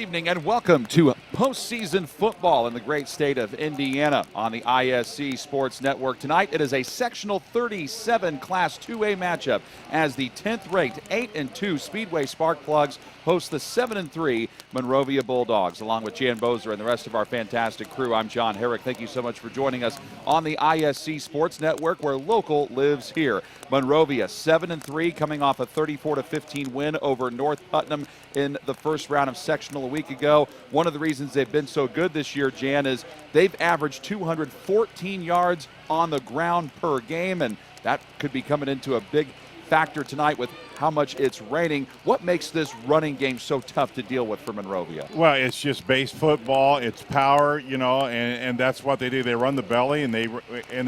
evening and welcome to postseason football in the great state of Indiana on the ISC Sports Network. Tonight it is a sectional 37 Class 2A matchup as the 10th ranked 8-2 Speedway Sparkplugs host the 7-3 Monrovia Bulldogs. Along with Jan Bozer and the rest of our fantastic crew, I'm John Herrick. Thank you so much for joining us on the ISC Sports Network, where local lives here. Monrovia 7-3, coming off a 34-15 win over North Putnam in the first round of sectional a week ago. One of the reasons they've been so good this year, Jan, is they've averaged 214 yards on the ground per game, and that could be coming into a big factor tonight with how much it's raining. What makes this running game so tough to deal with for Monrovia? Well, it's just base football. It's power, and that's what they do. They run the belly, and they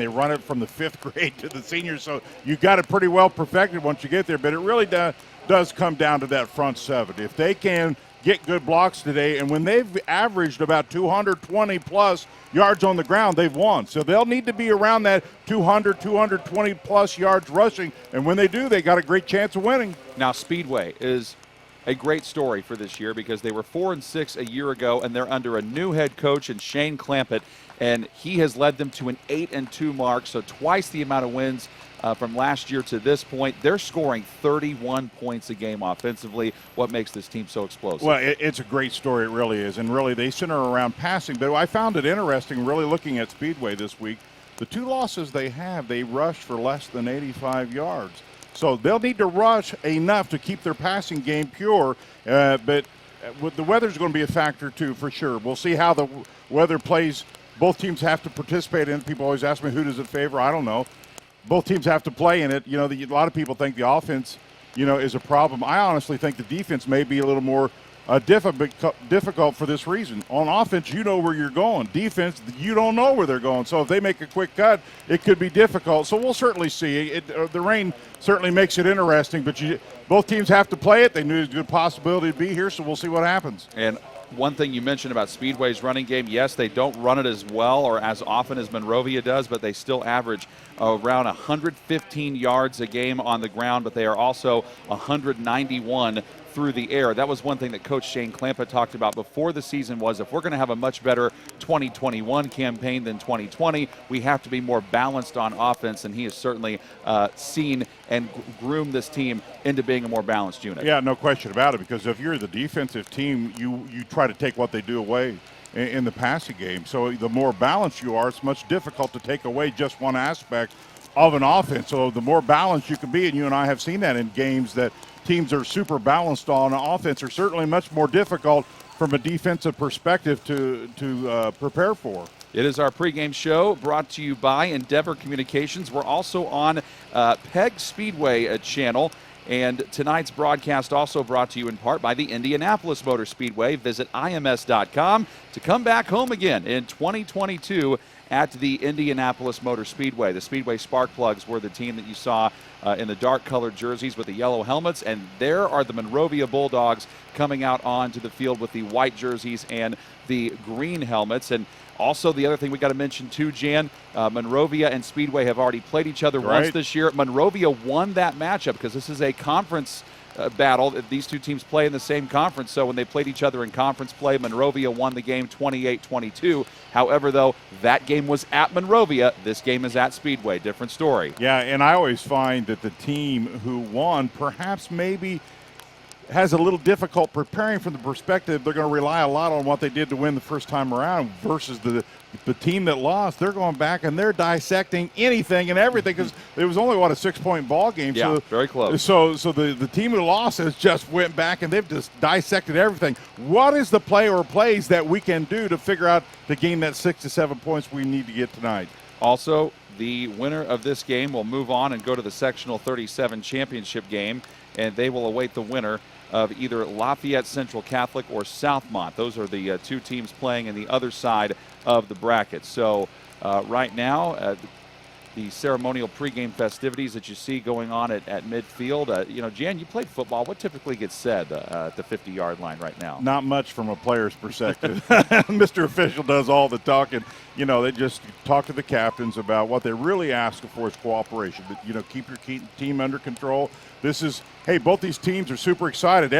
run it from the 5th grade to the seniors. So you got it pretty well perfected once you get there. But it really does come down to that front 7. If they can get good blocks today, and when they've averaged about 220 plus yards on the ground, they've won. So they'll need to be around that 220 plus yards rushing, and when they do, they got a great chance of winning. Now, Speedway is a great story for this year because they were 4-6 a year ago, and they're under a new head coach in Shane Clampett, and he has led them to an 8-2 mark, so twice the amount of wins from last year to this point. They're scoring 31 points a game offensively. What makes this team so explosive? Well, it's a great story. It really is. And really, they center around passing. But I found it interesting really looking at Speedway this week. The 2 losses they have, they rushed for less than 85 yards. So they'll need to rush enough to keep their passing game pure. But the weather's going to be a factor, too, for sure. We'll see how the weather plays. Both teams have to participate in it. People always ask me, who does it favor? I don't know. Both teams have to play in it. A lot of people think the offense, is a problem. I honestly think the defense may be a little more difficult for this reason. On offense, you know where you're going. Defense, you don't know where they're going. So if they make a quick cut, it could be difficult. So we'll certainly see. The rain certainly makes it interesting, but both teams have to play it. They knew there's a good possibility to be here, so we'll see what happens. And one thing you mentioned about Speedway's running game, yes, they don't run it as well or as often as Monrovia does, but they still average around 115 yards a game on the ground, but they are also 191 through the air. That was one thing that Coach Shane Clampett talked about before the season was if we're going to have a much better 2021 campaign than 2020, we have to be more balanced on offense, and he has certainly seen and groomed this team into being a more balanced unit. Yeah, no question about it, because if you're the defensive team, you try to take what they do away in the passing game. So the more balanced you are, it's much difficult to take away just one aspect of an offense. So the more balanced you can be, and you and I have seen that in games that teams are super balanced on offense are certainly much more difficult from a defensive perspective to prepare for. It is our pregame show brought to you by Endeavor Communications. We're also on PEG Speedway channel. And tonight's broadcast also brought to you in part by the Indianapolis Motor Speedway. Visit IMS.com to come back home again in 2022 at the Indianapolis Motor Speedway. The Speedway Sparkplugs were the team that you saw in the dark-colored jerseys with the yellow helmets, and there are the Monrovia Bulldogs coming out onto the field with the white jerseys and the green helmets. And also, the other thing we got to mention too, Jan, Monrovia and Speedway have already played each other once this year. Monrovia won that matchup because this is a conference battle. These two teams play in the same conference, so when they played each other in conference play, Monrovia won the game 28-22. However, though, that game was at Monrovia. This game is at Speedway. Different story. Yeah, and I always find that the team who won perhaps maybe has a little difficult preparing from the perspective they're going to rely a lot on what they did to win the first time around versus the team that lost. They're going back and they're dissecting anything and everything because it was only, a 6-point ball game. Yeah, so, very close. So the team who lost has just went back and they've just dissected everything. What is the play or plays that we can do to figure out to gain that 6 to 7 points we need to get tonight? Also, the winner of this game will move on and go to the sectional 37 championship game, and they will await the winner of either Lafayette Central Catholic or Southmont. Those are the two teams playing in the other side of the bracket. So right now, the ceremonial pregame festivities that you see going on at midfield. Jan, you played football. What typically gets said at the 50-yard line right now? Not much from a player's perspective. Mr. Official does all the talking. They just talk to the captains about what they really ask for is cooperation. Keep your team under control. Both these teams are super excited.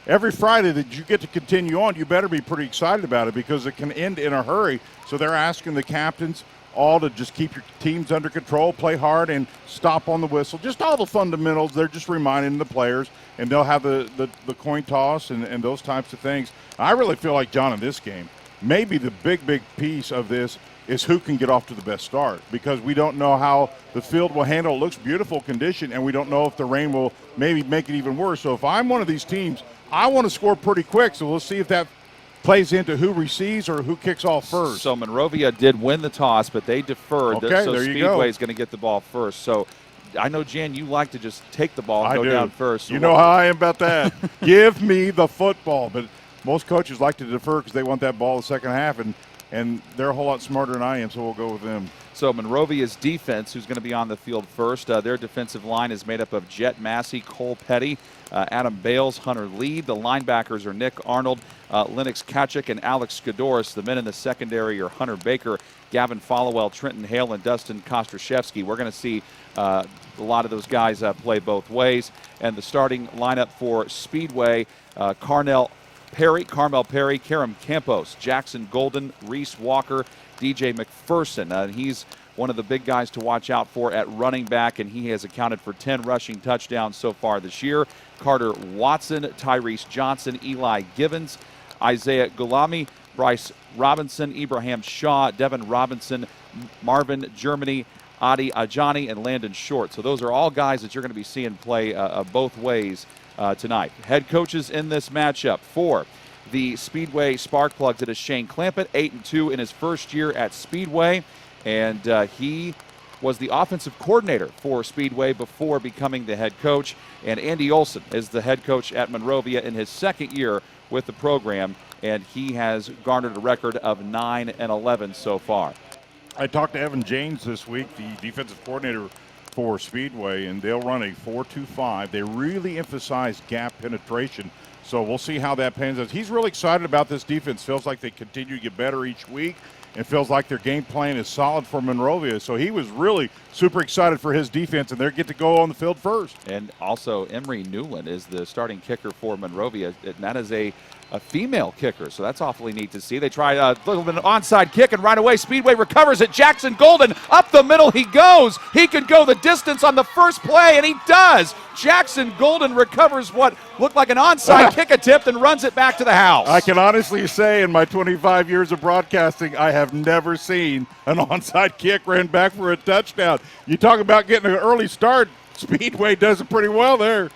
every Friday that you get to continue on, you better be pretty excited about it because it can end in a hurry. So they're asking the captains all to just keep your teams under control, play hard, and stop on the whistle. Just all the fundamentals. They're just reminding the players, and they'll have the coin toss and those types of things. I really feel like, John, in this game, maybe the big piece of this is who can get off to the best start, because we don't know how the field will handle. It looks beautiful condition, and we don't know if the rain will maybe make it even worse. So if I'm one of these teams, I want to score pretty quick, so we'll see if that plays into who receives or who kicks off first. So Monrovia did win the toss, but they deferred. Okay, so there you Speedway go. is going to get the ball first. So I know, Jan, you like to just take the ball and go down first. So you know how I am about that. Give me the football. But most coaches like to defer because they want that ball the second half, and they're a whole lot smarter than I am, so we'll go with them. So Monrovia's defense, who's going to be on the field first, their defensive line is made up of Jet Massey, Cole Petty, Adam Bales, Hunter Lee. The linebackers are Nick Arnold, Lennox Kachik, and Alex Skadoris. The men in the secondary are Hunter Baker, Gavin Followell, Trenton Hale, and Dustin Kostrashevsky. We're going to see a lot of those guys play both ways. And the starting lineup for Speedway, Carmel Perry, Karam Campos, Jackson Golden, Reese Walker, DJ McPherson. He's one of the big guys to watch out for at running back, and he has accounted for 10 rushing touchdowns so far this year. Carter Watson, Tyrese Johnson, Eli Givens, Isaiah Gulami, Bryce Robinson, Ibrahim Shaw, Devin Robinson, Marvin Germany, Adi Ajani, and Landon Short. So those are all guys that you're going to be seeing play both ways tonight. Head coaches in this matchup for the Speedway Sparkplugs. It is Shane Clampett, 8-2 in his first year at Speedway, and he was the offensive coordinator for Speedway before becoming the head coach. And Andy Olson is the head coach at Monrovia in his second year with the program, and he has garnered a record of 9-11 so far. I talked to Evan James this week, the defensive coordinator for Speedway, and they'll run a 4-2-5. They really emphasize gap penetration, so we'll see how that pans out. He's really excited about this defense. Feels like they continue to get better each week, and feels like their game plan is solid for Monrovia. So he was really super excited for his defense, and they get to go on the field first. And also Emery Newland is the starting kicker for Monrovia, and that is a female kicker, so that's awfully neat to see. They try a little bit of an onside kick, and right away Speedway recovers it. Jackson Golden, up the middle he goes. He could go the distance on the first play, and he does. Jackson Golden recovers what looked like an onside kick attempt and runs it back to the house. I can honestly say in my 25 years of broadcasting, I have never seen an onside kick ran back for a touchdown. You talk about getting an early start, Speedway does it pretty well there.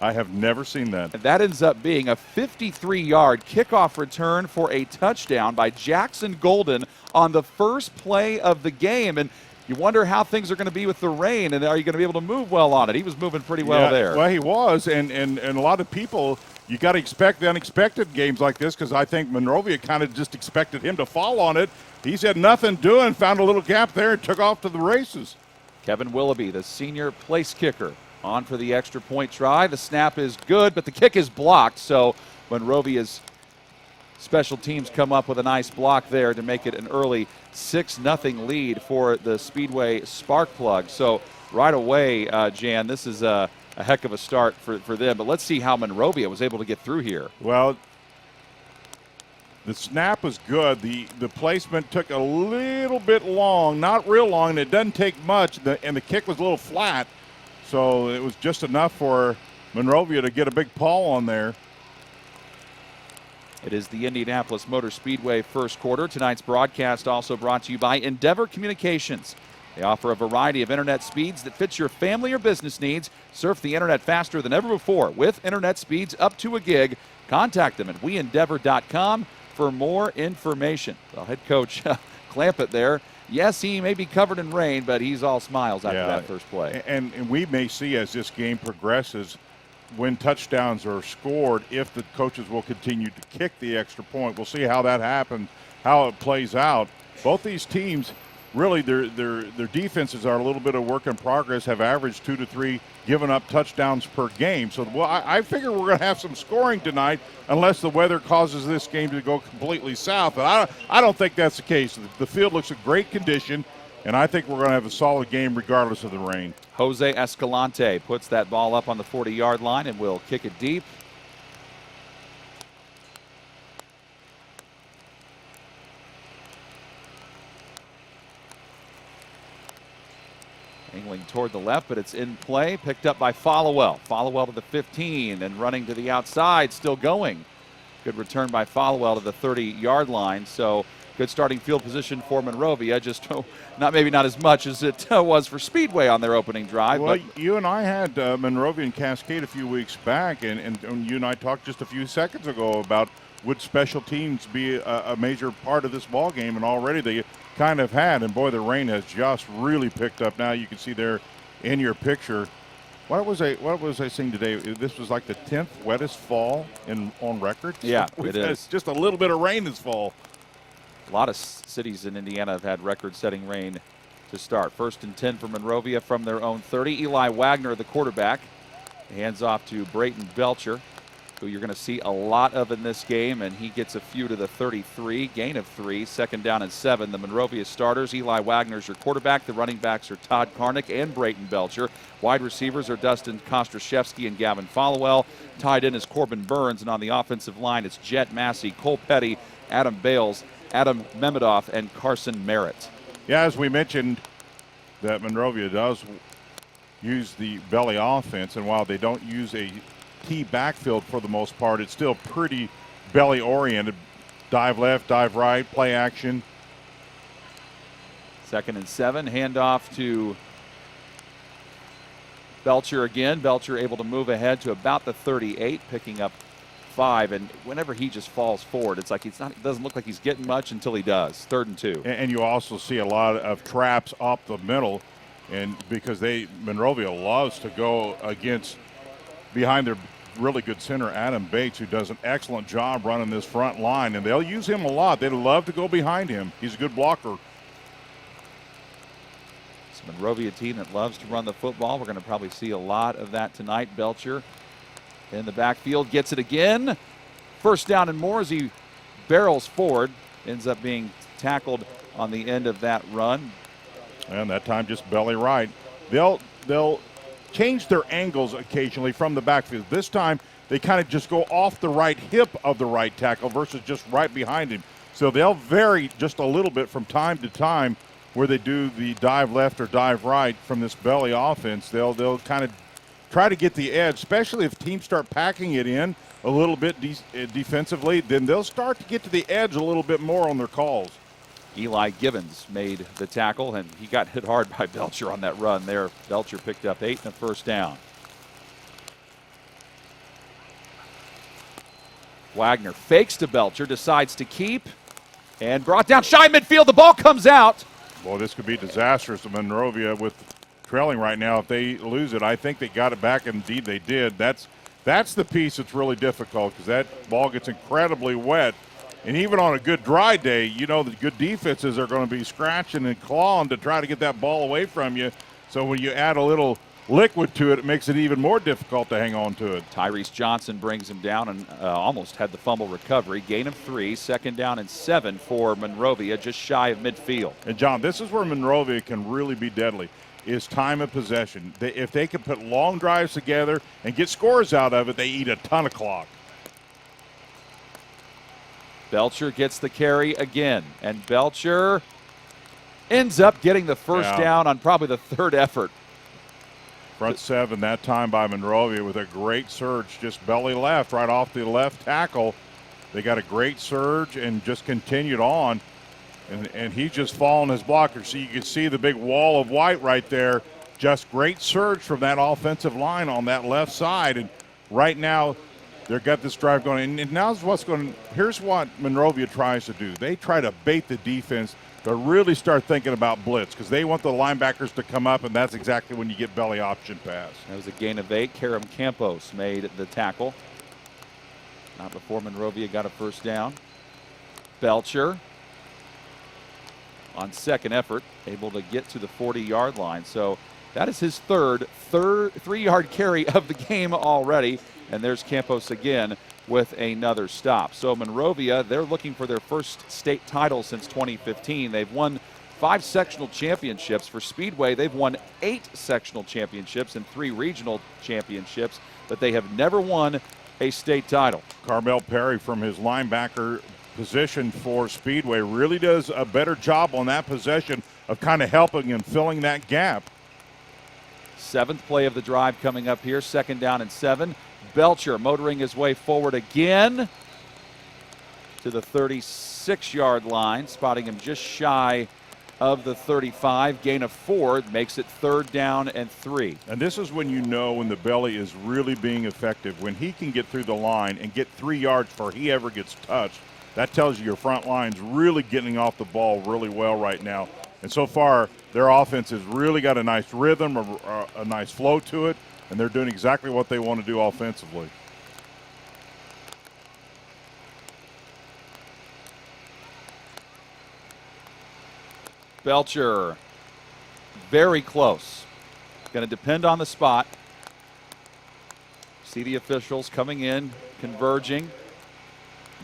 I have never seen that. And that ends up being a 53-yard kickoff return for a touchdown by Jackson Golden on the first play of the game. And you wonder how things are going to be with the rain, and are you going to be able to move well on it? He was moving pretty well there. Well, he was, and a lot of people, you got to expect the unexpected games like this, because I think Monrovia kind of just expected him to fall on it. He's had nothing doing, found a little gap there, and took off to the races. Kevin Willoughby, the senior place kicker, on for the extra point try. The snap is good, but the kick is blocked, so Monrovia's special teams come up with a nice block there to make it an early 6-0 lead for the Speedway Sparkplug. So right away, Jan, this is a heck of a start for them, but let's see how Monrovia was able to get through here. Well, the snap was good. The placement took a little bit long, not real long, and it doesn't take much, and the kick was a little flat. So it was just enough for Monrovia to get a big paw on there. It is the Indianapolis Motor Speedway first quarter. Tonight's broadcast also brought to you by Endeavor Communications. They offer a variety of internet speeds that fits your family or business needs. Surf the internet faster than ever before with internet speeds up to a gig. Contact them at weendeavor.com for more information. Well, head coach Clampett there. Yes, he may be covered in rain, but he's all smiles after that first play. And we may see as this game progresses when touchdowns are scored if the coaches will continue to kick the extra point. We'll see how that happens, how it plays out. Both these teams, really, their defenses are a little bit of work in progress, have averaged 2 to 3 given up touchdowns per game. So I figure we're going to have some scoring tonight unless the weather causes this game to go completely south. But I don't think that's the case. The field looks in great condition. And I think we're going to have a solid game regardless of the rain. Jose Escalante puts that ball up on the 40-yard line and will kick it deep. Angling toward the left, but it's in play. Picked up by Followell. Followell to the 15 and running to the outside, still going. Good return by Followell to the 30-yard line. So good starting field position for Monrovia. Just maybe not as much as it was for Speedway on their opening drive. Well, but you and I had Monrovia and Cascade a few weeks back, and you and I talked just a few seconds ago about would special teams be a major part of this ball game, and already they kind of had. And boy, the rain has just really picked up. Now you can see there in your picture. What was I seeing today? This was like the 10th wettest fall on record. Yeah, it is. Just a little bit of rain this fall. A lot of cities in Indiana have had record-setting rain to start. 1st and 10 for Monrovia from their own 30. Eli Wagner, the quarterback, hands off to Brayton Belcher, who you're going to see a lot of in this game, and he gets a few to the 33, gain of 3, 2nd down and 7. The Monrovia starters, Eli Wagner's your quarterback. The running backs are Todd Karnick and Brayton Belcher. Wide receivers are Dustin Kostrashevsky and Gavin Followell. Tied in is Corbin Burns, and on the offensive line, it's Jet Massey, Cole Petty, Adam Bales, Adam Memedoff, and Carson Merritt. Yeah, as we mentioned, that Monrovia does use the belly offense, and while they don't use a T backfield for the most part, it's still pretty belly oriented. Dive left, dive right, play action. 2nd and 7, handoff to Belcher again. Belcher able to move ahead to about the 38, picking up 5. And whenever he just falls forward, it's like it doesn't look like he's getting much until he does. 3rd and 2. And you also see a lot of traps up the middle, and because Monrovia loves to go against behind their really good center, Adam Bates, who does an excellent job running this front line, and they'll use him a lot. They love to go behind him. He's a good blocker. It's a Monrovia team that loves to run the football. We're going to probably see a lot of that tonight. Belcher in the backfield gets it again. 1st down and more as he barrels forward. Ends up being tackled on the end of that run. And that time just belly right. They'll change their angles occasionally from the backfield. This time they kind of just go off the right hip of the right tackle versus just right behind him. So they'll vary just a little bit from time to time where they do the dive left or dive right from this belly offense. They'll kind of try to get the edge, especially if teams start packing it in a little bit defensively. Then they'll start to get to the edge a little bit more on their calls. Eli Gibbons made the tackle, and he got hit hard by Belcher on that run there. Belcher picked up 8 and a 1st down. Wagner fakes to Belcher, decides to keep, and brought down shy midfield. The ball comes out. Boy, this could be disastrous to Monrovia with trailing right now. If they lose it, I think they got it back. Indeed, they did. That's the piece that's really difficult, because that ball gets incredibly wet. And even on a good dry day, you know the good defenses are going to be scratching and clawing to try to get that ball away from you. So when you add a little liquid to it, it makes it even more difficult to hang on to it. Tyrese Johnson brings him down and almost had the fumble recovery. Gain of 3, 2nd down and 7 for Monrovia, just shy of midfield. And, John, this is where Monrovia can really be deadly, is time of possession. If they can put long drives together and get scores out of it, they eat a ton of clock. Belcher gets the carry again, and Belcher ends up getting the 1st down on probably the 3rd effort. Front 7 that time by Monrovia with a great surge, just belly left, right off the left tackle. They got a great surge and just continued on, and he's just following his blocker. So you can see the big wall of white right there. Just great surge from that offensive line on that left side, and right now they've got this drive going. And now's what's going. Here's what Monrovia tries to do. They try to bait the defense to really start thinking about blitz, because they want the linebackers to come up, and that's exactly when you get belly option pass. That was a gain of 8. Karam Campos made the tackle. Not before Monrovia got a 1st down. Belcher on 2nd effort, able to get to the 40-yard line. So that is his third 3-yard carry of the game already. And there's Campos again with another stop. So Monrovia, they're looking for their first state title since 2015. They've won 5 sectional championships. For Speedway, they've won 8 sectional championships and 3 regional championships, but they have never won a state title. Carmel Perry from his linebacker position for Speedway really does a better job on that possession of kind of helping and filling that gap. 7th play of the drive coming up here, 2nd down and 7. Belcher motoring his way forward again to the 36-yard line, spotting him just shy of the 35. Gain of 4 makes it 3rd down and 3. And this is when you know when the belly is really being effective. When he can get through the line and get 3 yards before he ever gets touched, that tells you your front line's really getting off the ball really well right now. And so far, their offense has really got a nice rhythm, a nice flow to it, and they're doing exactly what they want to do offensively. Belcher, very close. Going to depend on the spot. See the officials coming in, converging.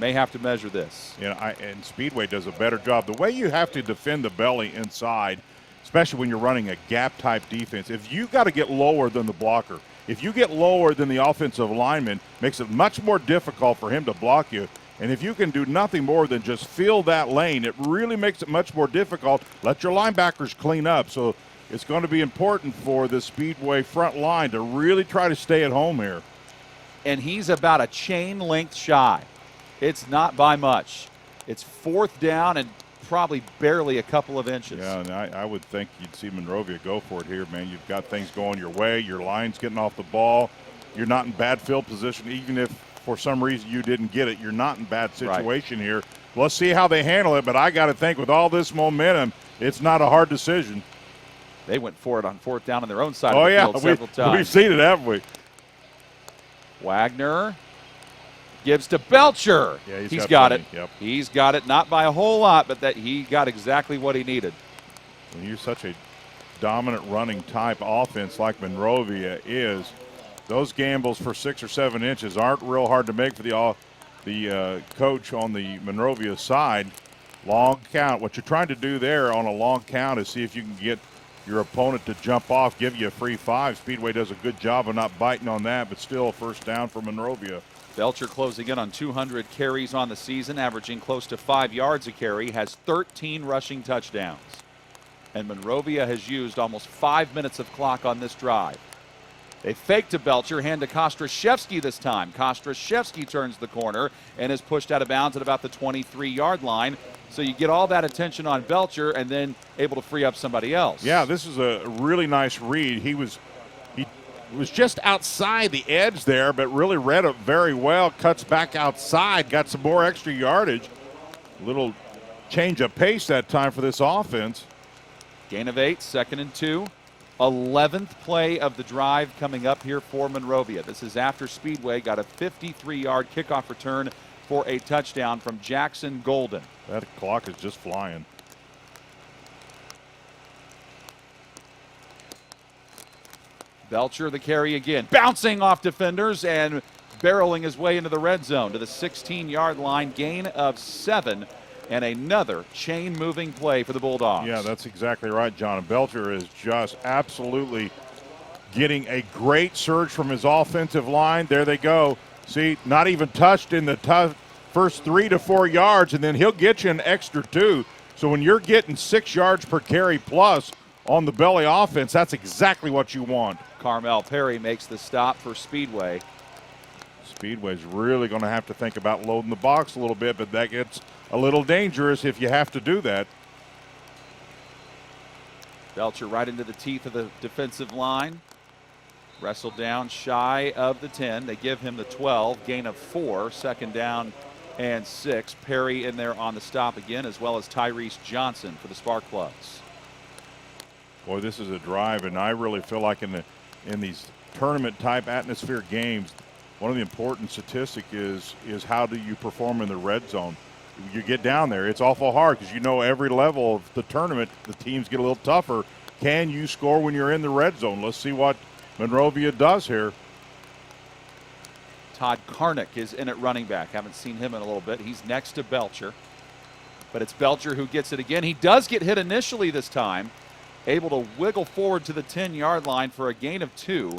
May have to measure this. Yeah, and Speedway does a better job. The way you have to defend the belly inside, especially when you're running a gap-type defense, if you got to get lower than the blocker, if you get lower than the offensive lineman, makes it much more difficult for him to block you. And if you can do nothing more than just fill that lane, it really makes it much more difficult. Let your linebackers clean up. So it's going to be important for the Speedway front line to really try to stay at home here. And he's about a chain length shy. It's not by much. It's 4th down and probably barely a couple of inches. Yeah, and I would think you'd see Monrovia go for it here, man. You've got things going your way. Your line's getting off the ball. You're not in bad field position. Even if for some reason you didn't get it, you're not in bad situation here. Let's see how they handle it, but I got to think with all this momentum, it's not a hard decision. They went for it on 4th down on their own side of the field several times. We've seen it, haven't we? Wagner gives to Belcher. Yeah, he's got it. Yep. He's got it, not by a whole lot, but that he got exactly what he needed. When you're such a dominant running type offense like Monrovia is, those gambles for 6 or 7 inches aren't real hard to make for the coach on the Monrovia side. Long count. What you're trying to do there on a long count is see if you can get your opponent to jump off, give you a free 5. Speedway does a good job of not biting on that, but still a 1st down for Monrovia. Belcher closing in on 200 carries on the season, averaging close to 5 yards a carry, has 13 rushing touchdowns. And Monrovia has used almost 5 minutes of clock on this drive. They fake to Belcher, hand to Kostrashevsky this time. Kostrashevsky turns the corner and is pushed out of bounds at about the 23-yard line. So you get all that attention on Belcher and then able to free up somebody else. Yeah, this is a really nice read. He was just outside the edge there, but really read it very well. Cuts back outside, got some more extra yardage. Little change of pace that time for this offense. Gain of 8, 2nd and 2. 11th play of the drive coming up here for Monrovia. This is after Speedway got a 53-yard kickoff return for a touchdown from Jackson Golden. That clock is just flying. Belcher the carry again, bouncing off defenders and barreling his way into the red zone to the 16-yard line. Gain of 7 and another chain-moving play for the Bulldogs. Yeah, that's exactly right, John. And Belcher is just absolutely getting a great surge from his offensive line. There they go. See, not even touched in the first 3 to 4 yards, and then he'll get you an extra 2. So when you're getting 6 yards per carry plus on the belly offense, that's exactly what you want. Carmel Perry makes the stop for Speedway. Speedway's really going to have to think about loading the box a little bit, but that gets a little dangerous if you have to do that. Belcher right into the teeth of the defensive line. Wrestled down shy of the 10. They give him the 12. Gain of 4. 2nd down and 6. Perry in there on the stop again, as well as Tyrese Johnson for the Sparkplugs. Boy, this is a drive, and I really feel like in these tournament-type atmosphere games, one of the important statistics is how do you perform in the red zone. You get down there, it's awful hard because you know every level of the tournament, the teams get a little tougher. Can you score when you're in the red zone? Let's see what Monrovia does here. Todd Karnick is in at running back. Haven't seen him in a little bit. He's next to Belcher. but it's Belcher who gets it again. He does get hit initially this time, able to wiggle forward to the 10-yard line for a gain of 2,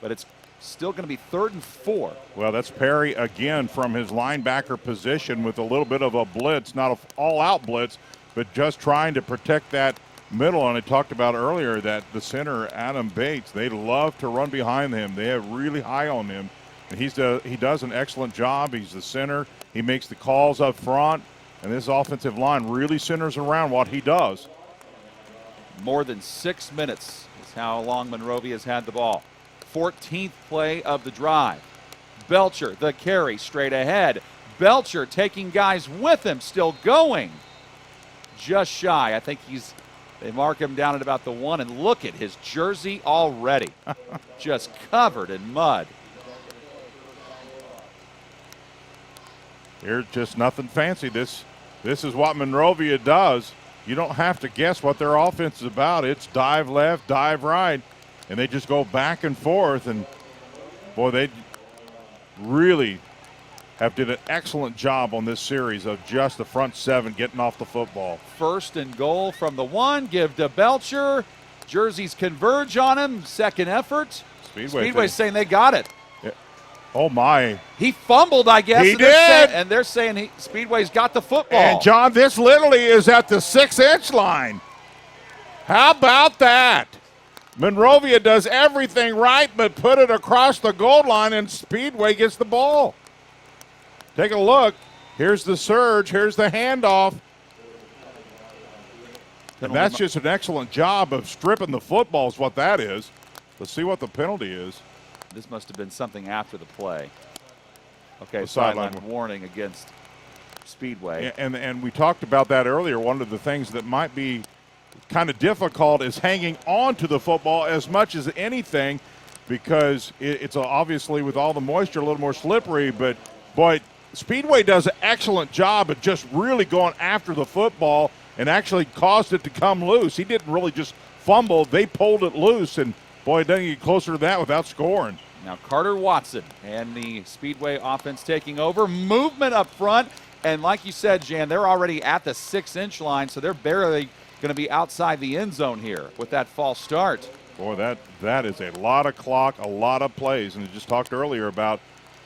but it's still going to be 3rd and 4. Well, that's Perry again from his linebacker position with a little bit of a blitz, not an all-out blitz, but just trying to protect that middle. And I talked about earlier that the center, Adam Bates, they love to run behind him. They have really high on him. And he does an excellent job. He's the center. He makes the calls up front. And this offensive line really centers around what he does. More than 6 minutes is how long Monrovia has had the ball. 14th play of the drive. Belcher, the carry, straight ahead. Belcher taking guys with him, still going. Just shy. I think they mark him down at about the 1, and look at his jersey already. Just covered in mud. Here's just nothing fancy. This is what Monrovia does. You don't have to guess what their offense is about. It's dive left, dive right, and they just go back and forth. And, boy, they really have did an excellent job on this series of just the front 7 getting off the football. 1st and goal from the 1. Give to Belcher. Jerseys converge on him. Second effort. Speedway's saying they got it. Oh, my. He fumbled, I guess. He did. And they're saying Speedway's got the football. And, John, this literally is at the 6-inch line. How about that? Monrovia does everything right but put it across the goal line, and Speedway gets the ball. Take a look. Here's the surge. Here's the handoff. And that's just an excellent job of stripping the football is what that is. Let's see what the penalty is. This must have been something after the play. Okay, The sideline sideline warning against Speedway. And we talked about that earlier. One of the things that might be kind of difficult is hanging on to the football as much as anything, because it's obviously with all the moisture a little more slippery. But, boy, Speedway does an excellent job of just really going after the football and actually caused it to come loose. He didn't really just fumble. They pulled it loose, and, boy, it doesn't get closer to that without scoring. Now Carter Watson and the Speedway offense taking over. Movement up front. And like you said, Jan, they're already at the 6-inch line, so they're barely going to be outside the end zone here with that false start. Boy, that is a lot of clock, a lot of plays. And we just talked earlier about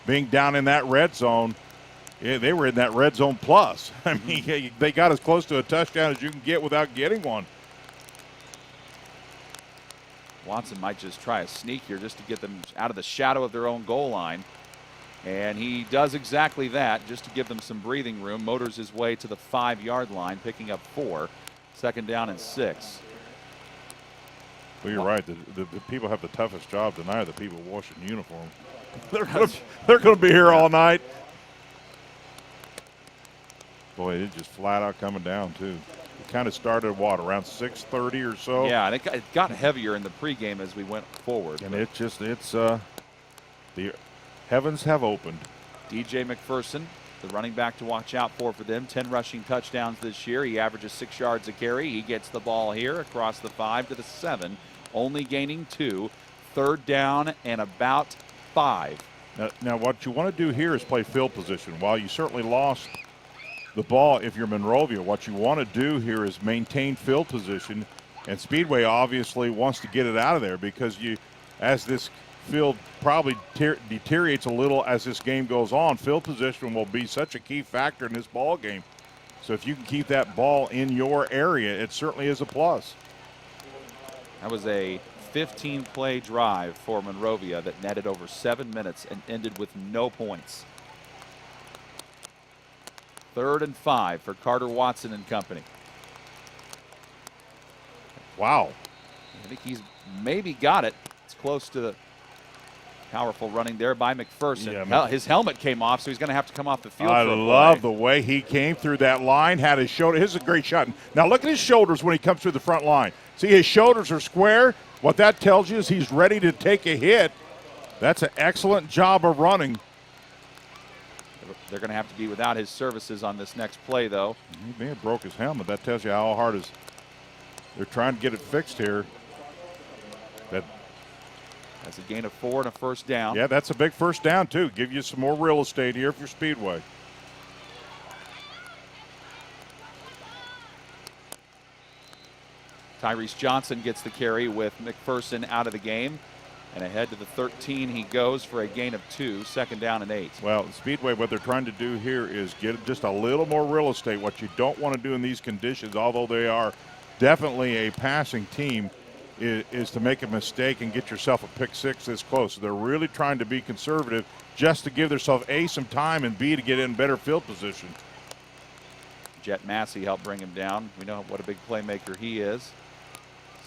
being down in that red zone. Yeah, they were in that red zone plus. I mean, they got as close to a touchdown as you can get without getting one. Watson might just try a sneak here just to get them out of the shadow of their own goal line. And he does exactly that just to give them some breathing room. Motors his way to the 5-yard line, picking up 4. 2nd down and 6. Well, you're right. The people have the toughest job tonight, the people washing uniforms. They're going to be here all night. Boy, it's just flat out coming down, too. It kind of started, around 6:30 or so? Yeah, and it got heavier in the pregame as we went forward. And the heavens have opened. DJ McPherson, the running back to watch out for them. 10 rushing touchdowns this year. He averages 6 yards a carry. He gets the ball here across the 5 to the 7, only gaining 2. 3rd down and about 5. Now what you want to do here is play field position. While you certainly lost the ball, if you're Monrovia, what you want to do here is maintain field position. And Speedway obviously wants to get it out of there, because as this field probably deteriorates a little as this game goes on, field position will be such a key factor in this ball game. So if you can keep that ball in your area, it certainly is a plus. That was a 15-play drive for Monrovia that netted over 7 minutes and ended with no points. 3rd and 5 for Carter Watson and company. Wow. I think he's maybe got it. It's close to the powerful running there by McPherson. Yeah, his helmet came off, so he's going to have to come off the field. I love the way he came through that line, had his shoulder. This is a great shot. Now look at his shoulders when he comes through the front line. See, his shoulders are square. What that tells you is he's ready to take a hit. That's an excellent job of running. They're going to have to be without his services on this next play, though. He may have broke his helmet. That tells you how hard they're trying to get it fixed here. That's a gain of 4 and a 1st down. Yeah, that's a big 1st down, too. Give you some more real estate here for Speedway. Tyrese Johnson gets the carry with McPherson out of the game. And ahead to the 13 he goes for a gain of 2, 2nd down and 8. Well, Speedway, what they're trying to do here is get just a little more real estate. What you don't want to do in these conditions, although they are definitely a passing team, is to make a mistake and get yourself a pick six this close. So they're really trying to be conservative just to give themselves A, some time, and B, to get in better field position. Jet Massey helped bring him down. We know what a big playmaker he is.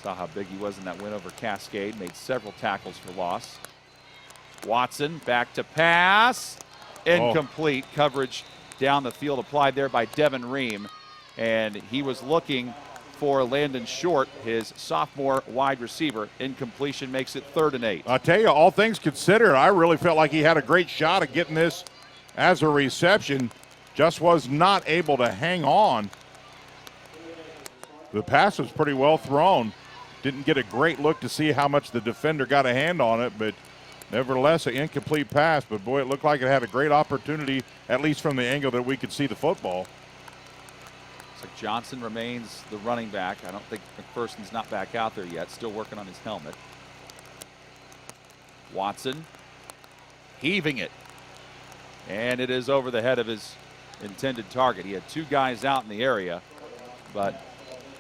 Saw how big he was in that win over Cascade. Made several tackles for loss. Watson back to pass. Incomplete. Coverage down the field applied there by Devin Ream. And he was looking for Landon Short, his sophomore wide receiver. Incompletion makes it 3rd and 8. I'll tell you, all things considered, I really felt like he had a great shot at getting this as a reception. Just was not able to hang on. The pass was pretty well thrown. Didn't get a great look to see how much the defender got a hand on it, but nevertheless, an incomplete pass. But boy, it looked like it had a great opportunity, at least from the angle that we could see the football. So Johnson remains the running back. I don't think McPherson's not back out there yet, still working on his helmet. Watson heaving it. And it is over the head of his intended target. He had 2 guys out in the area, but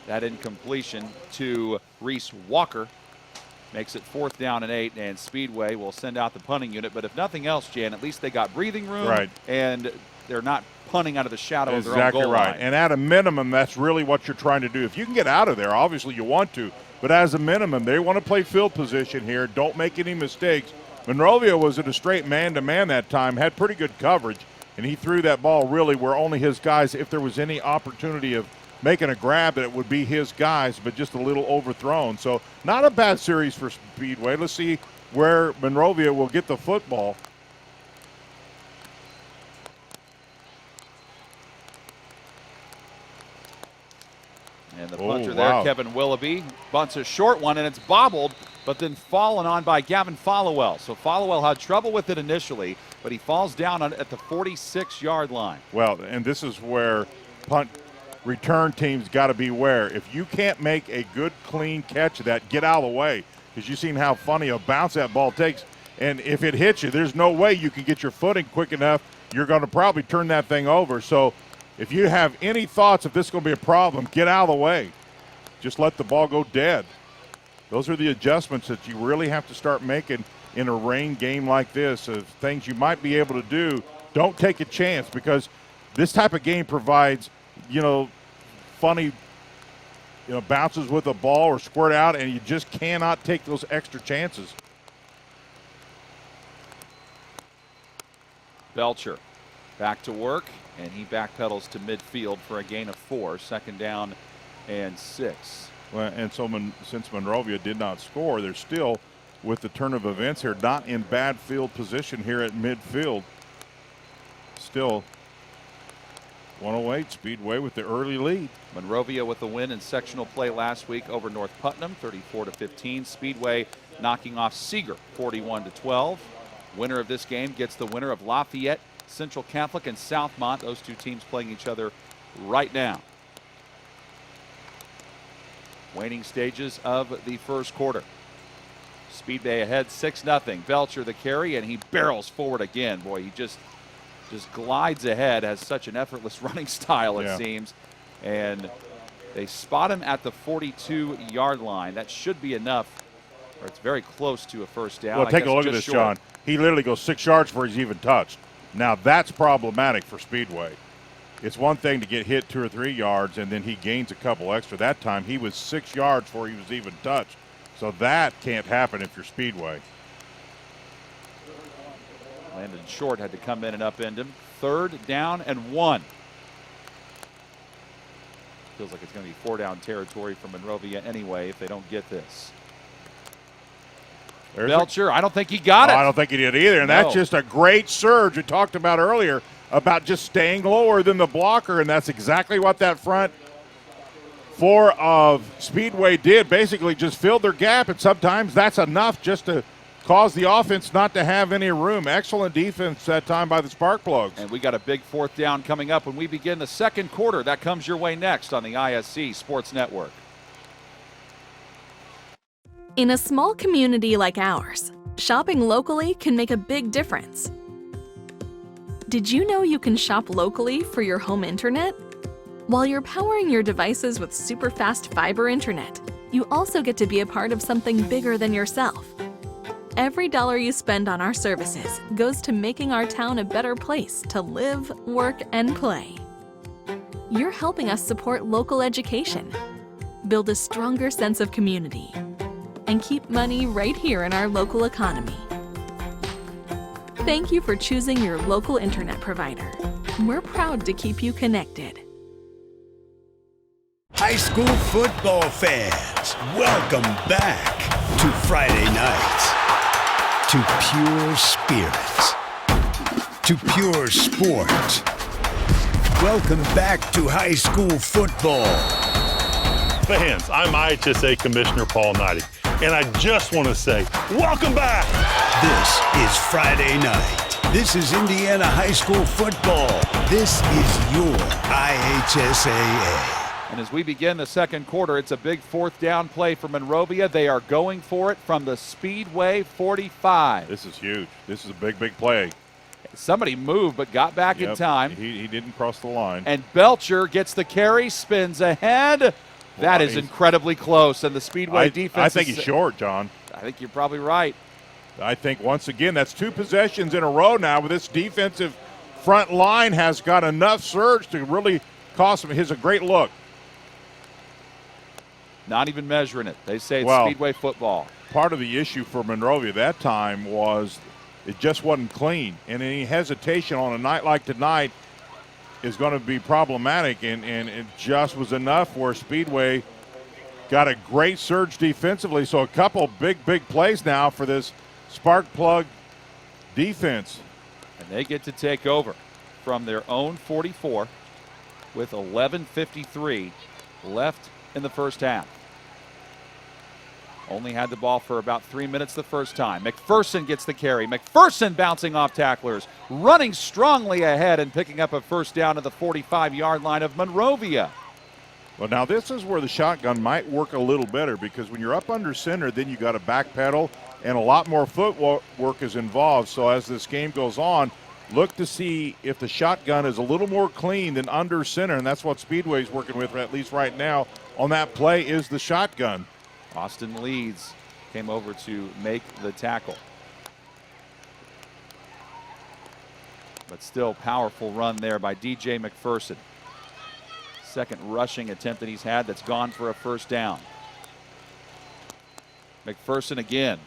that incompletion to Reese Walker makes it 4th down and 8, and Speedway will send out the punting unit. But if nothing else, Jan, at least they got breathing room, right, and they're not punting out of the shadow of their own exactly goal right. line. And at a minimum, that's really what you're trying to do. If you can get out of there, obviously you want to, but as a minimum, they want to play field position here. Don't make any mistakes. Monrovia was in a straight man-to-man that time, had pretty good coverage, and he threw that ball really where only his guys, if there was any opportunity of making a grab, that it would be his guys, but just a little overthrown. So not a bad series for Speedway. Let's see where Monrovia will get the football. And the punter there, Kevin Willoughby, bunts a short one, and it's bobbled, but then fallen on by Gavin Followell. So Followell had trouble with it initially, but he falls down at the 46-yard line. Well, and this is where punt return teams got to beware. If you can't make a good, clean catch of that, get out of the way, because you've seen how funny a bounce that ball takes. And if it hits you, there's no way you can get your footing quick enough. You're going to probably turn that thing over. So if you have any thoughts if this is going to be a problem, get out of the way. Just let the ball go dead. Those are the adjustments that you really have to start making in a rain game like this, of things you might be able to do. Don't take a chance, because this type of game provides, funny, bounces with a ball or squirt out, and you just cannot take those extra chances. Belcher back to work, and he backpedals to midfield for a gain of 4, 2nd down and 6. Well, and so since Monrovia did not score, they're still, with the turn of events here, not in bad field position here at midfield. Still 108, Speedway with the early lead. Monrovia with the win in sectional play last week over North Putnam, 34-15. Speedway knocking off Seeger, 41-12. Winner of this game gets the winner of Lafayette, Central Catholic, and Southmont. Those 2 teams playing each other right now. Waning stages of the first quarter. Speedway ahead 6-0. Belcher the carry, and he barrels forward again. Boy, he just glides ahead, has such an effortless running style, it seems. And they spot him at the 42-yard line. That should be enough, or it's very close to a first down. Well, take a look at this, John. He literally goes 6 yards before he's even touched. Now, that's problematic for Speedway. It's one thing to get hit 2 or 3 yards, and then he gains a couple extra. That time, he was 6 yards before he was even touched. So that can't happen if you're Speedway. Landon Short had to come in and upend him. 3rd down and 1. Feels like it's going to be 4-down territory for Monrovia anyway if they don't get this. Belcher, I don't think he got it. I don't think he did either, and that's just a great surge we talked about earlier about just staying lower than the blocker, and that's exactly what that front 4 of Speedway did. Basically just filled their gap, and sometimes that's enough just to cause the offense not to have any room. Excellent defense that time by the Sparkplugs. And we got a big 4th down coming up when we begin the second quarter. That comes your way next on the ISC Sports Network. In a small community like ours, shopping locally can make a big difference. Did you know you can shop locally for your home internet? While you're powering your devices with super fast fiber internet, you also get to be a part of something bigger than yourself. Every dollar you spend on our services goes to making our town a better place to live, work, and play. You're helping us support local education, build a stronger sense of community, and keep money right here in our local economy. Thank you for choosing your local internet provider. We're proud to keep you connected. High school football fans, welcome back to Friday nights, to pure spirits, to pure sports. Welcome back to high school football. Fans, I'm IHSAA Commissioner Paul Knighty, and I just want to say, welcome back! This is Friday night. This is Indiana high school football. This is your IHSAA. And as we begin the second quarter, it's a big fourth down play for Monrovia. They are going for it from the Speedway 45. This is huge. This is a big, big play. Somebody moved but got back in time. He didn't cross the line. And Belcher gets the carry, spins ahead. That is incredibly close, and the Speedway defense. I think he's short, John. I think you're probably right. I think once again that's two possessions in a row now where this defensive front line has got enough surge to really cost him. Here's a great look. Not even measuring it. They say it's Speedway football. Part of the issue for Monrovia that time was it just wasn't clean, and any hesitation on a night like tonight is going to be problematic, and it just was enough where Speedway got a great surge defensively. So a couple big plays now for this spark plug defense. And they get to take over from their own 44 with 11:53 left in the first half. Only had the ball for about 3 minutes the first time. McPherson gets the carry. McPherson bouncing off tacklers, running strongly ahead and picking up a first down at the 45-yard line of Monrovia. Well, now this is where the shotgun might work a little better, because when you're up under center, then you got to backpedal, and a lot more footwork is involved. So as this game goes on, look to see if the shotgun is a little more clean than under center, and that's what Speedway's working with, at least right now, on that play is the shotgun. Austin Leeds came over to make the tackle. But still powerful run there by DJ McPherson. Second rushing attempt that he's had that's gone for a first down. McPherson again.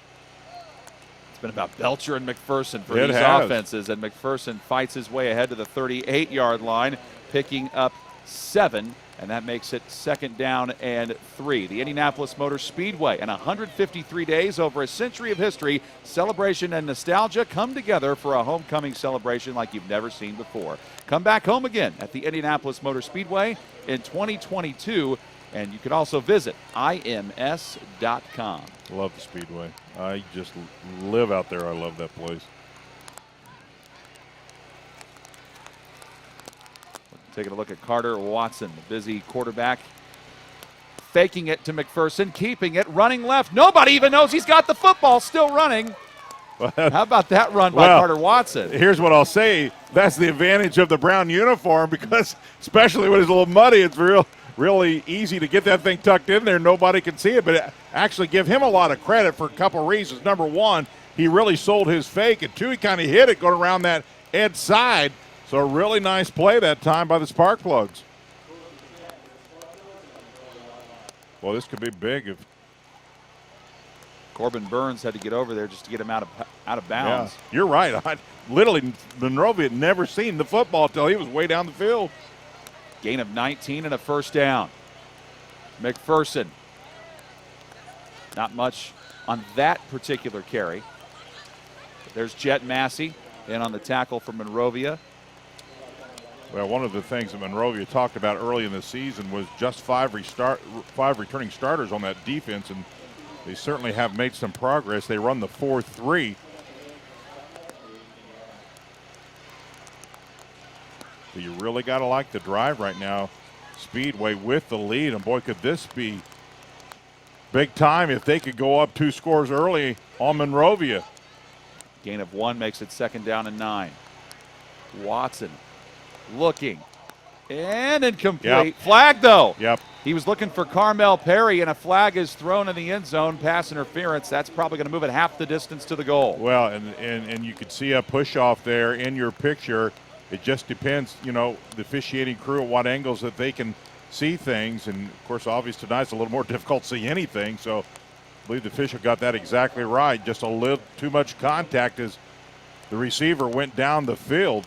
It's been about Belcher and McPherson for these offenses, and McPherson fights his way ahead to the 38-yard line, picking up 7. And that makes it second down and 3. The Indianapolis Motor Speedway and 153 days over a century of history, celebration and nostalgia come together for a homecoming celebration like you've never seen before. Come back home again at the Indianapolis Motor Speedway in 2022, and you can also visit ims.com. Love the Speedway. I just live out there. I love that place. Taking a look at Carter Watson, the busy quarterback. Faking it to McPherson, keeping it, running left. Nobody even knows he's got the football, still running. How about that run by Carter Watson? Here's what I'll say. That's the advantage of the brown uniform, because especially when it's a little muddy, it's really easy to get that thing tucked in there. Nobody can see it, but actually give him a lot of credit for a couple reasons. Number one, he really sold his fake, and two, he kind of hit it going around that edge side. So a really nice play that time by the spark plugs. Well, this could be big if Corbin Burns had to get over there just to get him out of bounds. Yeah, you're right. Literally, Monrovia had never seen the football until he was way down the field. Gain of 19 and a first down. McPherson. Not much on that particular carry. There's Jet Massey in on the tackle for Monrovia. Well, one of the things that Monrovia talked about early in the season was just five returning starters on that defense, and they certainly have made some progress. They run the 4-3. But you really got to like the drive right now. Speedway with the lead, and boy, could this be Big time if they could go up 2 scores early on Monrovia. Gain of 1 makes it 2nd down and 9. Watson looking and incomplete. Yep. Flag though. Yep. He was looking for Carmel Perry, and a flag is thrown in the end zone. Pass interference. That's probably going to move it half the distance to the goal. Well, and you could see a push off there in your picture. It just depends, you know, the officiating crew at what angles that they can see things. And, of course, obviously tonight's a little more difficult to see anything. So I believe the official got that exactly right. Just a little too much contact as the receiver went down the field.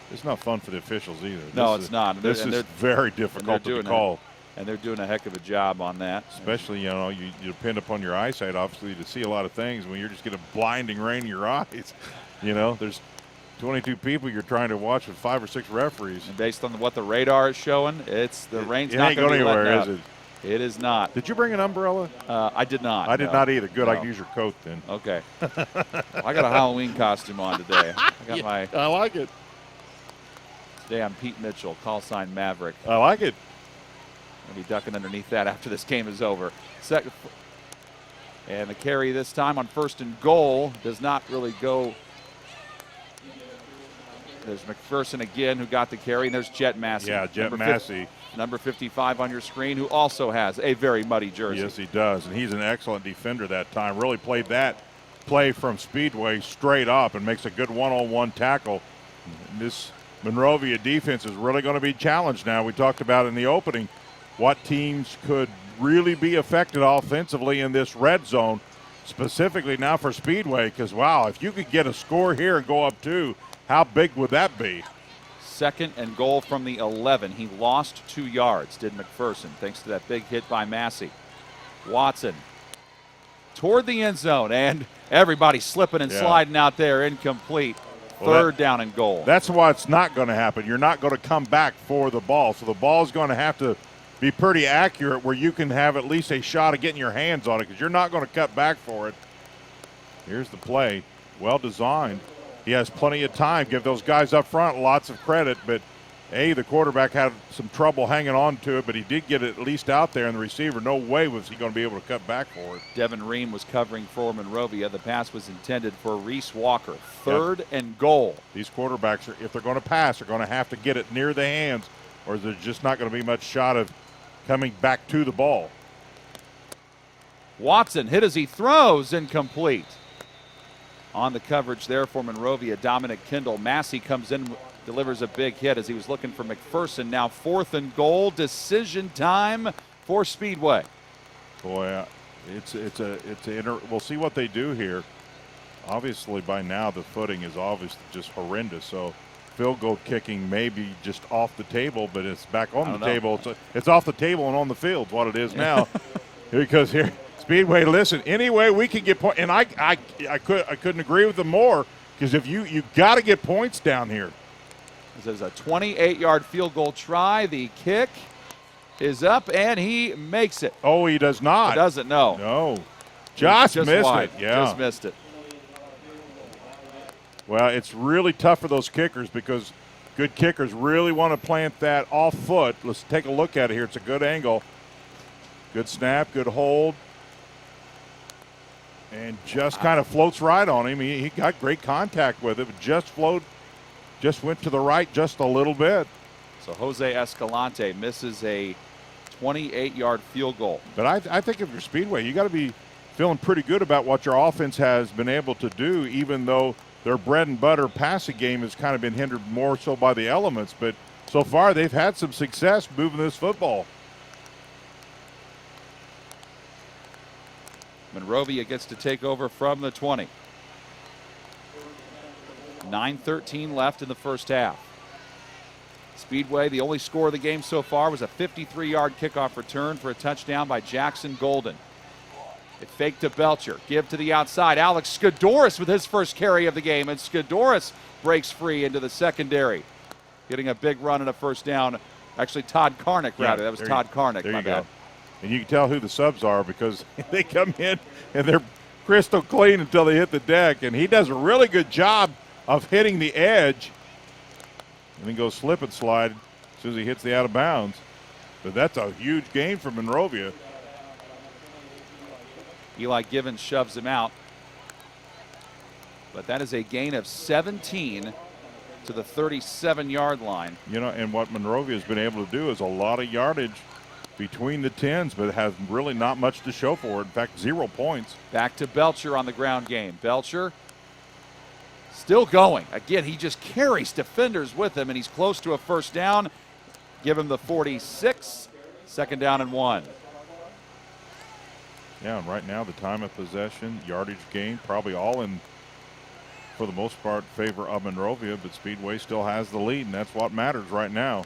It's not fun for the officials either. No, it's not. This is very difficult to call. And they're doing a heck of a job on that. Especially, you know, you depend upon your eyesight, obviously, to see a lot of things when you're just getting blinding rain in your eyes. You know, there's 22 people you're trying to watch with 5 or 6 referees. And based on what the radar is showing, the rain's it not ain't going to be anywhere, letting is up. it? It is not. Did you bring an umbrella? I did not. I did not either. Good, No. I can use your coat then. Okay. Well, I got a Halloween costume on today. I got my. I like it. Today I'm Pete Mitchell, call sign Maverick. I like it. I'll be ducking underneath that after this game is over. And the carry this time on 1st and goal does not really go. There's McPherson again who got the carry, and there's Jet Massey. Yeah, Jet Massey. Number 55 on your screen, who also has a very muddy jersey. Yes, he does, and he's an excellent defender that time. Really played that play from Speedway straight up and makes a good one-on-one tackle. And this Monrovia defense is really going to be challenged now. We talked about in the opening what teams could really be affected offensively in this red zone, specifically now for Speedway, because, wow, if you could get a score here and go up 2, how big would that be? 2nd and goal from the 11. He lost 2 yards, did McPherson, thanks to that big hit by Massey. Watson toward the end zone, and everybody slipping and sliding out there, incomplete. Well, 3rd down and goal. That's what's not going to happen. You're not going to come back for the ball, so the ball is going to have to be pretty accurate where you can have at least a shot of getting your hands on it, because you're not going to cut back for it. Here's the play. Well designed. He has plenty of time. Give those guys up front lots of credit, but the quarterback had some trouble hanging on to it, but he did get it at least out there, and the receiver, no way was he going to be able to cut back for it. Devin Ream was covering for Monrovia. The pass was intended for Reese Walker. 3rd and goal. These quarterbacks, if they're going to pass, are going to have to get it near the hands, or there's just not going to be much shot of coming back to the ball. Watson hit as he throws, incomplete. On the coverage there for Monrovia, Dominic Kendall. Massey comes in, delivers a big hit as he was looking for McPherson. Now 4th and goal, decision time for Speedway. Boy, we'll see what they do here. Obviously, by now the footing is obviously just horrendous. So field goal kicking may be just off the table, but it's back on the table. It's off the table and on the field. What it is now, because here. Speedway, listen, anyway we can get points, and I couldn't agree with them more, because if you got to get points down here. This is a 28-yard field goal try. The kick is up, and he makes it. Oh, he does not. He doesn't, no. No. Just missed wide. it. Yeah. Just missed it. Well, it's really tough for those kickers, because good kickers really want to plant that off foot. Let's take a look at it here. It's a good angle. Good snap, good hold. And just kind of floats right on him. He got great contact with it, but just went to the right just a little bit. So Jose Escalante misses a 28-yard field goal. But I think if you're Speedway, you got to be feeling pretty good about what your offense has been able to do, even though their bread and butter passing game has kind of been hindered more so by the elements. But so far, they've had some success moving this football. Monrovia gets to take over from the 20. 9:13 left in the first half. Speedway, the only score of the game so far was a 53-yard kickoff return for a touchdown by Jackson Golden. It faked to Belcher. Give to the outside. Alex Skidoris with his first carry of the game, and Skidoris breaks free into the secondary, getting a big run and a first down. Actually, Todd Karnick, rather. That was Todd Karnick, my bad. And you can tell who the subs are, because they come in and they're crystal clean until they hit the deck. And he does a really good job of hitting the edge. And then goes slip and slide. as soon as he hits the out of bounds. But that's a huge gain for Monrovia. Eli Givens shoves him out. But that is a gain of 17 to the 37-yard line. You know, and what Monrovia has been able to do is a lot of yardage between the 10s, but has really not much to show for it. In fact, 0 points. Back to Belcher on the ground game. Belcher still going. Again, he just carries defenders with him, and he's close to a first down. Give him the 46. Second down and 1. Yeah, and right now the time of possession, yardage gain, probably all in, for the most part, favor of Monrovia, but Speedway still has the lead, and that's what matters right now.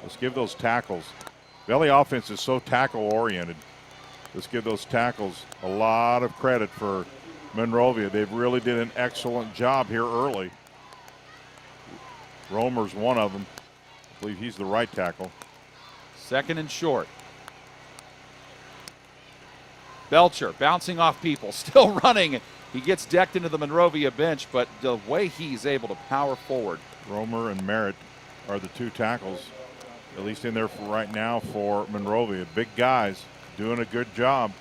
Let's give those tackles. Valley offense is so tackle-oriented. Let's give those tackles a lot of credit for Monrovia. They really did an excellent job here early. Romer's one of them. I believe he's the right tackle. Second and short. Belcher bouncing off people, still running. He gets decked into the Monrovia bench, but the way he's able to power forward. Romer and Merritt are the two tackles, at least in there for right now for Monrovia. Big guys doing a good job.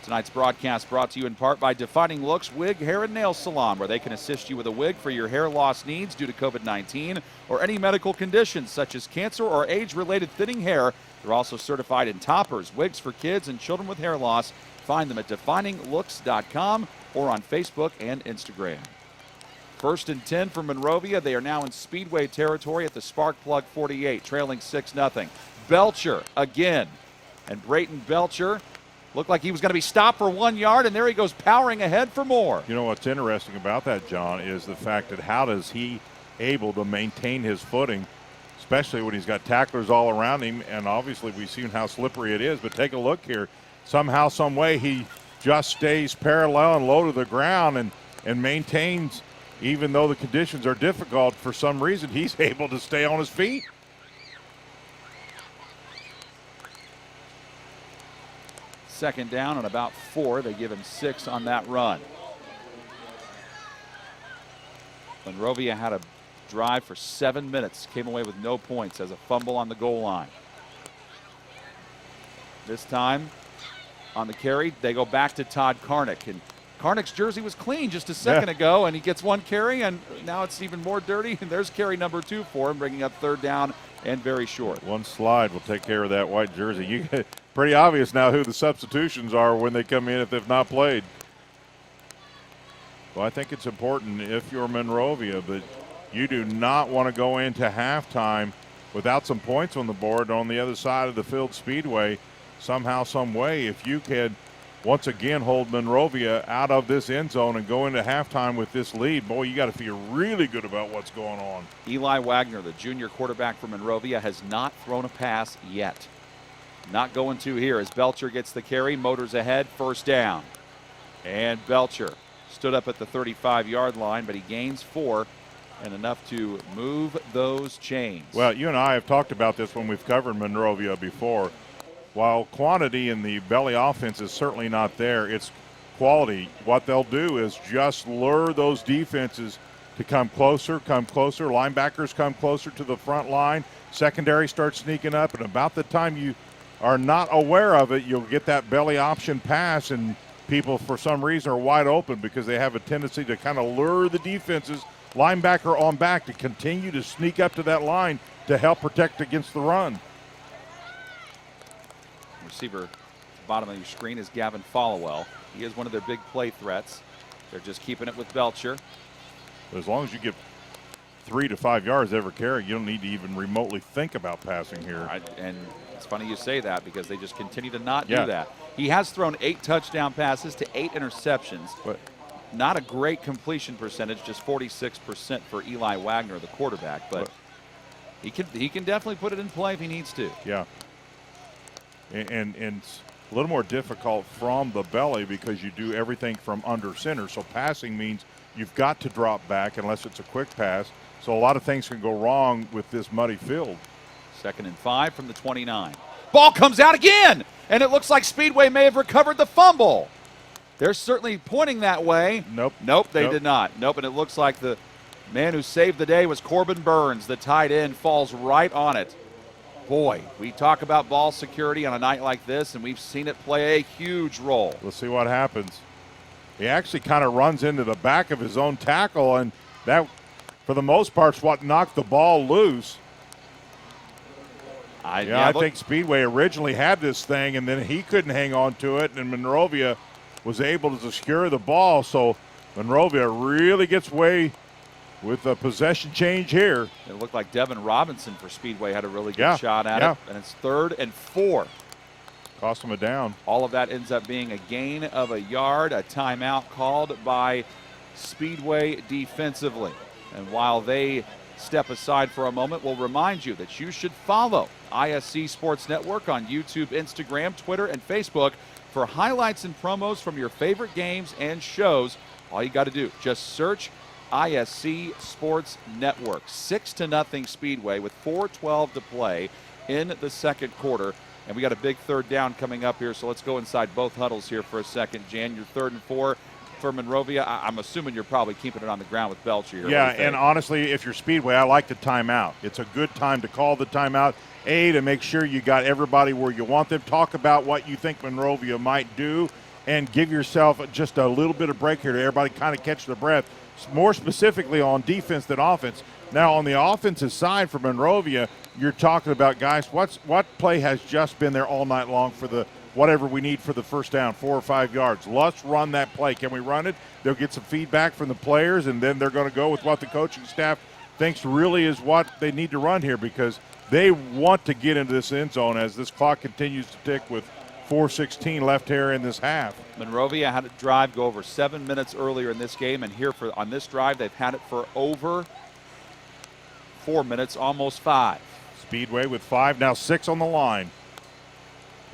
Tonight's broadcast brought to you in part by Defining Looks Wig, Hair and Nail Salon, where they can assist you with a wig for your hair loss needs due to COVID-19 or any medical conditions such as cancer or age-related thinning hair. They're also certified in toppers, wigs for kids and children with hair loss. Find them at defininglooks.com or on Facebook and Instagram. First and 10 for Monrovia. They are now in Speedway territory at the Sparkplug 48, trailing 6-0. Belcher again. And Brayton Belcher looked like he was going to be stopped for 1 yard, and there he goes powering ahead for more. You know what's interesting about that, John, is the fact that how does he able to maintain his footing, especially when he's got tacklers all around him, and obviously we've seen how slippery it is, but take a look here. Somehow, some way, he just stays parallel and low to the ground and maintains, even though the conditions are difficult, for some reason he's able to stay on his feet. Second down and about 4. They give him 6 on that run. Monrovia had a drive for 7 minutes, came away with no points as a fumble on the goal line. This time on the carry, they go back to Todd Karnick. And Karnick's jersey was clean just a second ago, and he gets one carry, and now it's even more dirty. And there's carry number 2 for him, bringing up third down and very short. One slide will take care of that white jersey. Pretty obvious now who the substitutions are when they come in if they've not played. Well, I think it's important if you're Monrovia, but you do not want to go into halftime without some points on the board on the other side of the field. Speedway, somehow, some way, if you could once again hold Monrovia out of this end zone and go into halftime with this lead, boy, you got to feel really good about what's going on. Eli Wagner, the junior quarterback for Monrovia, has not thrown a pass yet. Not going to here as Belcher gets the carry, motors ahead, first down. And Belcher stood up at the 35-yard line, but he gains 4 and enough to move those chains. Well, you and I have talked about this when we've covered Monrovia before. While quantity in the Belly offense is certainly not there, it's quality. What they'll do is just lure those defenses to come closer. Linebackers come closer to the front line. Secondary starts sneaking up, and about the time you are not aware of it, you'll get that belly option pass, and people for some reason are wide open because they have a tendency to kind of lure the defenses, linebacker on back, to continue to sneak up to that line to help protect against the run. Receiver at the bottom of your screen is Gavin Followell. He is one of their big play threats. They're just keeping it with Belcher. But as long as you get 3 to 5 yards every carry, you don't need to even remotely think about passing here. And it's funny you say that because they just continue to not do that. He has thrown 8 touchdown passes to 8 interceptions. But not a great completion percentage, just 46% for Eli Wagner, the quarterback. But he can definitely put it in play if he needs to. Yeah. And it's a little more difficult from the belly because you do everything from under center. So passing means you've got to drop back unless it's a quick pass. So a lot of things can go wrong with this muddy field. 2nd and 5 from the 29. Ball comes out again, and it looks like Speedway may have recovered the fumble. They're certainly pointing that way. Nope. They did not. Nope, and it looks like the Man who saved the day was Corbin Burns. The tight end falls right on it. Boy, we talk about ball security on a night like this, and we've seen it play a huge role. Let's see what happens. He actually kind of runs into the back of his own tackle, and that, for the most part, is what knocked the ball loose. I think Speedway originally had this thing, and then he couldn't hang on to it, and Monrovia was able to secure the ball. So Monrovia really gets away with a possession change here. It looked like Devin Robinson for Speedway had a really good shot at it, and it's 3rd and 4. Cost him a down. All of that ends up being a gain of a yard, a timeout called by Speedway defensively. And while they step aside for a moment, we'll remind you that you should follow ISC Sports Network on YouTube, Instagram, Twitter, and Facebook for highlights and promos from your favorite games and shows. All you got to do, just search ISC Sports Network. 6-0 Speedway with 4:12 to play in the second quarter. And we got a big 3rd down coming up here, so let's go inside both huddles here for a second. Jan, your 3rd and 4 for Monrovia. I'm assuming you're probably keeping it on the ground with Belcher here. Yeah, and honestly, if you're Speedway, I like the timeout. It's a good time to call the timeout, to make sure you got everybody where you want them. Talk about what you think Monrovia might do, and give yourself just a little bit of break here to everybody kind of catch their breath, more specifically on defense than offense. Now, on the offensive side for Monrovia, you're talking about, guys, what play has just been there all night long for the whatever we need for the first down, 4 or 5 yards. Let's run that play. Can we run it? They'll get some feedback from the players, and then they're going to go with what the coaching staff thinks really is what they need to run here, because they want to get into this end zone as this clock continues to tick with 4:16 left here in this half. Monrovia had a drive go over 7 minutes earlier in this game, and here on this drive, they've had it for over 4 minutes, almost 5. Speedway with 5, now 6 on the line.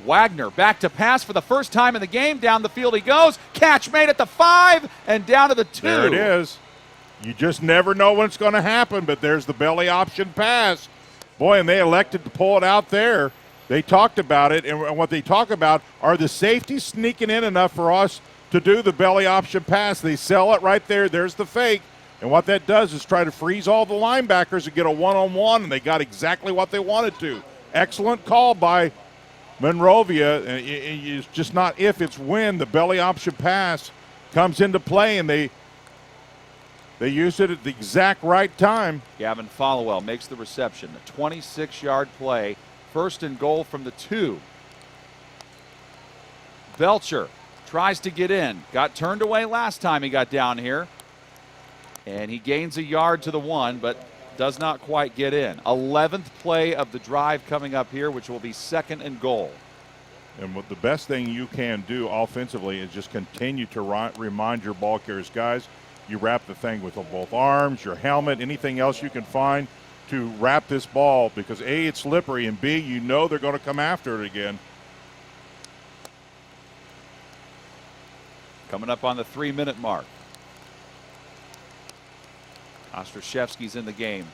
Wagner back to pass for the first time in the game. Down the field he goes. Catch made at the 5 and down to the 2. There it is. You just never know when it's going to happen, but there's the belly option pass. Boy, and they elected to pull it out there. They talked about it, and what they talk about are the safeties sneaking in enough for us to do the belly option pass. They sell it right there. There's the fake. And what that does is try to freeze all the linebackers and get a one-on-one, and they got exactly what they wanted to. Excellent call by Monrovia. It's just not if, it's when the belly option pass comes into play, and they used it at the exact right time. Gavin Followell makes the reception. A 26-yard play. 1st and goal from the 2. Belcher tries to get in. Got turned away last time he got down here. And he gains a yard to the 1, but does not quite get in. 11th play of the drive coming up here, which will be 2nd and goal. And what the best thing you can do offensively is just continue to remind your ball carriers, guys, you wrap the thing with both arms, your helmet, anything else you can find to wrap this ball, because A, it's slippery, and B, you know they're going to come after it again. Coming up on the 3-minute mark. Ostraszewski's in the game.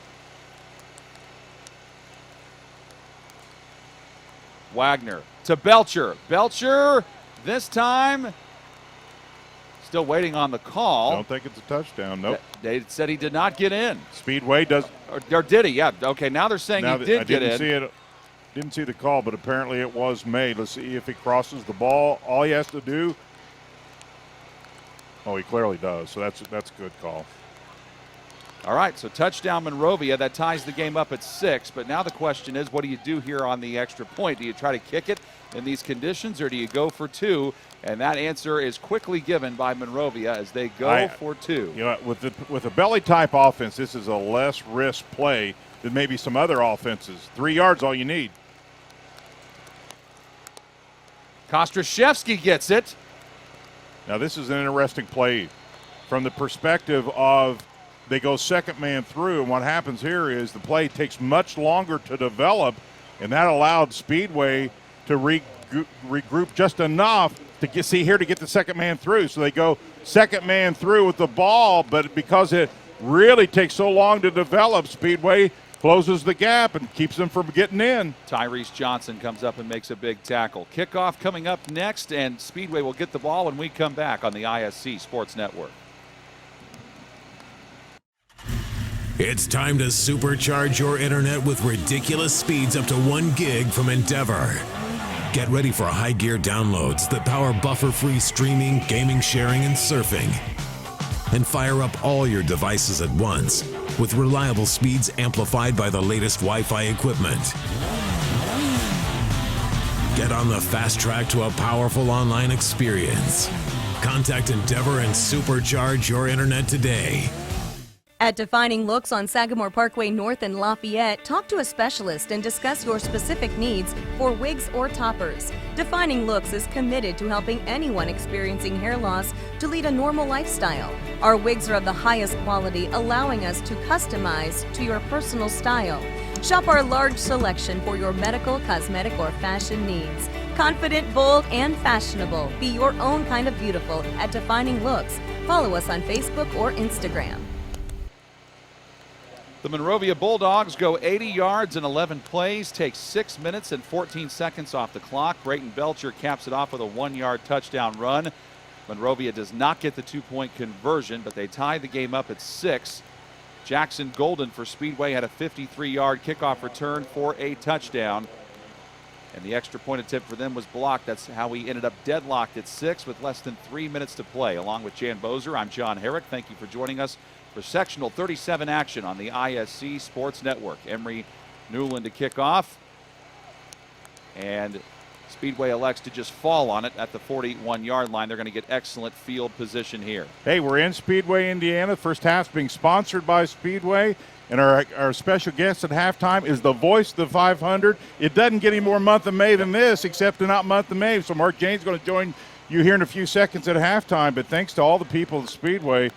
Wagner to Belcher. Belcher this time still waiting on the call. Don't think it's a touchdown. Nope. They said he did not get in. Speedway does. Or did he? Yeah. Okay, now they're saying he did get in. I didn't see it. Didn't see the call, but apparently it was made. Let's see if he crosses the ball. All he has to do. Oh, he clearly does. So that's a good call. All right, so touchdown Monrovia. That ties the game up at 6. But now the question is, what do you do here on the extra point? Do you try to kick it in these conditions, or do you go for 2? And that answer is quickly given by Monrovia as they go for 2. You know, with a belly type offense, this is a less risk play than maybe some other offenses. 3 yards, all you need. Ostraszewski gets it. Now this is an interesting play from the perspective of they go second man through, and what happens here is the play takes much longer to develop, and that allowed Speedway to regroup just enough to get the second man through. So they go second man through with the ball, but because it really takes so long to develop, Speedway closes the gap and keeps them from getting in. Tyrese Johnson comes up and makes a big tackle. Kickoff coming up next, and Speedway will get the ball when we come back on the ISC Sports Network. It's time to supercharge your internet with ridiculous speeds up to 1 gig from Endeavor. Get ready for high gear downloads that power buffer-free streaming, gaming, sharing, and surfing. And fire up all your devices at once with reliable speeds amplified by the latest Wi-Fi equipment. Get on the fast track to a powerful online experience. Contact Endeavor and supercharge your internet today. At Defining Looks on Sagamore Parkway North in Lafayette, talk to a specialist and discuss your specific needs for wigs or toppers. Defining Looks is committed to helping anyone experiencing hair loss to lead a normal lifestyle. Our wigs are of the highest quality, allowing us to customize to your personal style. Shop our large selection for your medical, cosmetic, or fashion needs. Confident, bold, and fashionable. Be your own kind of beautiful at Defining Looks. Follow us on Facebook or Instagram. The Monrovia Bulldogs go 80 yards in 11 plays, takes 6 minutes and 14 seconds off the clock. Brayton Belcher caps it off with a 1-yard touchdown run. Monrovia does not get the 2-point conversion, but they tie the game up at 6. Jackson Golden for Speedway had a 53-yard kickoff return for a touchdown. And the extra point attempt for them was blocked. That's how we ended up deadlocked at 6 with less than 3 minutes to play. Along with Jan Bozer, I'm John Herrick. Thank you for joining us for sectional 37 action on the ISC Sports Network. Emery Newland to kick off. And Speedway elects to just fall on it at the 41-yard line. They're going to get excellent field position here. Hey, we're in Speedway, Indiana. First half's being sponsored by Speedway. And our special guest at halftime is the voice of the 500. It doesn't get any more month of May than this, except for not month of May. So Mark Jane's going to join you here in a few seconds at halftime. But thanks to all the people at Speedway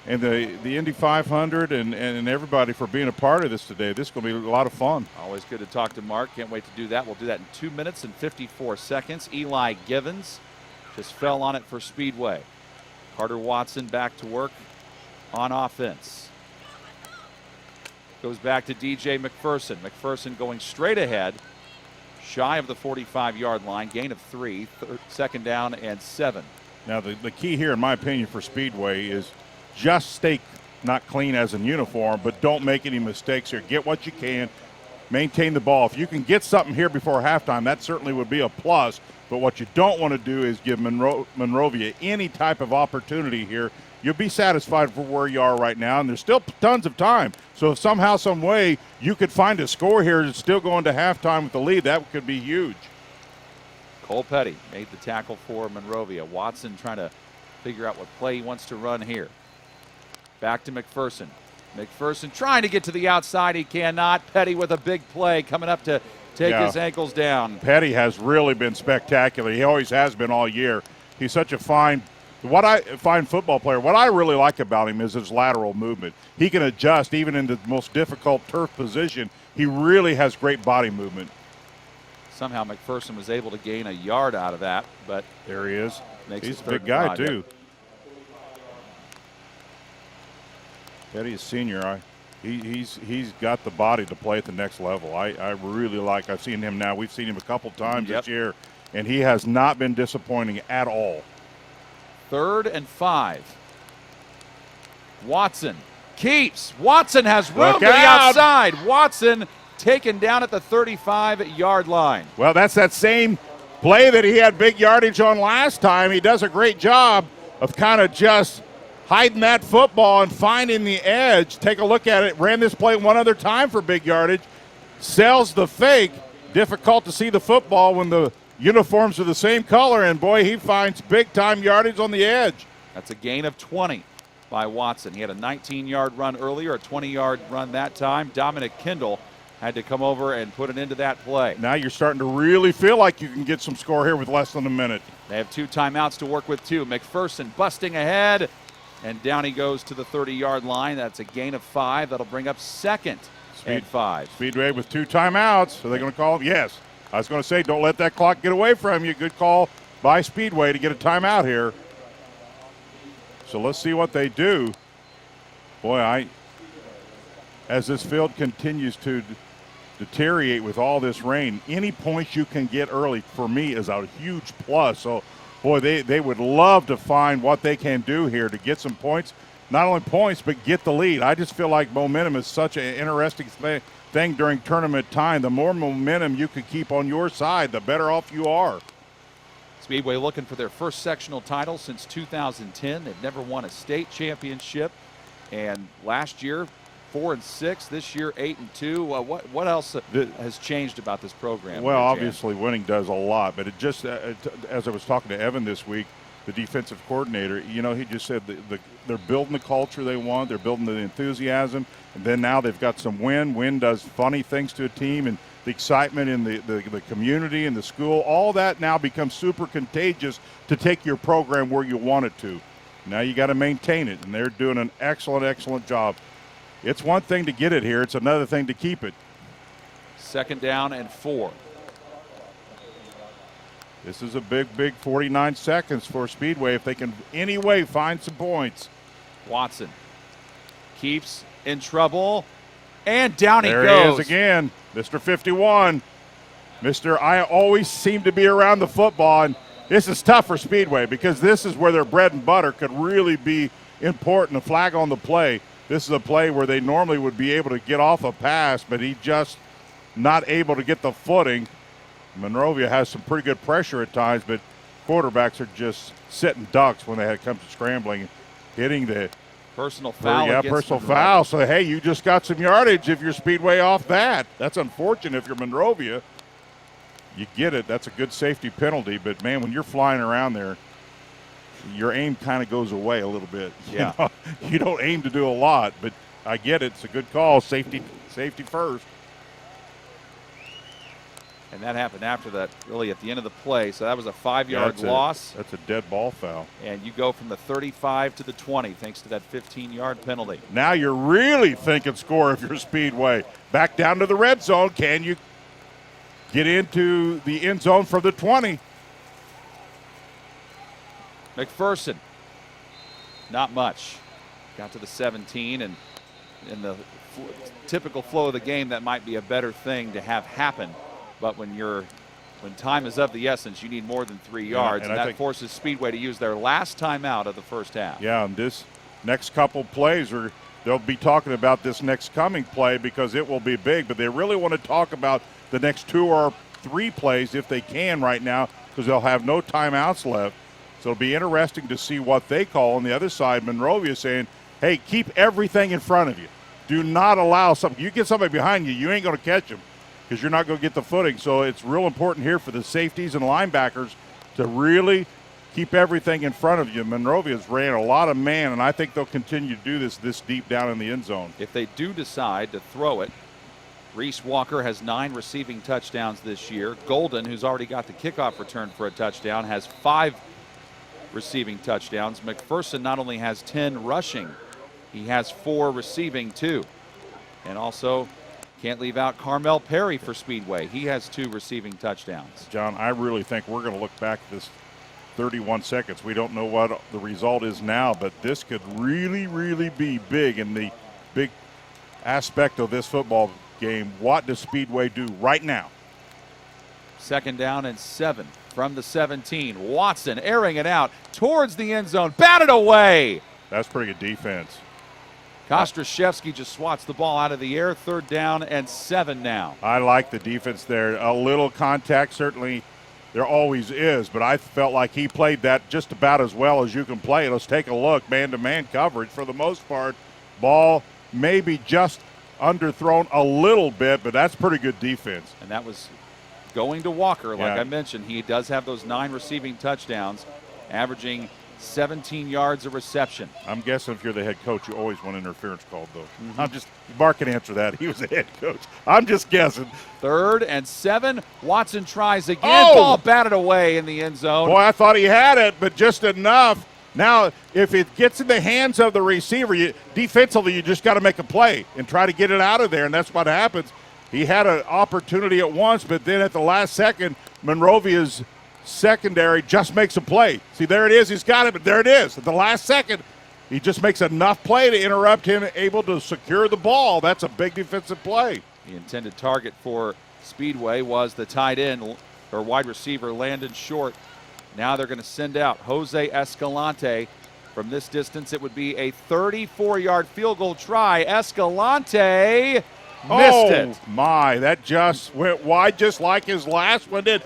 and the Indy 500 and everybody for being a part of this today. This is going to be a lot of fun. Always good to talk to Mark. Can't wait to do that. We'll do that in 2 minutes and 54 seconds. Eli Givens just fell on it for Speedway. Carter Watson back to work on offense. Goes back to DJ McPherson. McPherson going straight ahead, shy of the 45-yard line. Gain of 3, second down and 7. Now the key here, in my opinion, for Speedway is just stay not clean as in uniform, but don't make any mistakes here. Get what you can, maintain the ball. If you can get something here before halftime, that certainly would be a plus. But what you don't want to do is give Monrovia any type of opportunity here. You'll be satisfied for where you are right now, and there's still tons of time. So if somehow, some way, you could find a score here and still go into halftime with the lead, that could be huge. Cole Petty made the tackle for Monrovia. Watson trying to figure out what play he wants to run here. Back to McPherson. McPherson trying to get to the outside. He cannot. Petty with a big play coming up to take his ankles down. Petty has really been spectacular. He always has been all year. He's such a fine football player. What I really like about him is his lateral movement. He can adjust even in the most difficult turf position. He really has great body movement. Somehow McPherson was able to gain a yard out of that, but there he is. He's a big guy too. Petty is senior. He's got the body to play at the next level. I really like. I've seen him now. We've seen him a couple times this year, and he has not been disappointing at all. 3rd and 5. Watson keeps. Watson has room to the outside. Watson taken down at the 35-yard line. Well, that's that same play that he had big yardage on last time. He does a great job of kind of just hiding that football and finding the edge. Take a look at it. Ran this play one other time for big yardage. Sells the fake. Difficult to see the football when the uniforms are the same color, and boy, he finds big-time yardage on the edge. That's a gain of 20 by Watson. He had a 19-yard run earlier, a 20-yard run that time. Dominic Kendall had to come over and put it into that play. Now you're starting to really feel like you can get some score here with less than a minute. They have 2 timeouts to work with, too. McPherson busting ahead, and down he goes to the 30-yard line. That's a gain of 5. That'll bring up 2nd and 5. Speedway with 2 timeouts. Are they going to call them? Yes. I was going to say, don't let that clock get away from you. Good call by Speedway to get a timeout here. So let's see what they do. Boy, as this field continues to deteriorate with all this rain, any points you can get early for me is a huge plus. So, boy, they would love to find what they can do here to get some points. not only points, but get the lead. I just feel like momentum is such an interesting thing during tournament time. The more momentum you could keep on your side, the better off you are. Speedway looking for their first sectional title since 2010. They've never won a state championship. And last year, 4-6. This year, 8-2. What else has changed about this program? Well, obviously winning does a lot, but it just, as I was talking to Evan this week, the defensive coordinator, you know, he just said they're building the culture they want, they're building the enthusiasm, and then now they've got some win. Win does funny things to a team, and the excitement in the community and the school, all that now becomes super contagious to take your program where you want it to. Now you got to maintain it, and they're doing an excellent job. It's one thing to get it here, it's another thing to keep it. 2nd down and 4. This is a big 49 seconds for Speedway if they can anyway find some points. Watson keeps in trouble, and down he goes. There he is again, Mr. 51. I always seem to be around the football, and this is tough for Speedway because this is where their bread and butter could really be important. A flag on the play. This is a play where they normally would be able to get off a pass, but he just not able to get the footing. Monrovia has some pretty good pressure at times, but quarterbacks are just sitting ducks when they come to scrambling, hitting the personal foul. Personal foul. So, hey, you just got some yardage if you're Speedway off that. That's unfortunate if you're Monrovia. You get it. That's a good safety penalty, but, man, when you're flying around there, your aim kind of goes away a little bit. Yeah. You know? You don't aim to do a lot, but I get it. It's a good call. Safety first. And that happened after that, really at the end of the play. So that was a 5-yard loss. That's a dead ball foul. And you go from the 35 to the 20 thanks to that 15-yard penalty. Now you're really thinking score if you're Speedway. Back down to the red zone. Can you get into the end zone for the 20? McPherson, not much. Got to the 17, and in the typical flow of the game, that might be a better thing to have happen. But when time is of the essence, you need more than 3 yards, and that forces Speedway to use their last timeout of the first half. Yeah, and this next couple plays, they'll be talking about this next coming play because it will be big, but they really want to talk about the next 2 or 3 plays if they can right now because they'll have no timeouts left. So it'll be interesting to see what they call on the other side. Monrovia saying, hey, keep everything in front of you. Do not allow something. You get somebody behind you, you ain't going to catch them because you're not going to get the footing. So it's real important here for the safeties and linebackers to really keep everything in front of you. Monrovia's ran a lot of man, and I think they'll continue to do this deep down in the end zone. If they do decide to throw it, Reese Walker has 9 receiving touchdowns this year. Golden, who's already got the kickoff return for a touchdown, has 5 receiving touchdowns. McPherson not only has 10 rushing, he has 4 receiving too. And also can't leave out Carmel Perry for Speedway. He has 2 receiving touchdowns. John, I really think we're going to look back at this 31 seconds. We don't know what the result is now, but this could really be big in the big aspect of this football game. What does Speedway do right now? 2nd down and 7 from the 17. Watson airing it out towards the end zone. Batted away. That's pretty good defense. Kostrashevsky just swats the ball out of the air. 3rd down and 7 now. I like the defense there. A little contact, certainly there always is, but I felt like he played that just about as well as you can play. Let's take a look. Man-to-man coverage for the most part. Ball maybe just underthrown a little bit, but that's pretty good defense. And that was going to Walker, like I mentioned. He does have those 9 receiving touchdowns, averaging 17 yards a reception. I'm guessing if you're the head coach, you always want interference called, though. Mark can answer that. He was the head coach. I'm just guessing. 3rd and 7. Watson tries again. Ball batted away in the end zone. Boy, I thought he had it, but just enough. Now, if it gets in the hands of the receiver, defensively, you just got to make a play and try to get it out of there, and that's what happens. He had an opportunity at once, but then at the last second, Monrovia's secondary just makes a play. See, there it is. He's got it, but there it is. At the last second, he just makes enough play to interrupt him, able to secure the ball. That's a big defensive play. The intended target for Speedway was the tight end or wide receiver Landon Short. Now they're going to send out Jose Escalante From this distance, it would be a 34-yard field goal try. Escalante missed it. Oh, my. That just went wide just like his last one did.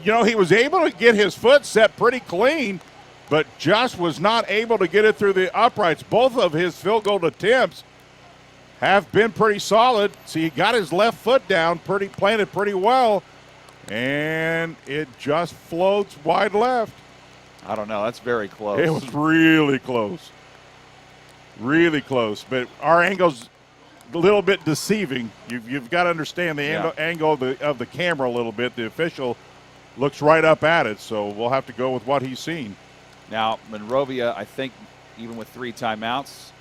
You know, he was able to get his foot set pretty clean, but just was not able to get it through the uprights. Both of his field goal attempts have been pretty solid. See, he got his left foot down, planted pretty well, and it just floats wide left. I don't know. That's very close. It was really close. Really close. But our angle's a little bit deceiving. You've got to understand the angle of the camera a little bit. The official looks right up at it, so we'll have to go with what he's seen. Now, Monrovia, I think, even with 3 timeouts,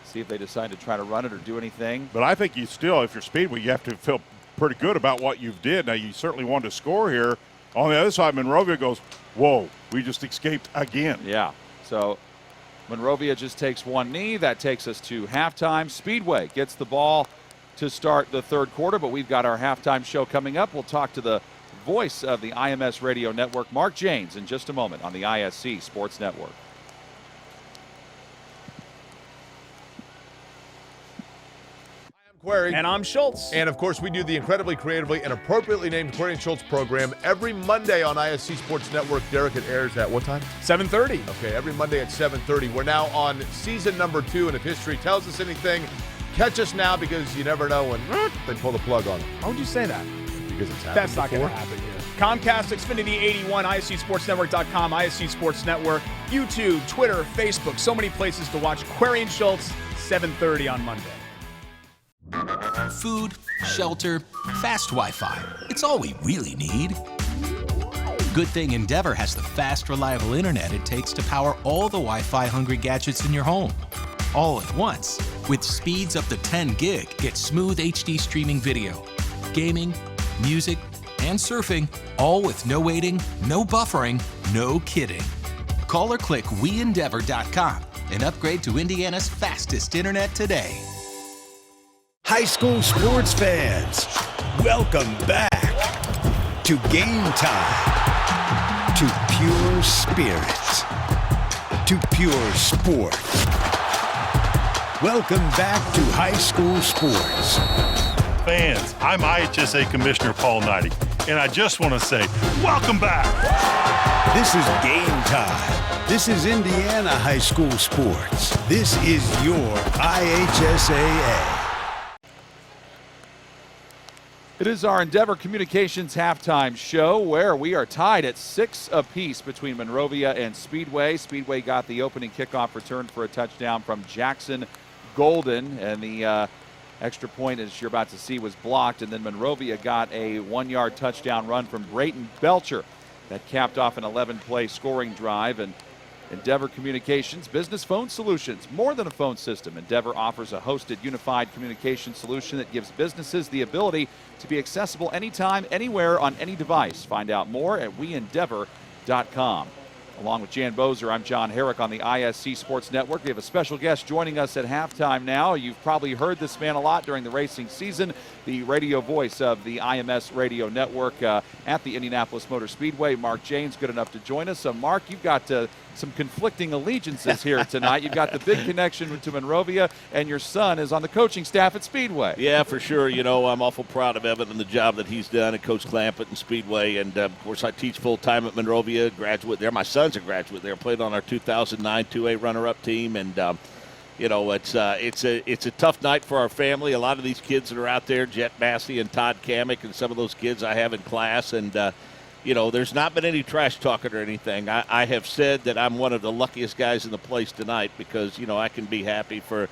see if they decide to try to run it or do anything. But I think you still, if you're Speedway, you have to feel pretty good about what you've did. Now, you certainly wanted to score here. On the other side, Monrovia goes, whoa, we just escaped again. Yeah, so Monrovia just takes one knee. That takes us to halftime. Speedway gets the ball to start the third quarter, but we've got our halftime show coming up. We'll talk to the voice of the IMS Radio Network, Mark Janes, in just a moment on the ISC Sports Network. Query. And I'm Schultz. And of course, we do the incredibly creatively and appropriately named Query and Schultz program every Monday on ISC Sports Network. Derek, it airs at what time? 7:30. Okay, every Monday at 7:30. We're now on season number 2, and if history tells us anything, catch us now because you never know when they pull the plug on it. How would you say that? Because it's happened That's not going before. to happen here. Comcast, Xfinity 81, ISCSportsNetwork.com, ISC Sports Network, YouTube, Twitter, Facebook, so many places to watch Query and Schultz, 7:30 on Monday. Food, shelter, fast Wi-Fi. It's all we really need. Good thing Endeavor has the fast, reliable internet it takes to power all the Wi-Fi hungry gadgets in your home. All at once. With speeds up to 10 gig, get smooth HD streaming video, gaming, music, and surfing, all with no waiting, no buffering, no kidding. Call or click WeEndeavor.com and upgrade to Indiana's fastest internet today. High school sports fans, welcome back to Game Time, to pure spirits, to pure sports. Welcome back to high school sports. Fans, I'm IHSA Commissioner Paul Knighty, and I just want to say, welcome back. This is Game Time. This is Indiana high school sports. This is your IHSAA. It is our Endeavor Communications halftime show where we are tied at 6 apiece between Monrovia and Speedway. Speedway got the opening kickoff return for a touchdown from Jackson Golden, and the extra point, as you're about to see, was blocked, and then Monrovia got a 1-yard touchdown run from Brayton Belcher that capped off an 11-play scoring drive. And Endeavor Communications, business phone solutions, more than a phone system. Endeavor offers a hosted unified communication solution that gives businesses the ability to be accessible anytime, anywhere, on any device. Find out more at WeEndeavor.com. Along with Jan Bozer, I'm John Herrick on the ISC Sports Network. We have a special guest joining us at halftime now. You've probably heard this man a lot during the racing season, the radio voice of the IMS Radio Network at the Indianapolis Motor Speedway. Mark Janes, good enough to join us. Mark, you've got some conflicting allegiances here tonight. You've got the big connection to Monrovia, and your son is on the coaching staff at Speedway. Yeah, for sure. You know, I'm awful proud of Evan and the job that he's done at Coach Clampett and Speedway. And, of course, I teach full-time at Monrovia, graduate there. My son's a graduate there, played on our 2009 2A runner-up team. And, you know, it's a tough night for our family. A lot of these kids that are out there, Jet Massey and Todd Kamek and some of those kids I have in class. And, you know, there's not been any trash talking or anything. I have said that I'm one of the luckiest guys in the place tonight because, you know, I can be happy for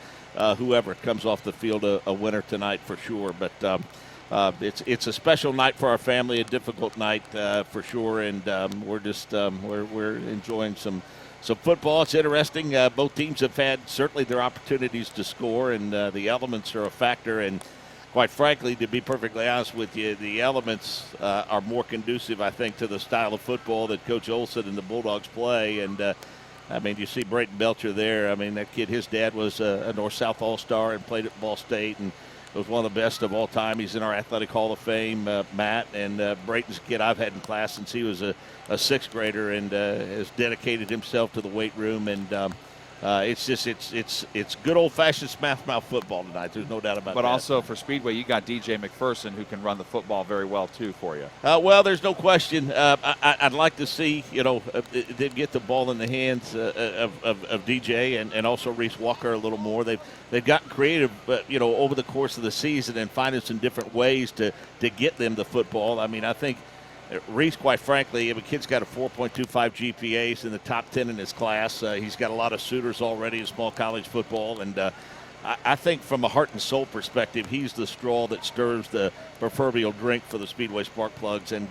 whoever comes off the field a winner tonight for sure. But it's a special night for our family, a difficult night for sure, and we're just we're enjoying some football. It's interesting. Both teams have had certainly their opportunities to score, and the elements are a factor. And quite frankly, to be perfectly honest with you, the elements are more conducive, I think, to the style of football that Coach Olson and the Bulldogs play. And, I mean, you see Brayton Belcher there. I mean, that kid, his dad was a North-South All-Star and played at Ball State. And was one of the best of all time. He's in our Athletic Hall of Fame, Matt. And Brayton's a kid I've had in class since he was a sixth grader and has dedicated himself to the weight room. And it's good old-fashioned smash mouth football tonight. There's no doubt about that. But also for Speedway, you got DJ McPherson who can run the football very well too for you. Well, there's no question. I'd like to see them get the ball in the hands of DJ and also Reese Walker a little more. They've gotten creative, over the course of the season and finding some different ways to get them the football. I mean, I think Reese, quite frankly, the kid's got a 4.25 GPA. He's in the top 10 in his class. He's got a lot of suitors already in small college football. And I think from a heart and soul perspective, he's the straw that stirs the proverbial drink for the Speedway spark plugs. And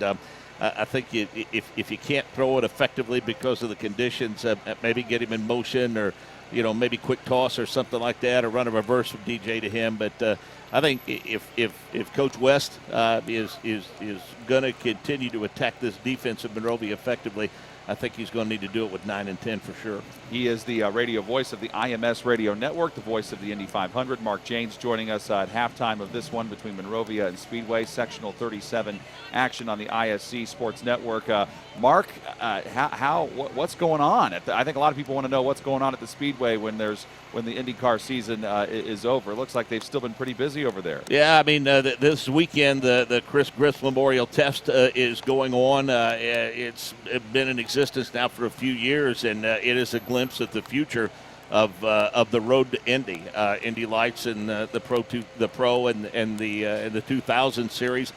I think if you can't throw it effectively because of the conditions, maybe get him in motion or, maybe quick toss or something like that, or run a reverse from DJ to him. But I think if Coach West is going to continue to attack this defense of Monrovia effectively, I think he's going to need to do it with 9 and 10 for sure. He is the radio voice of the IMS Radio Network, the voice of the Indy 500. Mark Janes joining us at halftime of this one between Monrovia and Speedway. Sectional 37 action on the ISC Sports Network. Mark, what's going on? I think a lot of people want to know what's going on at the Speedway when the IndyCar season is over. It looks like they've still been pretty busy over there. Yeah, I mean, this weekend the Chris Griff Memorial Test is going on. It's been in existence now for a few years, and it is a glimpse at the future of the road to Indy. Indy Lights and the Pro and the 2000 series.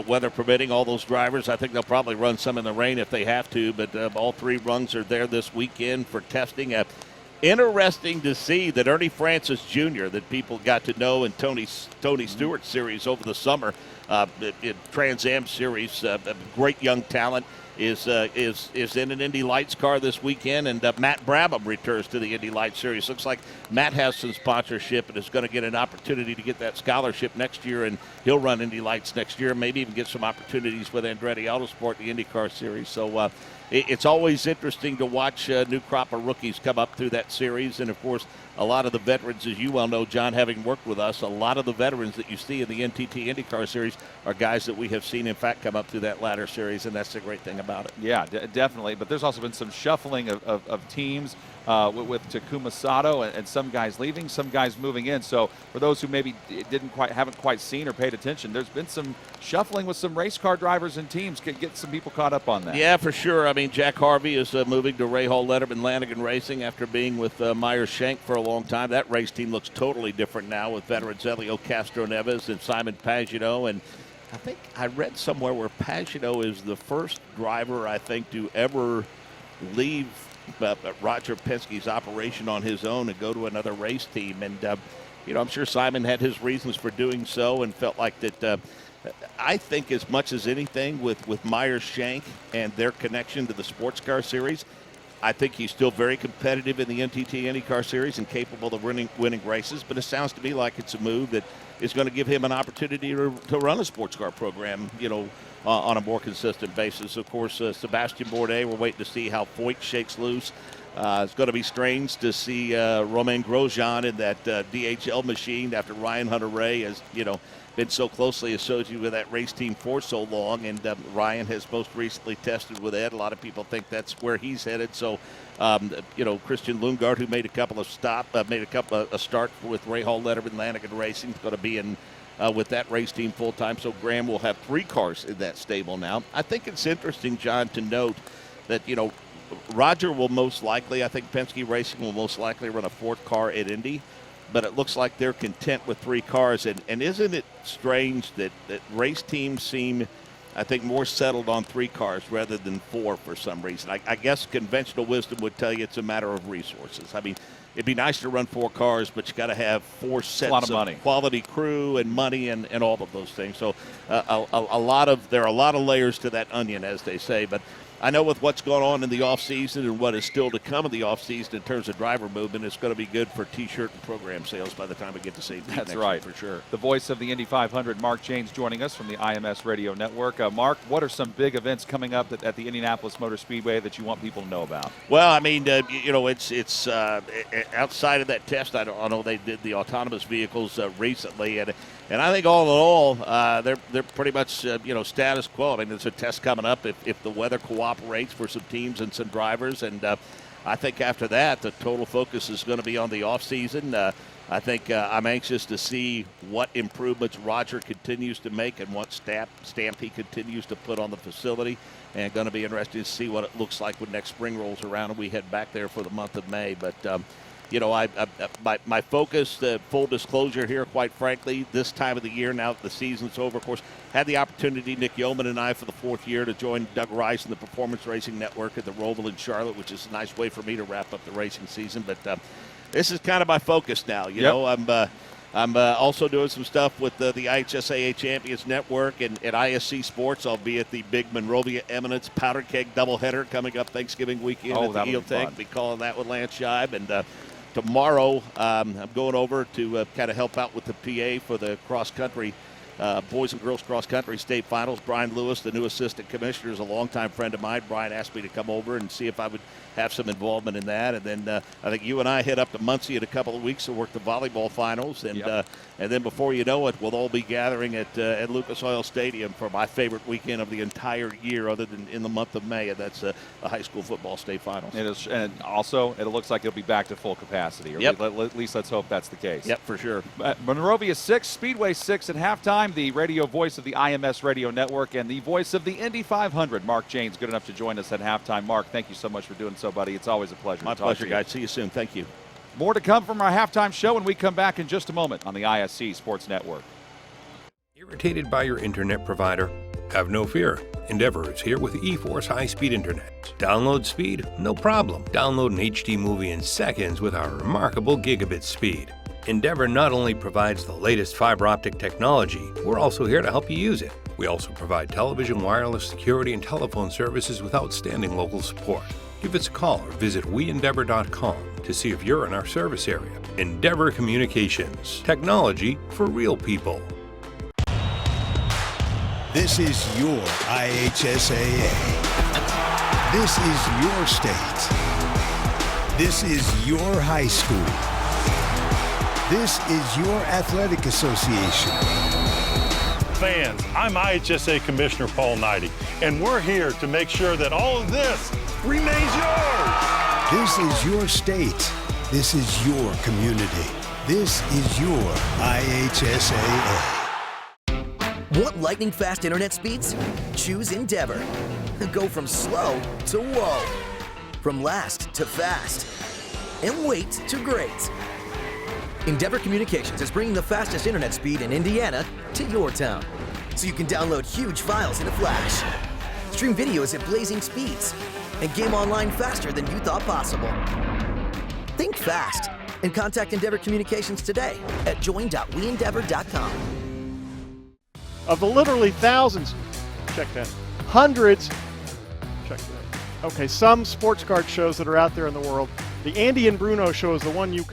Weather permitting, all those drivers, I think they'll probably run some in the rain if they have to, but all three rungs are there this weekend for testing. Interesting to see that Ernie Francis Jr., that people got to know in Tony Stewart series over the summer, Trans Am series, great young talent, is in an Indy Lights car this weekend, and Matt Brabham returns to the Indy Lights series. Looks like Matt has some sponsorship and is going to get an opportunity to get that scholarship next year, and he'll run Indy Lights next year, maybe even get some opportunities with Andretti Autosport, the IndyCar series. So it's always interesting to watch a new crop of rookies come up through that series, and of course a lot of the veterans, as you well know, John, having worked with us, a lot of the veterans that you see in the NTT IndyCar series are guys that we have seen, in fact, come up through that latter series, and that's the great thing about it. Yeah, definitely. But there's also been some shuffling of teams with Takuma Sato and some guys leaving, some guys moving in. So for those who maybe haven't quite seen or paid attention, there's been some shuffling with some race car drivers and teams. Get some people caught up on that. Yeah, for sure. I mean, Jack Harvey is moving to Ray Hall Letterman Lanigan Racing after being with Myers Shank for a long time. That race team looks totally different now with veterans Elio Castro Neves and Simon Pagino. And I think I read somewhere where Pagino is the first driver, I think, to ever leave Roger Penske's operation on his own and go to another race team. And, I'm sure Simon had his reasons for doing so and felt like that. I think as much as anything with Myers Shank and their connection to the sports car series, I think he's still very competitive in the NTT IndyCar series and capable of winning races. But it sounds to me like it's a move that is going to give him an opportunity to run a sports car program, on a more consistent basis. Of course, Sebastian Bourdais, we're waiting to see how Foyt shakes loose. It's going to be strange to see Romain Grosjean in that DHL machine after Ryan Hunter-Reay has, been so closely associated with that race team for so long. And Ryan has most recently tested with Ed. A lot of people think that's where he's headed. So, Christian Lundgaard, who made a couple of a start with Ray Hall Letterman Lanigan Racing, is going to be in with that race team full time. So Graham will have 3 cars in that stable now. I think it's interesting, John, to note that, Roger will most likely, I think Penske Racing will most likely run a 4th car at Indy, but it looks like they're content with 3 cars. And isn't it strange that race teams seem, I think, more settled on 3 cars rather than 4 for some reason? I guess conventional wisdom would tell you it's a matter of resources. I mean, it'd be nice to run 4 cars, but you got to have 4 sets of quality crew and money and all of those things. So there are a lot of layers to that onion, as they say. But I know with what's going on in the offseason and what is still to come in the offseason in terms of driver movement, it's going to be good for T-shirt and program sales by the time we get to St. Pete. That's next right. week, for sure. The voice of the Indy 500, Mark Janes, joining us from the IMS Radio Network. Mark, what are some big events coming up at the Indianapolis Motor Speedway that you want people to know about? Well, I mean, it's outside of that test. I know they did the autonomous vehicles recently, and I think all in all, they're pretty much status quo. I mean, there's a test coming up if the weather cooperates for some teams and some drivers, and I think after that, the total focus is going to be on the off season. I think I'm anxious to see what improvements Roger continues to make and what stamp he continues to put on the facility, and going to be interested to see what it looks like when next spring rolls around and we head back there for the month of May. But my focus, full disclosure here, quite frankly, this time of the year, now that the season's over, of course, had the opportunity, Nick Yeoman and I, for the 4th year, to join Doug Rice and the Performance Racing Network at the Roval in Charlotte, which is a nice way for me to wrap up the racing season. But this is kind of my focus now. I'm also doing some stuff with the IHSAA Champions Network and at ISC Sports. I'll be at the big Monrovia Eminence Powder Keg doubleheader coming up Thanksgiving weekend at the Eel Tank. Be calling that with Lance Scheib. And tomorrow, I'm going over to kind of help out with the PA for the cross-country, boys and girls cross-country state finals. Brian Lewis, the new assistant commissioner, is a longtime friend of mine. Brian asked me to come over and see if I would have some involvement in that. And then I think you and I head up to Muncie in a couple of weeks to work the volleyball finals. And then before you know it, we'll all be gathering at Lucas Oil Stadium for my favorite weekend of the entire year, other than in the month of May, and that's the high school football state finals. It is, and also it looks like it'll be back to full capacity. Or at least let's hope that's the case. Yep, for sure. Monrovia 6, Speedway 6 at halftime. The radio voice of the IMS Radio Network and the voice of the Indy 500, Mark Janes, good enough to join us at halftime. Mark, thank you so much for doing so, buddy. It's always a pleasure. My pleasure, guys. See you soon. Thank you. More to come from our halftime show when we come back in just a moment on the ISC Sports Network. Irritated by your internet provider? Have no fear. Endeavor is here with eForce high-speed internet. Download speed? No problem. Download an HD movie in seconds with our remarkable gigabit speed. Endeavor not only provides the latest fiber optic technology, we're also here to help you use it. We also provide television, wireless, security, and telephone services with outstanding local support. Give us a call or visit weendeavor.com to see if you're in our service area. Endeavor Communications. Technology for real people. This is your IHSAA. This is your state. This is your high school. This is your athletic association. Fans, I'm IHSAA Commissioner Paul Knighty, and we're here to make sure that all of this remains yours. This is your state. This is your community. This is your IHSAA. Want lightning-fast internet speeds? Choose Endeavor. Go from slow to whoa. From last to fast. And wait to great. Endeavor Communications is bringing the fastest internet speed in Indiana to your town, so you can download huge files in a flash, stream videos at blazing speeds, and game online faster than you thought possible. Think fast and contact Endeavor Communications today at join.weendeavor.com. Of the literally thousands, check that, hundreds, check that. Okay, some sports card shows that are out there in the world. The Andy and Bruno show is the one you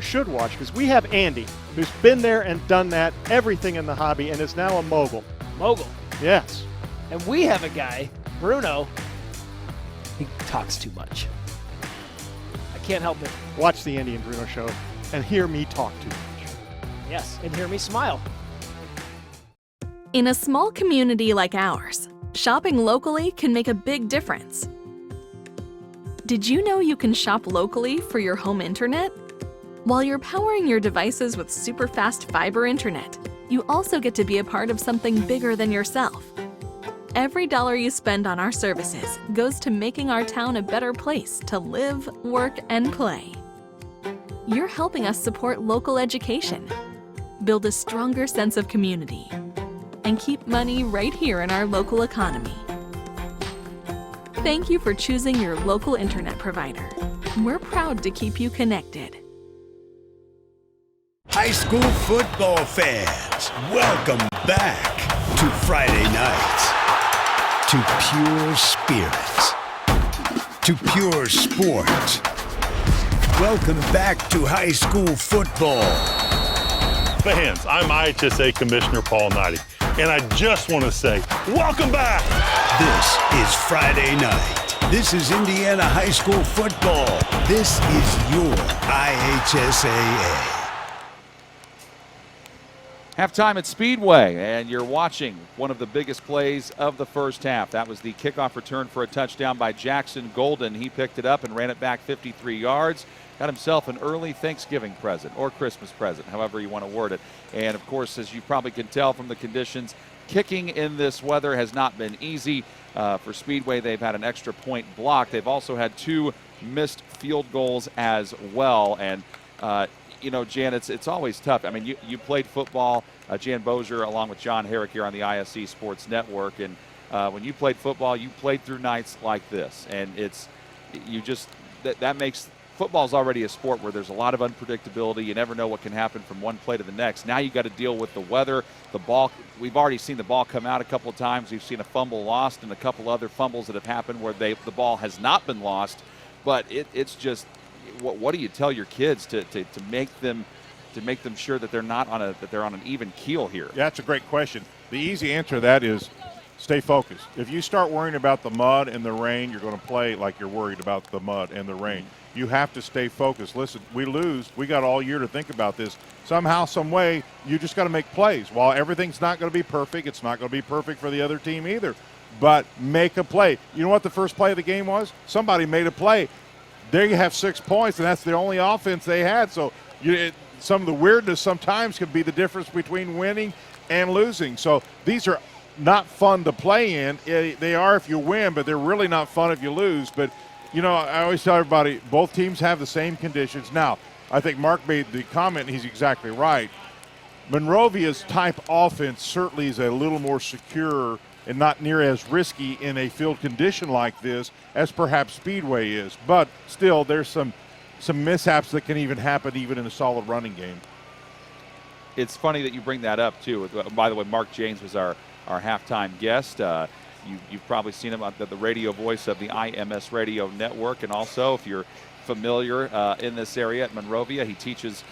should watch, because we have Andy, who's been there and done that, everything in the hobby, and is now a mogul. Mogul? Yes. And we have a guy, Bruno, he talks too much. I can't help it. Watch the Andy and Bruno show and hear me talk too much. Yes, and hear me smile. In a small community like ours, shopping locally can make a big difference. Did you know you can shop locally for your home internet? While you're powering your devices with super fast fiber internet, you also get to be a part of something bigger than yourself. Every dollar you spend on our services goes to making our town a better place to live, work, and play. You're helping us support local education, build a stronger sense of community, and keep money right here in our local economy. Thank you for choosing your local internet provider. We're proud to keep you connected. High school football fans, welcome back to Friday night. to pure spirit, to pure sport. Welcome back to high school football. Fans, I'm IHSAA Commissioner Paul Knighty, and I just want to say, welcome back! This is Friday night. This is Indiana high school football. This is your IHSAA. Halftime at Speedway, and you're watching one of the biggest plays of the first half. That was the kickoff return for a touchdown by Jackson Golden. He picked it up and ran it back 53 yards. Got himself an early Thanksgiving present or Christmas present, however you want to word it. And, of course, as you probably can tell from the conditions, kicking in this weather has not been easy. For Speedway, they've had an extra point block. They've also had 2 missed field goals as well. And, you know, Jan, it's always tough. I mean, you played football, Jan Bozier, along with John Herrick here on the ISC Sports Network. And when you played football, you played through nights like this. And that makes football's already a sport where there's a lot of unpredictability. You never know what can happen from one play to the next. Now you got to deal with the weather, the ball. We've already seen the ball come out a couple of times. We've seen a fumble lost and a couple other fumbles that have happened where the ball has not been lost. But it's just, what do you tell your kids to make them sure that they're not on an even keel here? Yeah, that's a great question. The easy answer to that is stay focused. If you start worrying about the mud and the rain, you're going to play like you're worried about the mud and the rain. You have to stay focused. Listen, we lose. We got all year to think about this. Somehow, some way, you just got to make plays. While everything's not going to be perfect, it's not going to be perfect for the other team either. But make a play. You know what the first play of the game was? Somebody made a play. There you have 6 points, and that's the only offense they had. So some of the weirdness sometimes can be the difference between winning and losing. So these are not fun to play in. They are if you win, but they're really not fun if you lose. But you know, I always tell everybody, both teams have the same conditions. Now, I think Mark made the comment, and he's exactly right. Monrovia's type offense certainly is a little more secure and not near as risky in a field condition like this as perhaps Speedway is. But still, there's some mishaps that can even happen even in a solid running game. It's funny that you bring that up, too. By the way, Mark James was our halftime guest. You've probably seen him on the radio voice of the IMS Radio Network. And also, if you're familiar in this area at Monrovia, he teaches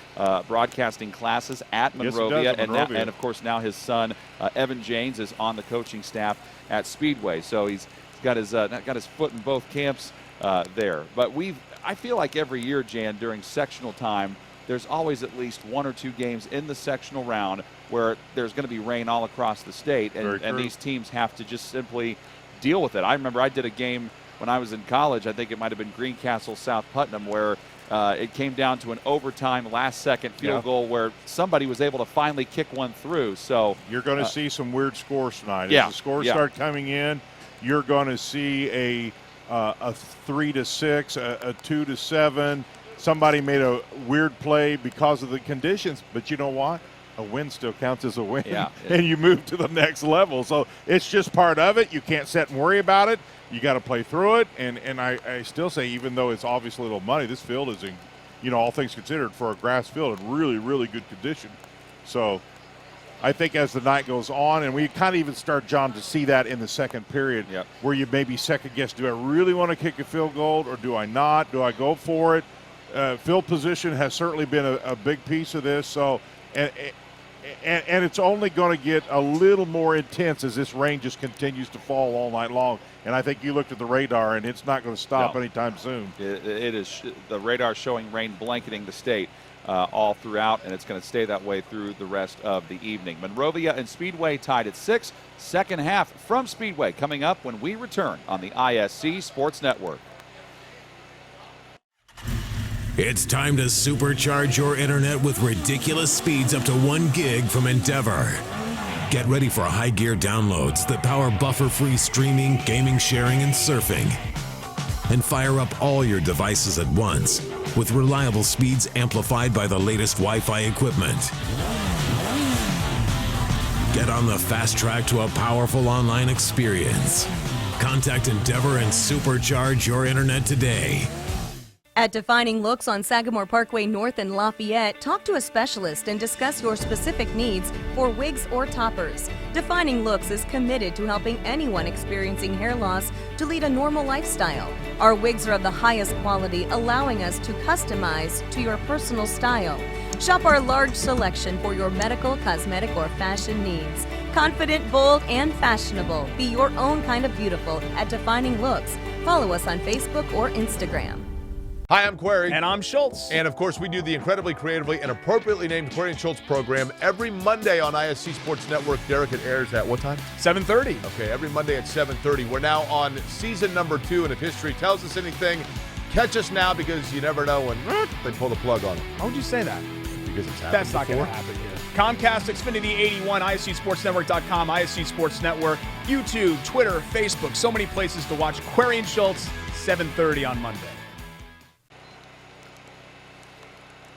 broadcasting classes at Monrovia. Yes, he does at Monrovia. And of course, now his son, Evan James, is on the coaching staff at Speedway. So he's got his foot in both camps there. But I feel like every year, Jan, during sectional time, there's always at least 1 or 2 games in the sectional round where there's going to be rain all across the state, and these teams have to just simply deal with it. I remember I did a game when I was in college. I think it might have been Greencastle, South Putnam, where it came down to an overtime last-second field goal where somebody was able to finally kick one through. So you're going to see some weird scores tonight. Yeah, as the scores start coming in, you're going to see a 3-6, a 2-7. Somebody made a weird play because of the conditions, but you know what? A win still counts as a win, and you move to the next level. So it's just part of it. You can't sit and worry about it. You got to play through it. And I still say, even though it's obviously a little muddy, this field is in, all things considered, for a grass field, in really, really good condition. So I think as the night goes on, and we kind of even start, John, to see that in the second period, where you maybe second guess, do I really want to kick a field goal or do I not? Do I go for it? Field position has certainly been a big piece of this. So, and it's only going to get a little more intense as this rain just continues to fall all night long. And I think you looked at the radar, and it's not going to stop anytime soon. It is. The radar showing rain blanketing the state all throughout, and it's going to stay that way through the rest of the evening. Monrovia and Speedway tied at 6. Second half from Speedway coming up when we return on the ISC Sports Network. It's time to supercharge your internet with ridiculous speeds up to 1 gig from Endeavor. Get ready for high gear downloads that power buffer-free streaming, gaming, sharing, and surfing. And fire up all your devices at once with reliable speeds amplified by the latest Wi-Fi equipment. Get on the fast track to a powerful online experience. Contact Endeavor and supercharge your internet today. At Defining Looks on Sagamore Parkway North in Lafayette, talk to a specialist and discuss your specific needs for wigs or toppers. Defining Looks is committed to helping anyone experiencing hair loss to lead a normal lifestyle. Our wigs are of the highest quality, allowing us to customize to your personal style. Shop our large selection for your medical, cosmetic, or fashion needs. Confident, bold, and fashionable. Be your own kind of beautiful at Defining Looks. Follow us on Facebook or Instagram. Hi, I'm Query. And I'm Schultz. And of course, we do the incredibly creatively and appropriately named Query and Schultz program every Monday on ISC Sports Network. Derek, it airs at what time? 7:30. Okay, every Monday at 7:30. We're now on season number 2, and if history tells us anything, catch us now because you never know when they pull the plug on it. Why would you say that? Because it's happened That's not going before. to happen here. Comcast, Xfinity 81, ISCSportsNetwork.com, ISC Sports Network, YouTube, Twitter, Facebook. So many places to watch Query and Schultz, 7:30 on Monday.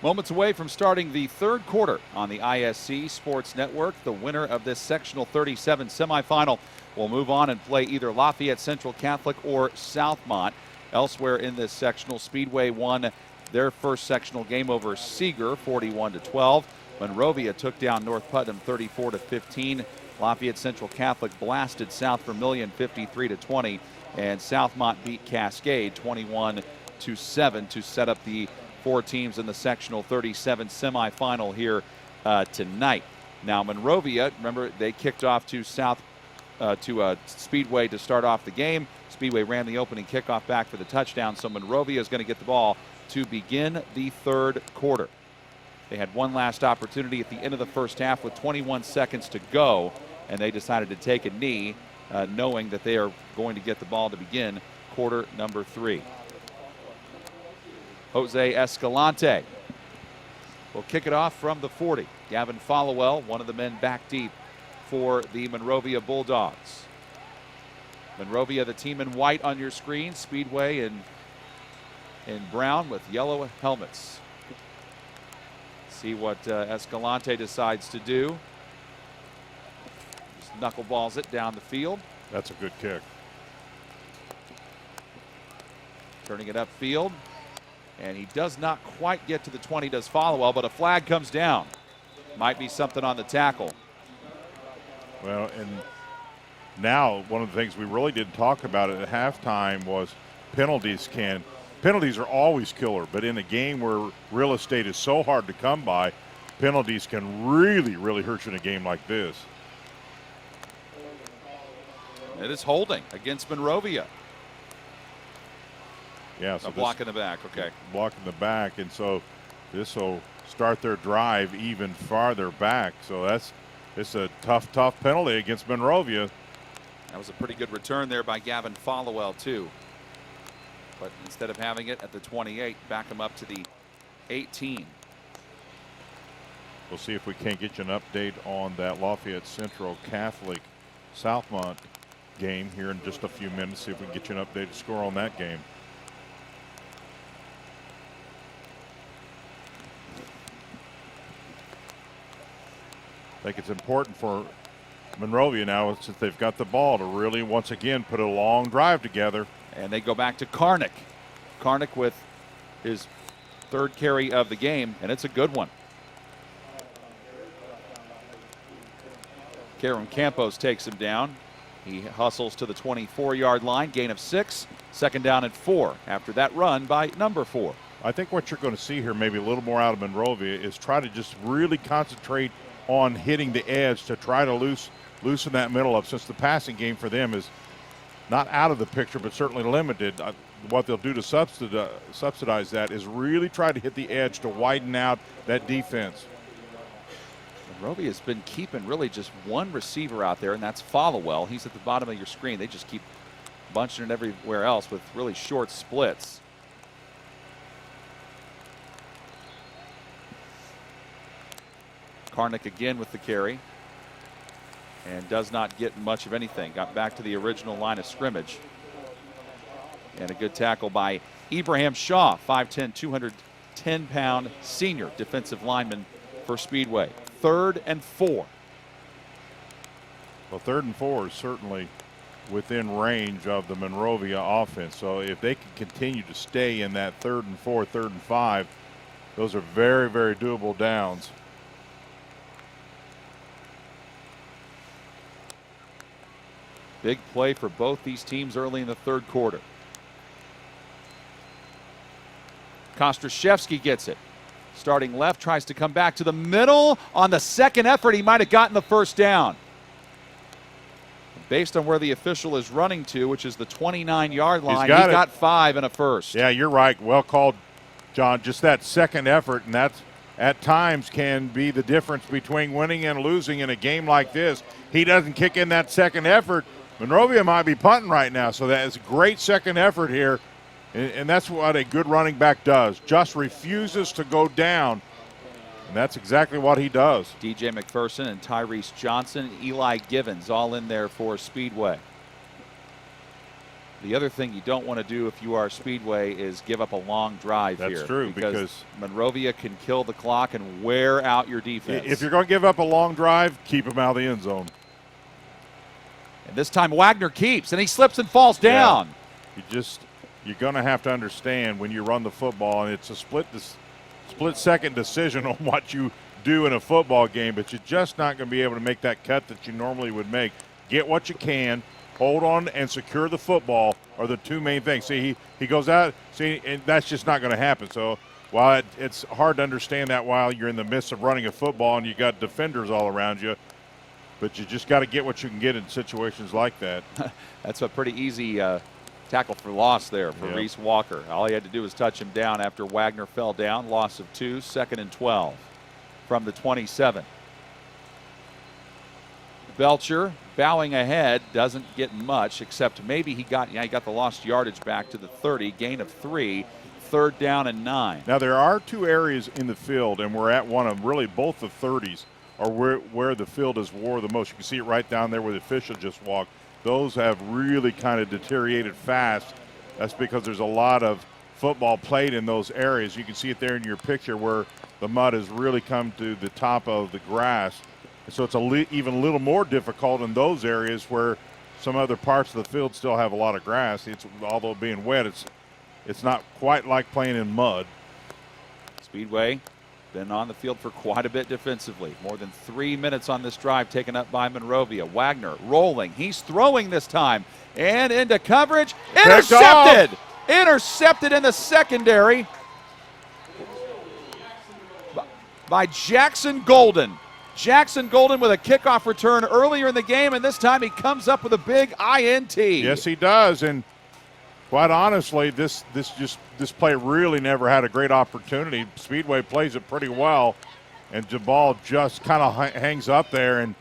Moments away from starting the third quarter on the ISC Sports Network. The winner of this sectional 37 semifinal will move on and play either Lafayette Central Catholic or Southmont. Elsewhere in this sectional, Speedway won their first sectional game over Seeger 41-12. Monrovia took down North Putnam 34-15. Lafayette Central Catholic blasted South Vermilion 53-20, and Southmont beat Cascade 21-7 to set up the 4 teams in the sectional 37 semifinal here tonight. Now Monrovia, remember, they kicked off to Speedway to start off the game. Speedway ran the opening kickoff back for the touchdown, so Monrovia is going to get the ball to begin the third quarter. They had one last opportunity at the end of the first half with 21 seconds to go, and they decided to take a knee, knowing that they are going to get the ball to begin quarter number 3. Jose Escalante will kick it off from the 40. Gavin Followell, one of the men back deep for the Monrovia Bulldogs. Monrovia, the team in white on your screen. Speedway in brown with yellow helmets. See what Escalante decides to do. Just knuckleballs it down the field. That's a good kick. Turning it upfield. And he does not quite get to the 20, does Followell, but a flag comes down. Might be something on the tackle. Well, and now one of the things we really didn't talk about at halftime was penalties. Penalties are always killer, but in a game where real estate is so hard to come by, penalties can really, really hurt you in a game like this. It is holding against Monrovia. Yeah, so a block in the back, okay. Block in the back, and so this will start their drive even farther back. So it's a tough penalty against Monrovia. That was a pretty good return there by Gavin Followell, too. But instead of having it at the 28, back him up to the 18. We'll see if we can't get you an update on that Lafayette Central Catholic Southmont game here in just a few minutes. See if we can get you an updated score on that game. I think it's important for Monrovia now, since they've got the ball, to really once again put a long drive together. And they go back to Karnick. Karnick with his third carry of the game, and it's a good one. Karam Campos takes him down. He hustles to the 24-yard line, gain of 6, second down and 4 after that run by number 4. I think what you're going to see here, maybe a little more out of Monrovia, is try to just really concentrate on hitting the edge to try to loosen that middle up, since the passing game for them is not out of the picture but certainly limited. What they'll do to subsidize that is really try to hit the edge to widen out that defense. Monrovia has been keeping really just one receiver out there, and that's Followell. He's at the bottom of your screen. They just keep bunching it everywhere else with really short splits. Karnick again with the carry, and does not get much of anything. Got back to the original line of scrimmage. And a good tackle by Ibrahim Shaw, 5'10", 210-pound senior defensive lineman for Speedway. 3rd and 4. Well, 3rd and 4 is certainly within range of the Monrovia offense. So if they can continue to stay in that 3rd and 4, 3rd and 5, those are very, very doable downs. Big play for both these teams early in the 3rd quarter. Kostrashevsky gets it. Starting left, tries to come back to the middle. On the second effort, he might have gotten the first down. Based on where the official is running to, which is the 29-yard line, he got 5 and a first. Yeah, you're right. Well called, John. Just that second effort, and that's at times can be the difference between winning and losing in a game like this. He doesn't kick in that second effort, Monrovia might be punting right now. So that is a great second effort here. And that's what a good running back does. Just refuses to go down. And that's exactly what he does. DJ McPherson and Tyrese Johnson, Eli Givens all in there for Speedway. The other thing you don't want to do if you are Speedway is give up a long drive here. That's true, because Monrovia can kill the clock and wear out your defense. If you're going to give up a long drive, keep him out of the end zone. And this time Wagner keeps, and he slips and falls down. Yeah. You're going to have to understand when you run the football, and it's a split-second decision on what you do in a football game, but you're just not going to be able to make that cut that you normally would make. Get what you can, hold on, and secure the football are the two main things. See, he goes out, and that's just not going to happen. So while it's hard to understand that while you're in the midst of running a football and you got defenders all around you, but you just got to get what you can get in situations like that. That's a pretty easy tackle for loss there for Reese Walker. All he had to do was touch him down after Wagner fell down. Loss of 2, 2nd and 12 from the 27. Belcher bowing ahead, doesn't get much, except maybe he got the lost yardage back to the 30, gain of 3, 3rd down and 9. Now there are two areas in the field, and we're at one of really both the 30s are where the field is wore the most. You can see it right down there where the official just walked. Those have really kind of deteriorated fast. That's because there's a lot of football played in those areas. You can see it there in your picture where the mud has really come to the top of the grass. So it's even a little more difficult in those areas where some other parts of the field still have a lot of grass. Although being wet, it's not quite like playing in mud. Speedway been on the field for quite a bit defensively. More than 3 minutes on this drive taken up by Monrovia. Wagner rolling. He's throwing this time. And into coverage. Intercepted! Intercepted in the secondary by Jackson Golden. Jackson Golden with a kickoff return earlier in the game, and this time he comes up with a big INT. Yes, he does. And quite honestly, this play really never had a great opportunity. Speedway plays it pretty well, and Jabal just kind of hangs up there. And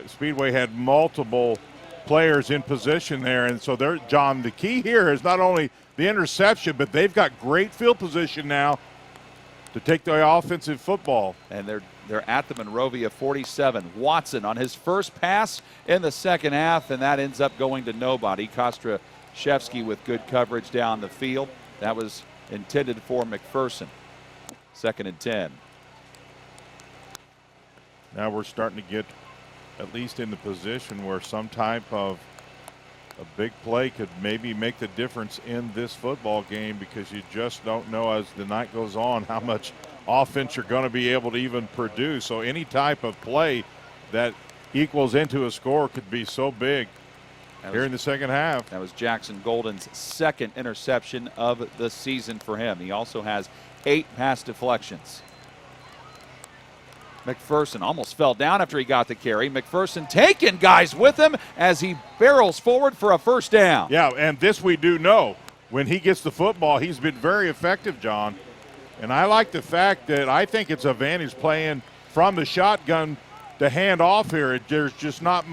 Speedway had multiple players in position there, and so John, the key here is not only the interception, but they've got great field position now to take the offensive football. And they're at the Monrovia 47. Watson on his first pass in the second half, and that ends up going to nobody. Kostrashevsky with good coverage down the field. That was intended for McPherson. 2nd and 10. Now we're starting to get at least in the position where some type of a big play could maybe make the difference in this football game, because you just don't know as the night goes on how much offense you're going to be able to even produce. So any type of play that equals into a score could be so big here in the second half. That was Jackson Golden's 2nd interception of the season for him. He also has 8 pass deflections. McPherson almost fell down after he got the carry. McPherson taking guys with him as he barrels forward for a first down. Yeah, and this we do know. When he gets the football, he's been very effective, John. And I like the fact that I think it's a vantage playing from the shotgun to hand off here. There's just not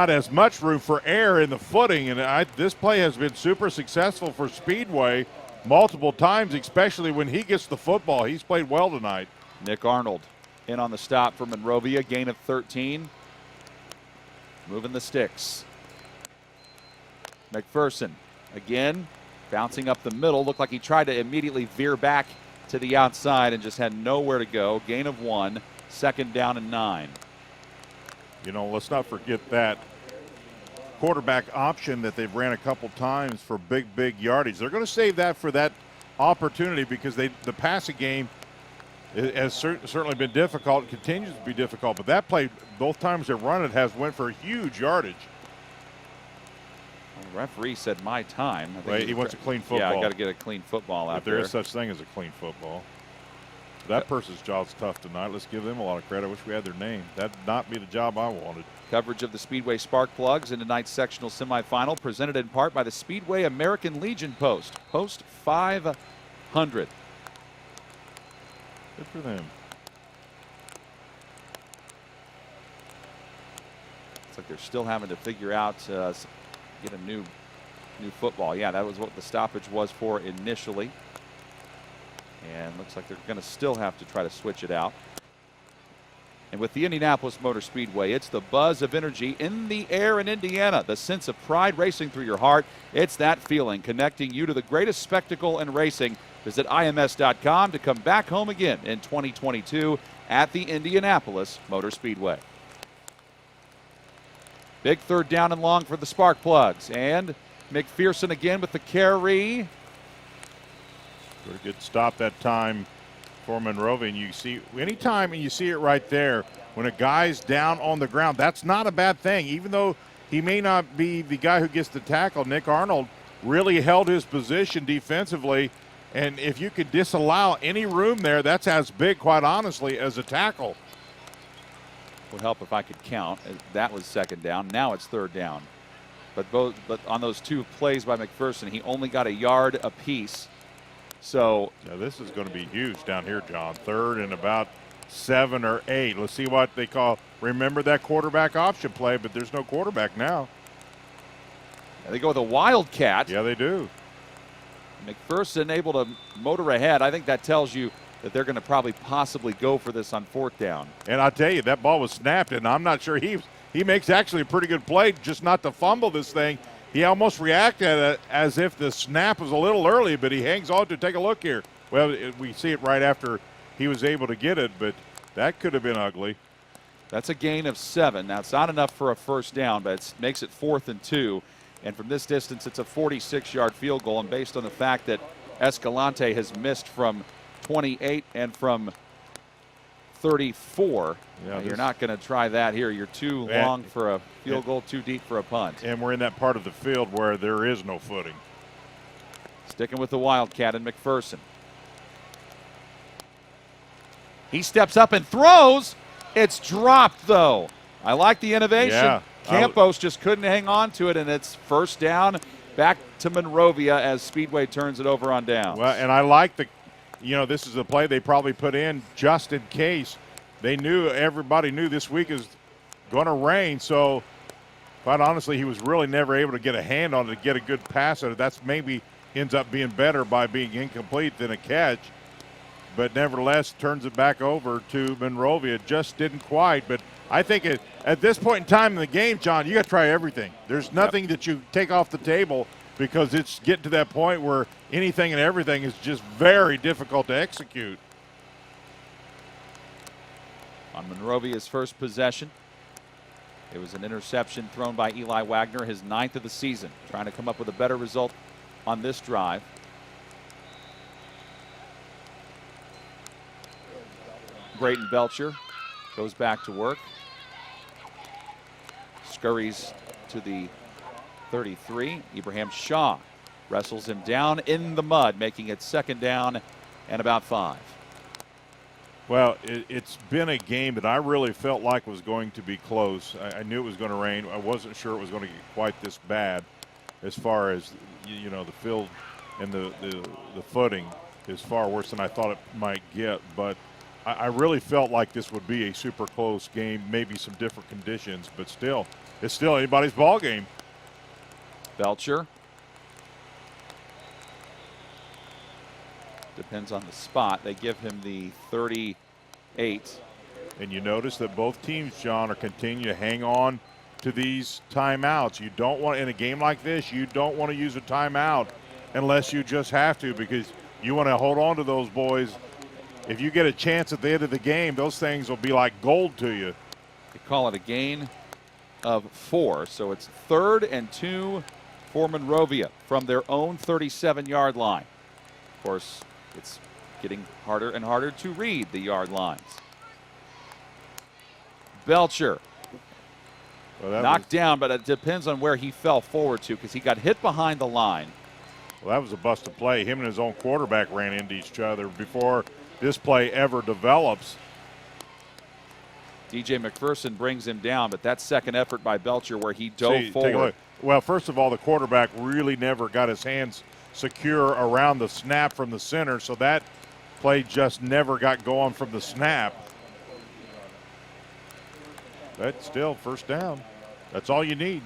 as much room for air in the footing. And this play has been super successful for Speedway multiple times, especially when he gets the football. He's played well tonight. Nick Arnold in on the stop for Monrovia, gain of 13. Moving the sticks. McPherson again bouncing up the middle. Looked like he tried to immediately veer back to the outside and just had nowhere to go. Gain of 1, 2nd down and 9. You know, let's not forget that quarterback option that they've ran a couple times for big yardage. They're going to save that for that opportunity because the passing game has certainly been difficult and continues to be difficult. But that play, both times they've run it, has went for huge yardage. Well, the referee said my time. I think Right, he wants a clean football. Yeah, I got to get a clean football out there. If there is such thing as a clean football. That person's job's tough tonight. Let's give them a lot of credit. I wish we had their name. That'd not be the job I wanted. Coverage of the Speedway Spark Plugs in tonight's sectional semifinal, presented in part by the Speedway American Legion Post. Post 500. Good for them. Looks like they're still having to figure out, get a new football. Yeah, that was what the stoppage was for initially. And looks like they're going to still have to try to switch it out. And with the Indianapolis Motor Speedway, it's the buzz of energy in the air in Indiana, the sense of pride racing through your heart. It's that feeling connecting you to the greatest spectacle in racing. Visit IMS.com to come back home again in 2022 at the Indianapolis Motor Speedway. Big third down and long for the Spark Plugs. And McPherson again with the carry. Pretty good stop that time for Monrovia. And you see, anytime you see it right there, when a guy's down on the ground, that's not a bad thing. Even though he may not be the guy who gets the tackle, Nick Arnold really held his position defensively. And if you could disallow any room there, that's as big, quite honestly, as a tackle. Would help if I could count. That was second down. Now it's third down. But on those two plays by McPherson, he only got a yard apiece. So yeah, this is going to be huge down here, John. Third and about 7 or 8. Let's see what they call. Remember that quarterback option play, but there's no quarterback now. Yeah, they go with a wildcat. Yeah, they do. McPherson able to motor ahead. I think that tells you that they're going to probably possibly go for this on fourth down. And I'll tell you, that ball was snapped, and I'm not sure he makes actually a pretty good play, just not to fumble this thing. He almost reacted as if the snap was a little early, but he hangs on to. Take a look here. Well, we see it right after he was able to get it, but that could have been ugly. That's a gain of 7. Now, it's not enough for a first down, but it makes it 4th and 2. And from this distance, it's a 46-yard field goal. And based on the fact that Escalante has missed from 28 and from 34, you're not going to try that here. You're too long for a field goal, too deep for a punt. And we're in that part of the field where there is no footing. Sticking with the Wildcat and McPherson. He steps up and throws. It's dropped, though. I like the innovation. Yeah. Campos just couldn't hang on to it, and it's first down back to Monrovia as Speedway turns it over on down. Well, and I like this is a play they probably put in just in case. Everybody knew this week is going to rain, so quite honestly, he was really never able to get a hand on it to get a good pass at it. That's maybe ends up being better by being incomplete than a catch. But nevertheless, turns it back over to Monrovia. Just didn't quite. But I think at this point in time in the game, John, you got to try everything. There's nothing that you take off the table because it's getting to that point where anything and everything is just very difficult to execute. On Monrovia's first possession, it was an interception thrown by Eli Wagner, his 9th of the season, trying to come up with a better result on this drive. Brayton Belcher goes back to work. Scurries to the 33. Ibrahim Shaw wrestles him down in the mud, making it second down and about 5. Well, it's been a game that I really felt like was going to be close. I knew it was going to rain. I wasn't sure it was going to get quite this bad as far as, the field and the footing is far worse than I thought it might get. But I really felt like this would be a super close game, maybe some different conditions, but still, it's still anybody's ball game. Belcher. Depends on the spot. They give him the 38. And you notice that both teams, John, are continuing to hang on to these timeouts. You don't want, in a game like this, you don't want to use a timeout unless you just have to, because you want to hold on to those boys. If you get a chance at the end of the game, those things will be like gold to you. They call it a gain of 4. So it's 3rd and 2 for Monrovia from their own 37-yard line. Of course, it's getting harder and harder to read the yard lines. Belcher knocked down, but it depends on where he fell forward to because he got hit behind the line. Well, that was a busted play. Him and his own quarterback ran into each other before this play ever develops. DJ McPherson brings him down, but that second effort by Belcher where he dove forward. Take a look. Well, first of all, the quarterback really never got his hands secure around the snap from the center, so that play just never got going from the snap. But still, first down. That's all you need.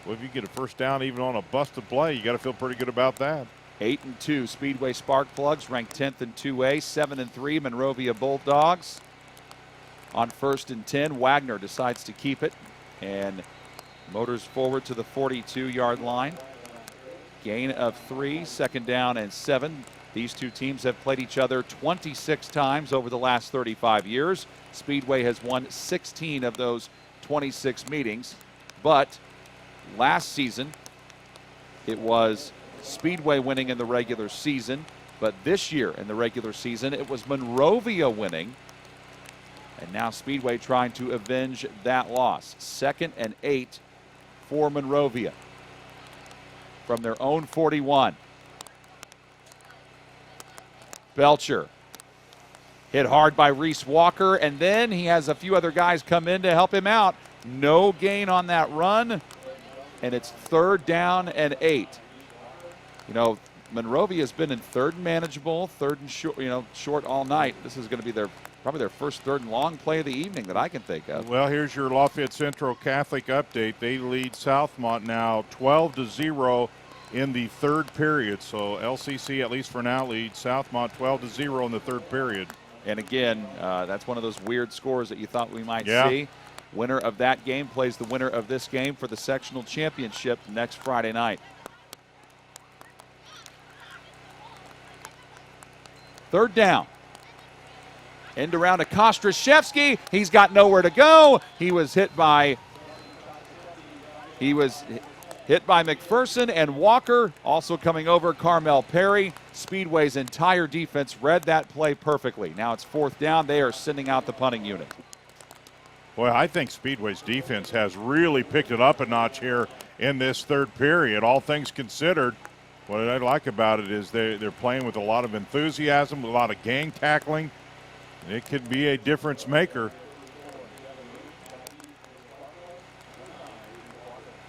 Well, if you get a first down even on a busted play, you got to feel pretty good about that. 8-2 Speedway Sparkplugs ranked 10th in 2A, 7-3 Monrovia Bulldogs. On 1st and 10, Wagner decides to keep it and motors forward to the 42-yard line. Gain of 3, 2nd down and 7. These two teams have played each other 26 times over the last 35 years. Speedway has won 16 of those 26 meetings, but last season it was Speedway winning in the regular season, but this year in the regular season it was Monrovia winning, and now Speedway trying to avenge that loss. 2nd and 8 for Monrovia from their own 41. Belcher hit hard by Reese Walker, and then he has a few other guys come in to help him out. No gain on that run, and it's 3rd down and 8. You know, Monrovia has been in 3rd and manageable, 3rd and short, short all night. This is going to be probably their first 3rd and long play of the evening that I can think of. Well, here's your Lafayette Central Catholic update. They lead Southmont now 12-0 in the 3rd period. So LCC, at least for now, leads Southmont 12-0 in the 3rd period. And again, that's one of those weird scores that you thought we might see. Winner of that game plays the winner of this game for the sectional championship next Friday night. 3rd down. End around to Kostrashevsky. He's got nowhere to go. He was hit by McPherson and Walker. Also coming over, Carmel Perry. Speedway's entire defense read that play perfectly. Now it's 4th down. They are sending out the punting unit. Well, I think Speedway's defense has really picked it up a notch here in this 3rd period. All things considered, what I like about it is they're playing with a lot of enthusiasm, a lot of gang tackling. It could be a difference maker.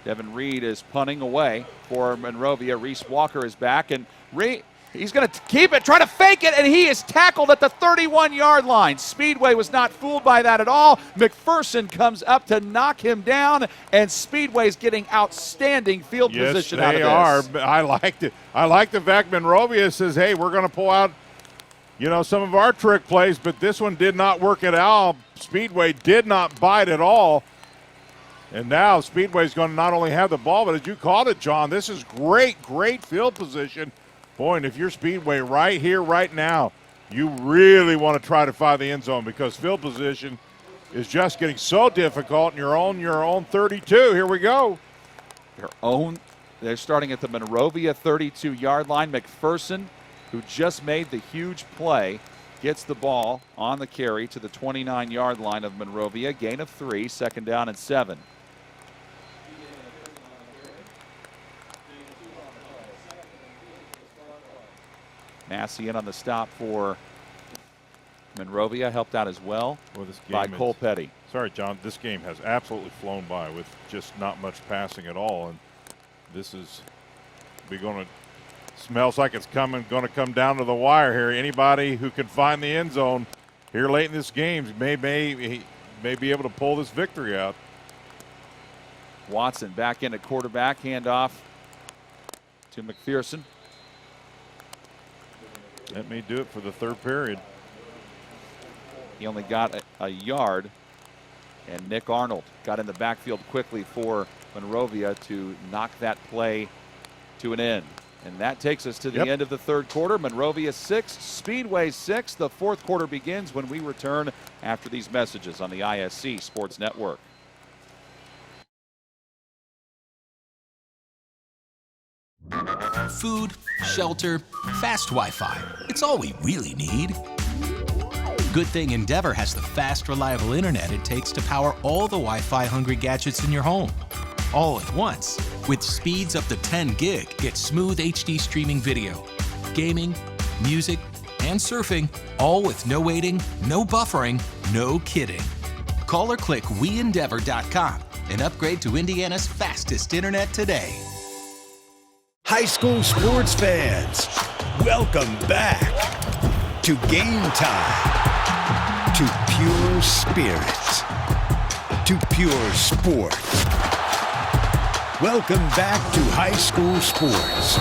Devin Reed is punting away for Monrovia. Reese Walker is back, and he's going to keep it, try to fake it, and he is tackled at the 31-yard line. Speedway was not fooled by that at all. McPherson comes up to knock him down, and Speedway's getting outstanding field position out of this. Yes, they are. I liked it. I like the fact Monrovia says, hey, we're going to pull out some of our trick plays, but this one did not work at all. Speedway did not bite at all. And now Speedway's going to not only have the ball, but as you called it, John, this is great field position. Boy, and if you're Speedway right here, right now, you really want to try to find the end zone because field position is just getting so difficult. And you're on your own 32. Here we go. They're starting at the Monrovia 32-yard line. McPherson, who just made the huge play, gets the ball on the carry to the 29-yard line of Monrovia. Gain of 3, 2nd down and 7. Massey in on the stop for Monrovia, helped out as well by Cole Petty. Sorry, John, this game has absolutely flown by with just not much passing at all. And this is smells like it's going to come down to the wire here. Anybody who can find the end zone here late in this game may be able to pull this victory out. Watson back in at quarterback, handoff to McPherson. That may do it for the 3rd period. He only got a yard, and Nick Arnold got in the backfield quickly for Monrovia to knock that play to an end. And that takes us to the end of the 3rd quarter. Monrovia 6, Speedway 6. The 4th quarter begins when we return after these messages on the ISC Sports Network. Food, shelter, fast Wi-Fi. It's all we really need. Good thing Endeavor has the fast, reliable internet it takes to power all the Wi-Fi hungry gadgets in your home. All at once. With speeds up to 10 gig, get smooth HD streaming video, gaming, music, and surfing, all with no waiting, no buffering, no kidding. Call or click WeEndeavor.com and upgrade to Indiana's fastest internet today. High school sports fans, welcome back to Game Time, to pure spirit, to pure sport. Welcome back to high school sports.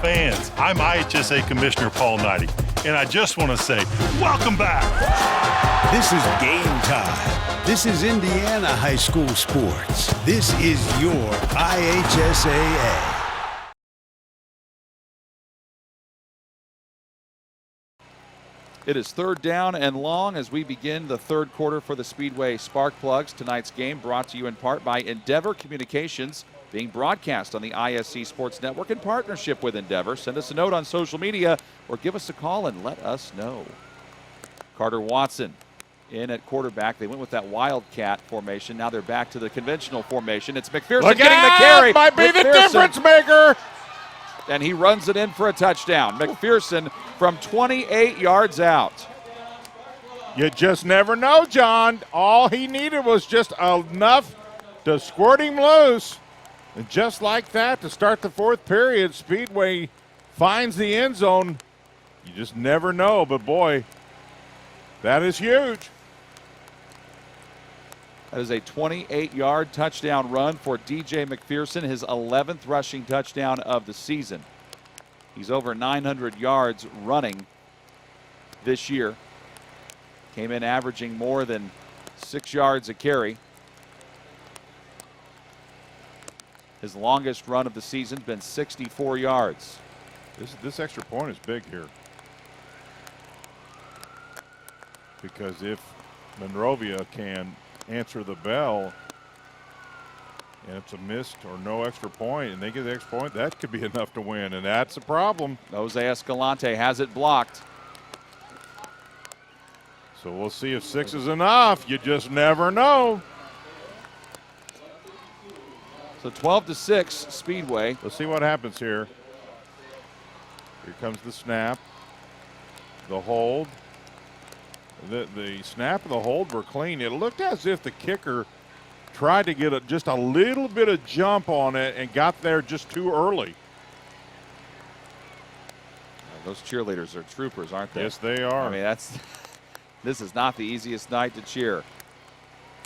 Fans, I'm IHSAA Commissioner Paul Knighty, and I just want to say, welcome back. This is Game Time. This is Indiana high school sports. This is your IHSAA. It is third down and long as we begin the third quarter for the Speedway Spark Plugs. Tonight's game brought to you in part by Endeavor Communications, being broadcast on the ISC Sports Network in partnership with Endeavor. Send us a note on social media or give us a call and let us know. Carter Watson in at quarterback. They went with that Wildcat formation. Now they're back to the conventional formation. It's McPherson getting the carry. Might be the difference maker. And he runs it in for a touchdown. McPherson from 28 yards out. You just never know, John. All he needed was just enough to squirt him loose. And just like that, to start the fourth period, Speedway finds the end zone. You just never know, but boy, that is huge. That is a 28-yard touchdown run for DJ McPherson, his 11th rushing touchdown of the season. He's over 900 yards running this year. Came in averaging more than 6 yards a carry. His longest run of the season has been 64 yards. This extra point is big here. Because if Monrovia can answer the bell and it's a missed or no extra point and they get the extra point, that could be enough to win, and that's a problem. Jose Escalante has it blocked. So we'll see if 6 is enough. You just never know. So 12-6 Speedway. Let's see what happens here. Here comes the snap, the hold. The snap and the hold were clean. It looked as if the kicker tried to get just a little bit of jump on it and got there just too early. Those cheerleaders are troopers, aren't they? Yes, they are. I mean, this is not the easiest night to cheer.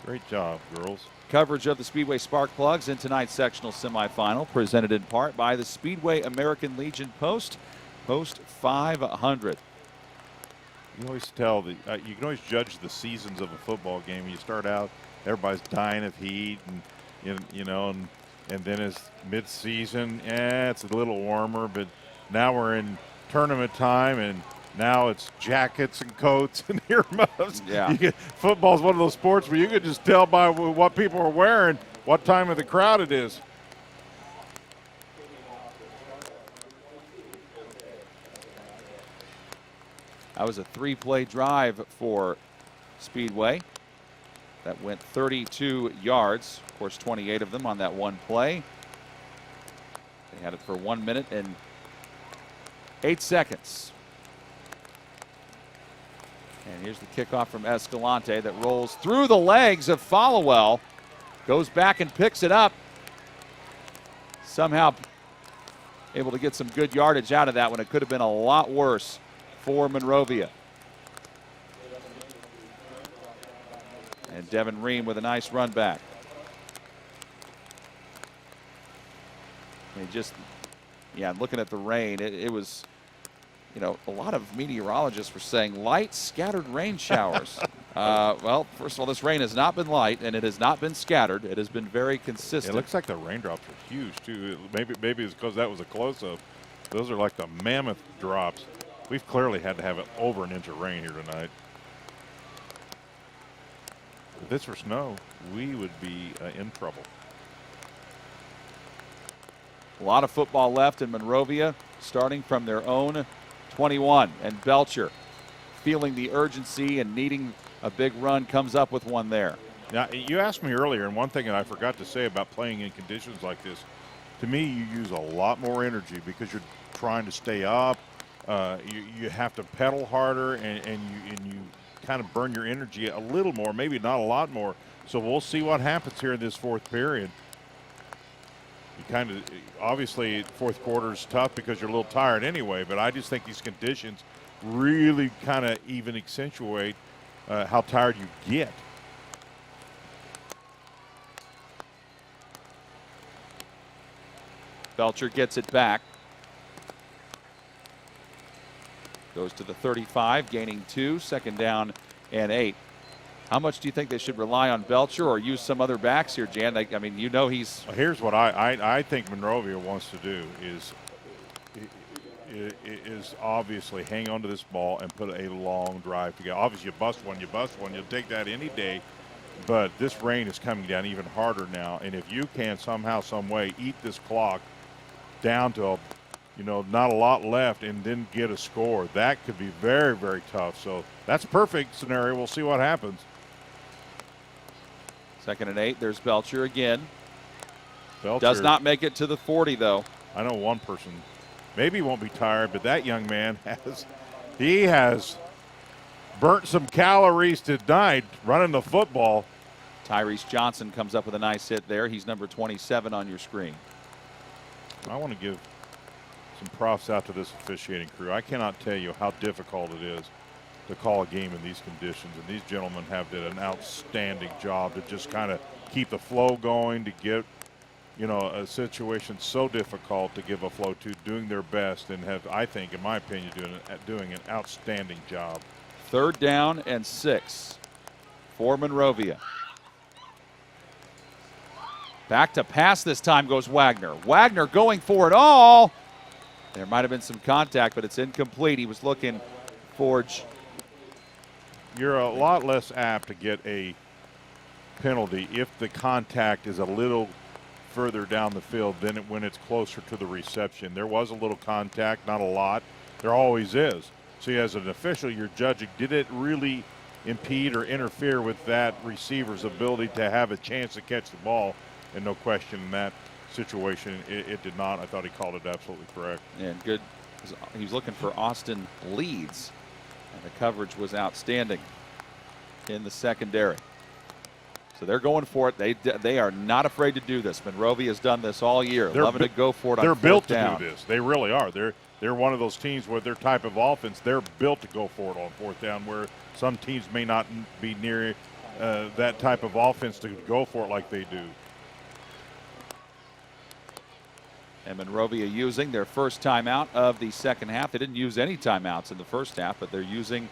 Great job, girls. Coverage of the Speedway Spark Plugs in tonight's sectional semifinal, presented in part by the Speedway American Legion Post 500. You always tell you can always judge the seasons of a football game. You start out, everybody's dying of heat, and and then it's mid-season. It's a little warmer, but now we're in tournament time, and now it's jackets and coats and earmuffs. Yeah, football's one of those sports where you can just tell by what people are wearing what time of the crowd it is. That was a 3-play drive for Speedway. That went 32 yards. Of course, 28 of them on that one play. They had it for 1 minute and 8 seconds. And here's the kickoff from Escalante that rolls through the legs of Followell. Goes back and picks it up. Somehow able to get some good yardage out of that one. It could have been a lot worse for Monrovia. And Devin Ream with a nice run back. Looking at the rain, it was, a lot of meteorologists were saying light scattered rain showers. Well, first of all, this rain has not been light and it has not been scattered. It has been very consistent. It looks like the raindrops are huge too. Maybe it's because that was a close-up. Those are like the mammoth drops. We've clearly had to have over an inch of rain here tonight. If this were snow, we would be in trouble. A lot of football left in Monrovia, starting from their own 21. And Belcher, feeling the urgency and needing a big run, comes up with one there. Now, you asked me earlier, and one thing that I forgot to say about playing in conditions like this, to me, you use a lot more energy because you're trying to stay up. You have to pedal harder, and you kind of burn your energy a little more, maybe not a lot more. So we'll see what happens here in this fourth period. You kind of, obviously, fourth quarter is tough because you're a little tired anyway, but I just think these conditions really kind of even accentuate how tired you get. Belcher gets it back. Goes to the 35, gaining 2, second down and 8. How much do you think they should rely on Belcher or use some other backs here, Jan? I mean, you know he's... Here's what I think Monrovia wants to do is obviously hang on to this ball and put a long drive together. Obviously, you bust one, you'll take that any day. But this rain is coming down even harder now, and if you can somehow, some way eat this clock down to not a lot left and then get a score, that could be very, very tough. So that's a perfect scenario. We'll see what happens. Second and 8. There's Belcher again. Belcher does not make it to the 40, though. I know one person maybe won't be tired, but that young man has burnt some calories tonight running the football. Tyrese Johnson comes up with a nice hit there. He's number 27 on your screen. I want to give some props out to this officiating crew. I cannot tell you how difficult it is to call a game in these conditions, and these gentlemen have did an outstanding job to just kind of keep the flow going, to get a situation so difficult to give a flow to, doing their best, and have, I think, in my opinion, doing an outstanding job. Third down and 6 for Monrovia. Back to pass this time goes Wagner. Wagner going for it all. There might have been some contact, but it's incomplete. He was looking for... You're a lot less apt to get a penalty if the contact is a little further down the field than when it's closer to the reception. There was a little contact, not a lot. There always is. So as an official, you're judging, did it really impede or interfere with that receiver's ability to have a chance to catch the ball? And no question in that situation, it did not. I thought he called it absolutely correct. And good. He was looking for Austin Leeds, and the coverage was outstanding in the secondary. So they're going for it. They are not afraid to do this. Monrovia has done this all year, loving to go for it on fourth down. They're built to do this. They really are. They're one of those teams with their type of offense. They're built to go for it on fourth down, where some teams may not be near that type of offense to go for it like they do. And Monrovia using their first timeout of the second half. They didn't use any timeouts in the first half, but they're using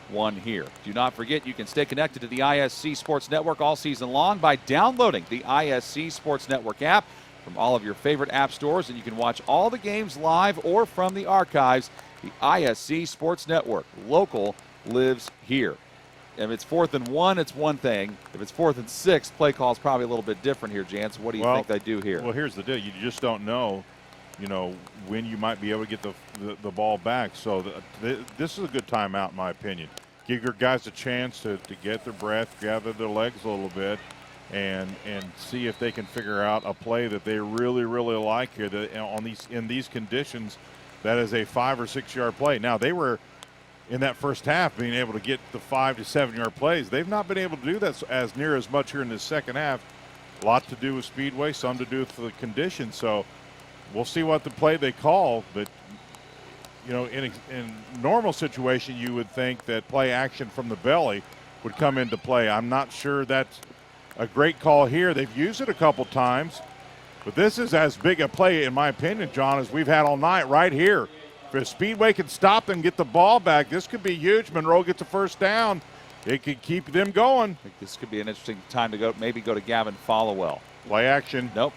one here. Do not forget, you can stay connected to the ISC Sports Network all season long by downloading the ISC Sports Network app from all of your favorite app stores, and you can watch all the games live or from the archives. The ISC Sports Network. Local lives here. If it's 4th and 1, it's one thing. If it's 4th and 6, play call is probably a little bit different here, Jance. What do you think they do here? Well, here's the deal. You just don't know, when you might be able to get the ball back. So this is a good timeout, in my opinion. Give your guys a chance to get their breath, gather their legs a little bit, and see if they can figure out a play that they really, really like here. In these conditions, that is a 5 or 6 yard play. Now, they were in that first half being able to get the 5 to 7 yard plays. They've not been able to do that as near as much here in this second half. A lot to do with Speedway, some to do with the conditions. So we'll see what the play they call. But, in normal situation, you would think that play action from the belly would come into play. I'm not sure that's a great call here. They've used it a couple times. But this is as big a play, in my opinion, John, as we've had all night right here. If Speedway can stop them, get the ball back, this could be huge. Monroe gets a first down. It could keep them going. I think this could be an interesting time to go to Gavin Followell. Play action. Nope.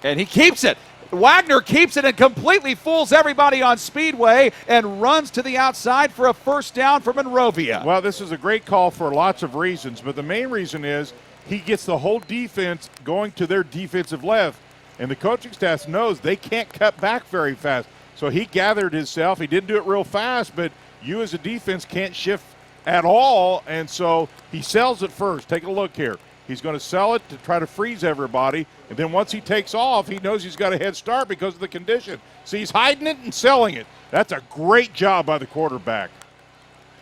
And he keeps it. Wagner keeps it and completely fools everybody on Speedway and runs to the outside for a first down for Monrovia. Well, this is a great call for lots of reasons, but the main reason is he gets the whole defense going to their defensive left. And the coaching staff knows they can't cut back very fast. So he gathered himself. He didn't do it real fast, but you as a defense can't shift at all. And so he sells it first. Take a look here. He's going to sell it to try to freeze everybody. And then once he takes off, he knows he's got a head start because of the condition. So he's hiding it and selling it. That's a great job by the quarterback.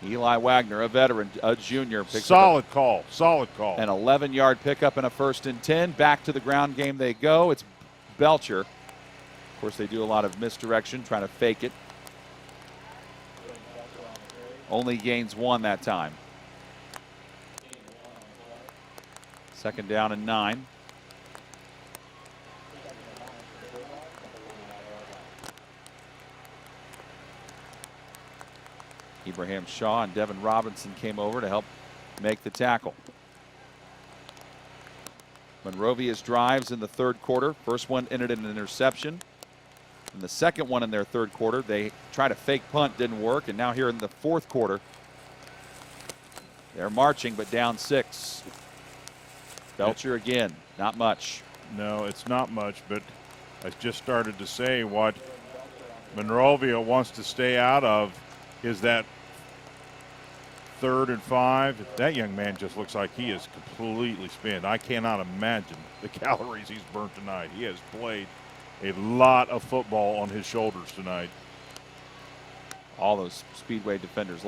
Eli Wagner, a veteran, a junior. Solid call. Solid call. An 11-yard pickup and a 1st and 10. Back to the ground game they go. It's Belcher. Of course, they do a lot of misdirection, trying to fake it. Only gains 1 that time. 2nd down and 9. Ibrahim Shaw and Devin Robinson came over to help make the tackle. Monrovia's drives in the 3rd quarter. First one ended in an interception. And the second one in their 3rd quarter, they tried a fake punt, didn't work. And now here in the 4th quarter, they're marching, but down 6. Belcher again, not much. No, it's not much, but I just started to say what Monrovia wants to stay out of is that 3rd and 5. That young man just looks like he is completely spent. I cannot imagine the calories he's burnt tonight. He has played a lot of football on his shoulders tonight. All those Speedway defenders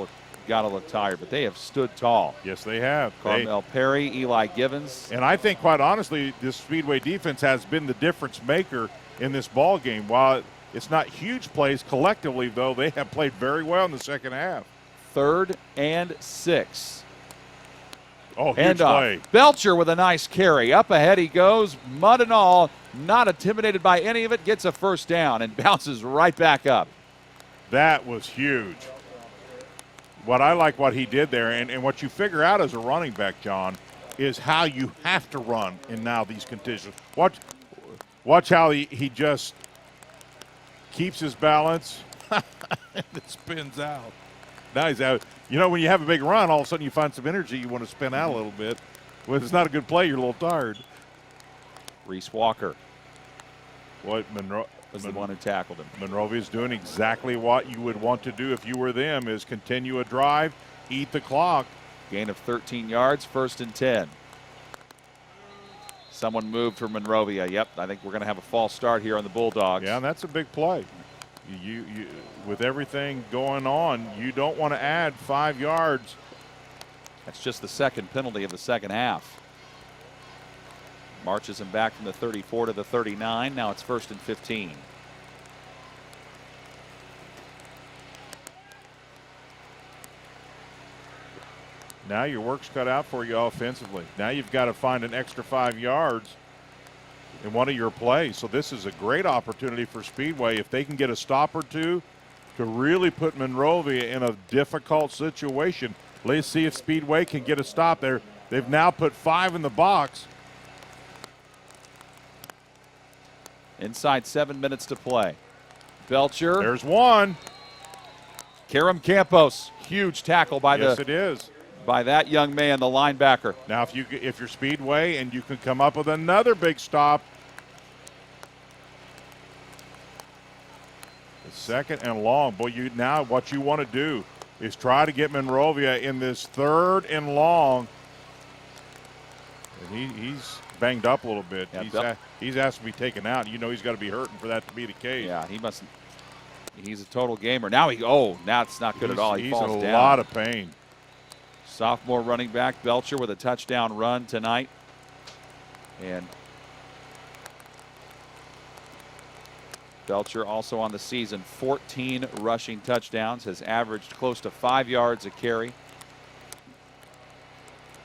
gotta look tired, but they have stood tall. Yes, they have. Carmel Perry, Eli Givens. And I think, quite honestly, this Speedway defense has been the difference maker in this ball game. While it's not huge plays collectively, though, they have played very well in the second half. 3rd and 6. Oh, huge play. Belcher with a nice carry. Up ahead he goes, mud and all. Not intimidated by any of it. Gets a 1st down and bounces right back up. That was huge. What I like what he did there, and what you figure out as a running back, John, is how you have to run in now these conditions. Watch how he just keeps his balance and it spins out. Now he's out. You know, when you have a big run, all of a sudden you find some energy, you want to spin out a little bit. When it's not a good play, you're a little tired. Reese Walker was the one who tackled him. Monrovia's doing exactly what you would want to do if you were them, is continue a drive, eat the clock. Gain of 13 yards, 1st and 10. Someone moved for Monrovia. Yep, I think we're going to have a false start here on the Bulldogs. Yeah, and that's a big play. You with everything going on, you don't want to add 5 yards. That's just the 2nd penalty of the 2nd half. Marches him back from the 34 to the 39. Now it's 1st and 15. Now your work's cut out for you offensively. Now you've got to find an extra 5 yards in one of your plays. So this is a great opportunity for Speedway, if they can get a stop or two, to really put Monrovia in a difficult situation. Let's see if Speedway can get a stop there. They've now put 5 in the box. Inside 7 minutes to play. Belcher. There's one. Karam Campos. Huge tackle by yes, it is. By that young man, the linebacker. Now, if you're Speedway and you can come up with another big stop. The 2nd and long. Boy, now what you want to do is try to get Monrovia in this 3rd and long. And he's banged up a little bit. Yeah, he's asked to be taken out. You know he's got to be hurting for that to be the case. Yeah, he mustn't. He's a total gamer. Now now it's not good at all. He falls in down. a lot of pain. Sophomore running back Belcher with a touchdown run tonight. And Belcher also on the season, 14 rushing touchdowns, has averaged close to 5 yards a carry.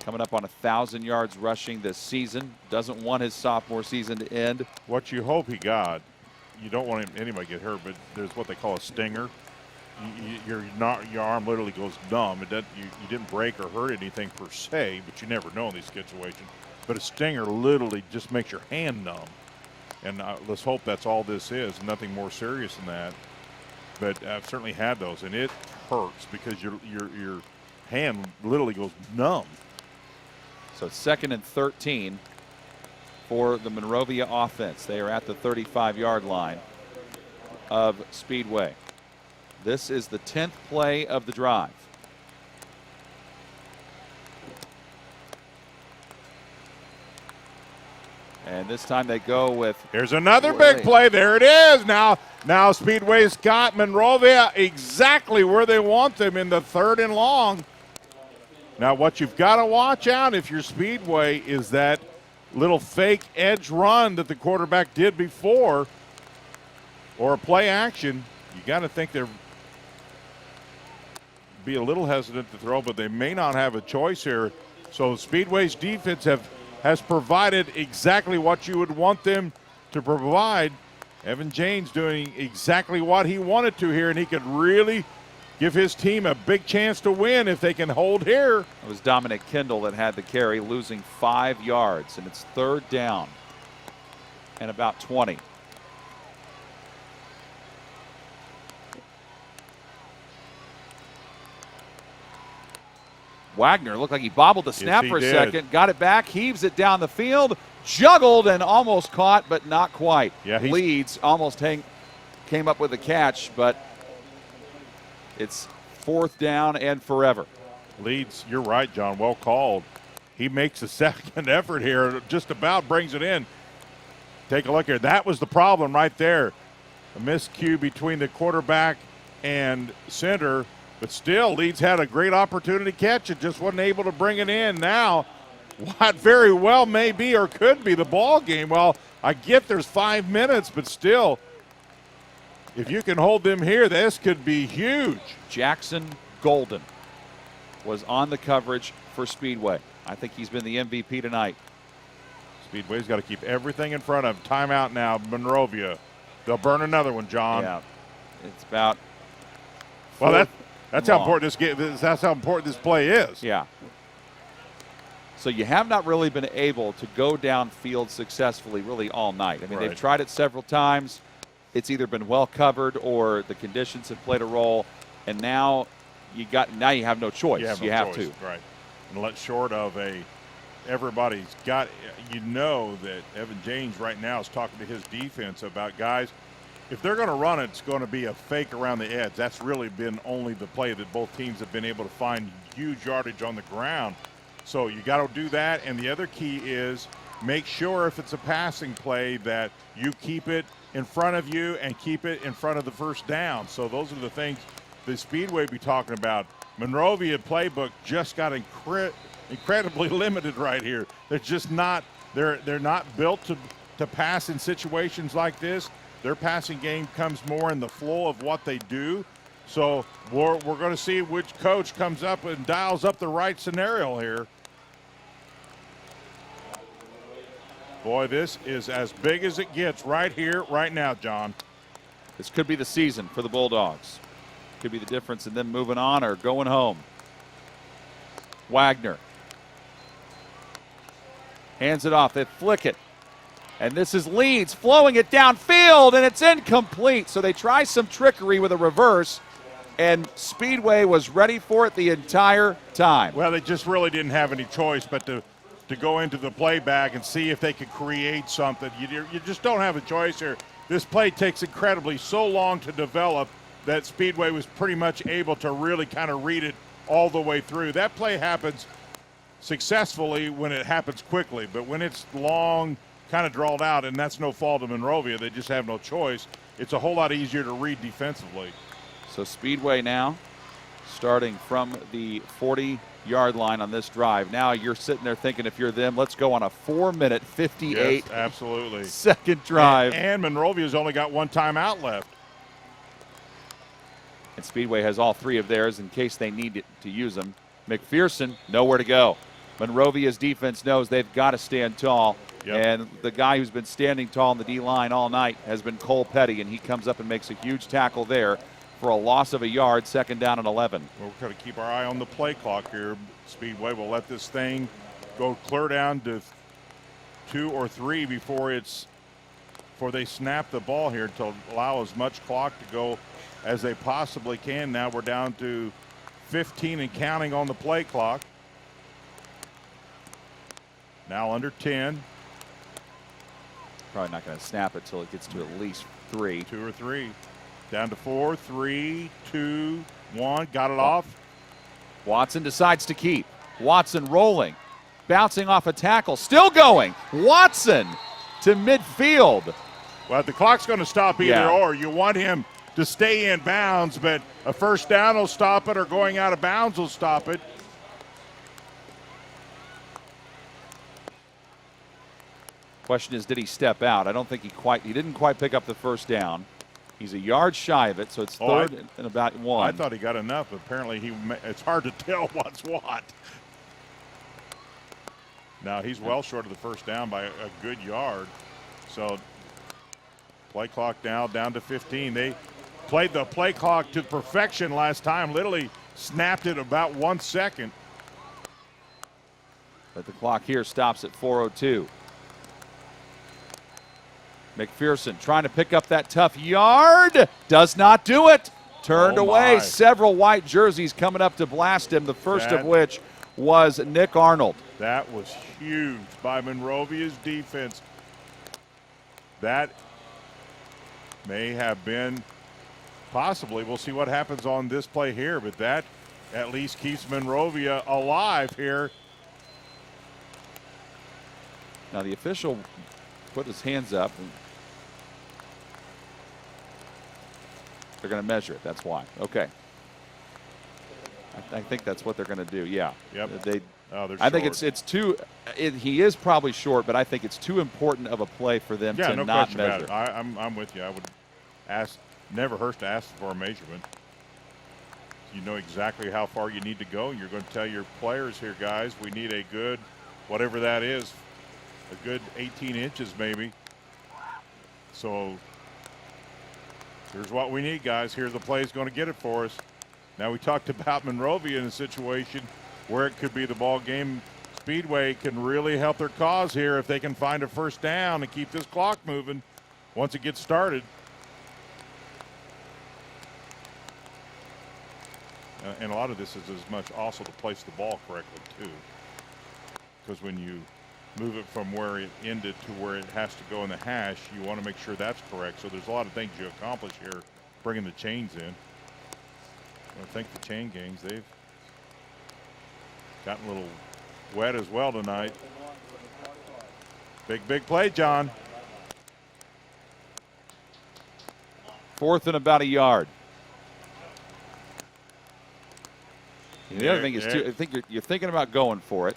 Coming up on 1,000 yards rushing this season. Doesn't want his sophomore season to end. What you hope he got, you don't want anybody to get hurt, but there's what they call a stinger. Your arm literally goes numb. You didn't break or hurt anything per se, but you never know in these situations. But a stinger literally just makes your hand numb. And let's hope that's all this is, nothing more serious than that. But I've certainly had those, and it hurts because your hand literally goes numb. So 2nd and 13 for the Monrovia offense. They are at the 35-yard line of Speedway. This is the 10th play of the drive. And this time they go with... Here's another big play. There it is. Now Speedway's got Monrovia exactly where they want them in the 3rd and long. Now what you've got to watch out if you're Speedway is that little fake edge run that the quarterback did before, or a play action. You got to think they're be a little hesitant to throw, but they may not have a choice here. So Speedway's defense has provided exactly what you would want them to provide. Evan James doing exactly what he wanted to here, and he could really give his team a big chance to win if they can hold here. It was Dominic Kendall that had the carry, losing 5 yards, and it's 3rd down and about 20. Wagner looked like he bobbled the snap for a second, got it back, heaves it down the field, juggled and almost caught, but not quite. Yeah, Leeds almost came up with a catch, but it's 4th down and forever. Leeds, you're right, John, well called. He makes a second effort here, just about brings it in. Take a look here. That was the problem right there. A miscue between the quarterback and center. But still, Leeds had a great opportunity to catch it, just wasn't able to bring it in. Now, what very well may be or could be the ball game. Well, I get there's 5 minutes, but still, if you can hold them here, this could be huge. Jackson Golden was on the coverage for Speedway. I think he's been the MVP tonight. Speedway's got to keep everything in front of him. Timeout now, Monrovia. They'll burn another one, John. Yeah, it's about. Well, that's how important this game. That's how important this play is. Yeah. So you have not really been able to go downfield successfully really all night. I mean, they've tried it several times. It's either been well covered or the conditions have played a role. And now you have no choice. You have to. Right. And short of everybody's got, that Evan James right now is talking to his defense about guys. If they're going to run it, it's going to be a fake around the edge. That's really been only the play that both teams have been able to find huge yardage on the ground. So you got to do that. And the other key is make sure if it's a passing play that you keep it in front of you and keep it in front of the first down. So those are the things the Speedway be talking about. Monrovia playbook just got incredibly limited right here. They're just not they're not built to pass in situations like this. Their passing game comes more in the flow of what they do. So we're going to see which coach comes up and dials up the right scenario here. Boy, this is as big as it gets right here, right now, John. This could be the season for the Bulldogs. Could be the difference in them moving on or going home. Wagner hands it off. They flick it. And this is Leeds flowing it downfield, and it's incomplete. So they try some trickery with a reverse, and Speedway was ready for it the entire time. Well, they just really didn't have any choice but to go into the playback and see if they could create something. You just don't have a choice here. This play takes incredibly so long to develop that Speedway was pretty much able to really kind of read it all the way through. That play happens successfully when it happens quickly, but when it's long, kind of drawn out, and that's no fault of Monrovia. They just have no choice. It's a whole lot easier to read defensively. So Speedway now starting from the 40-yard line on this drive. Now you're sitting there thinking, if you're them, let's go on a 4-minute 58 yes, absolutely. second drive. And Monrovia's only got one timeout left. And Speedway has all 3 of theirs in case they need to use them. McPherson, nowhere to go. Monrovia's defense knows they've got to stand tall. Yep. And the guy who's been standing tall in the D-line all night has been Cole Petty, and he comes up and makes a huge tackle there for a loss of a yard, 2nd down and 11. We're going to keep our eye on the play clock here. Speedway will let this thing go clear down to 2 or 3 before they snap the ball here to allow as much clock to go as they possibly can. Now we're down to 15 and counting on the play clock. Now under 10. Probably not going to snap it till it gets to at least 3. 2 or 3. Down to 4, 3, 2, 1. Got it off. Watson decides to keep. Watson rolling. Bouncing off a tackle. Still going. Watson to midfield. Well, the clock's going to stop either or. You want him to stay in bounds, but a first down will stop it, or going out of bounds will stop it. Question is, did he step out? I don't think he didn't quite pick up the first down. He's a yard shy of it, so it's third and about 1. I thought he got enough. Apparently, it's hard to tell what's what. Now, he's well short of the first down by a good yard. So, play clock now down to 15. They played the play clock to perfection last time, literally snapped it about 1 second. But the clock here stops at 4:02. McPherson trying to pick up that tough yard. Does not do it. Turned away. Several white jerseys coming up to blast him, the first of which was Nick Arnold. That was huge by Monrovia's defense. That may have been possibly, we'll see what happens on this play here, but that at least keeps Monrovia alive here. Now the official put his hands up. They're going to measure it. That's why. Okay. I think that's what they're going to do. Yeah. Yep. I think it's too. He is probably short, but I think it's too important of a play for them to not measure. About it. I'm with you. I would ask. Never hurts to ask for a measurement. You know exactly how far you need to go. You're going to tell your players here, guys, we need a good, whatever that is, a good 18 inches maybe. So here's what we need, guys. Here's the play is going to get it for us. Now, we talked about Monrovia in a situation where it could be the ball game. Speedway can really help their cause here if they can find a first down and keep this clock moving once it gets started. And a lot of this is as much also to place the ball correctly, too. Because when you move it from where it ended to where it has to go in the hash, you want to make sure that's correct. So there's a lot of things you accomplish here bringing the chains in. I think the chain gangs, they've gotten a little wet as well tonight. Big play, John. 4th and about a yard. And the other thing is, too, I think you're thinking about going for it.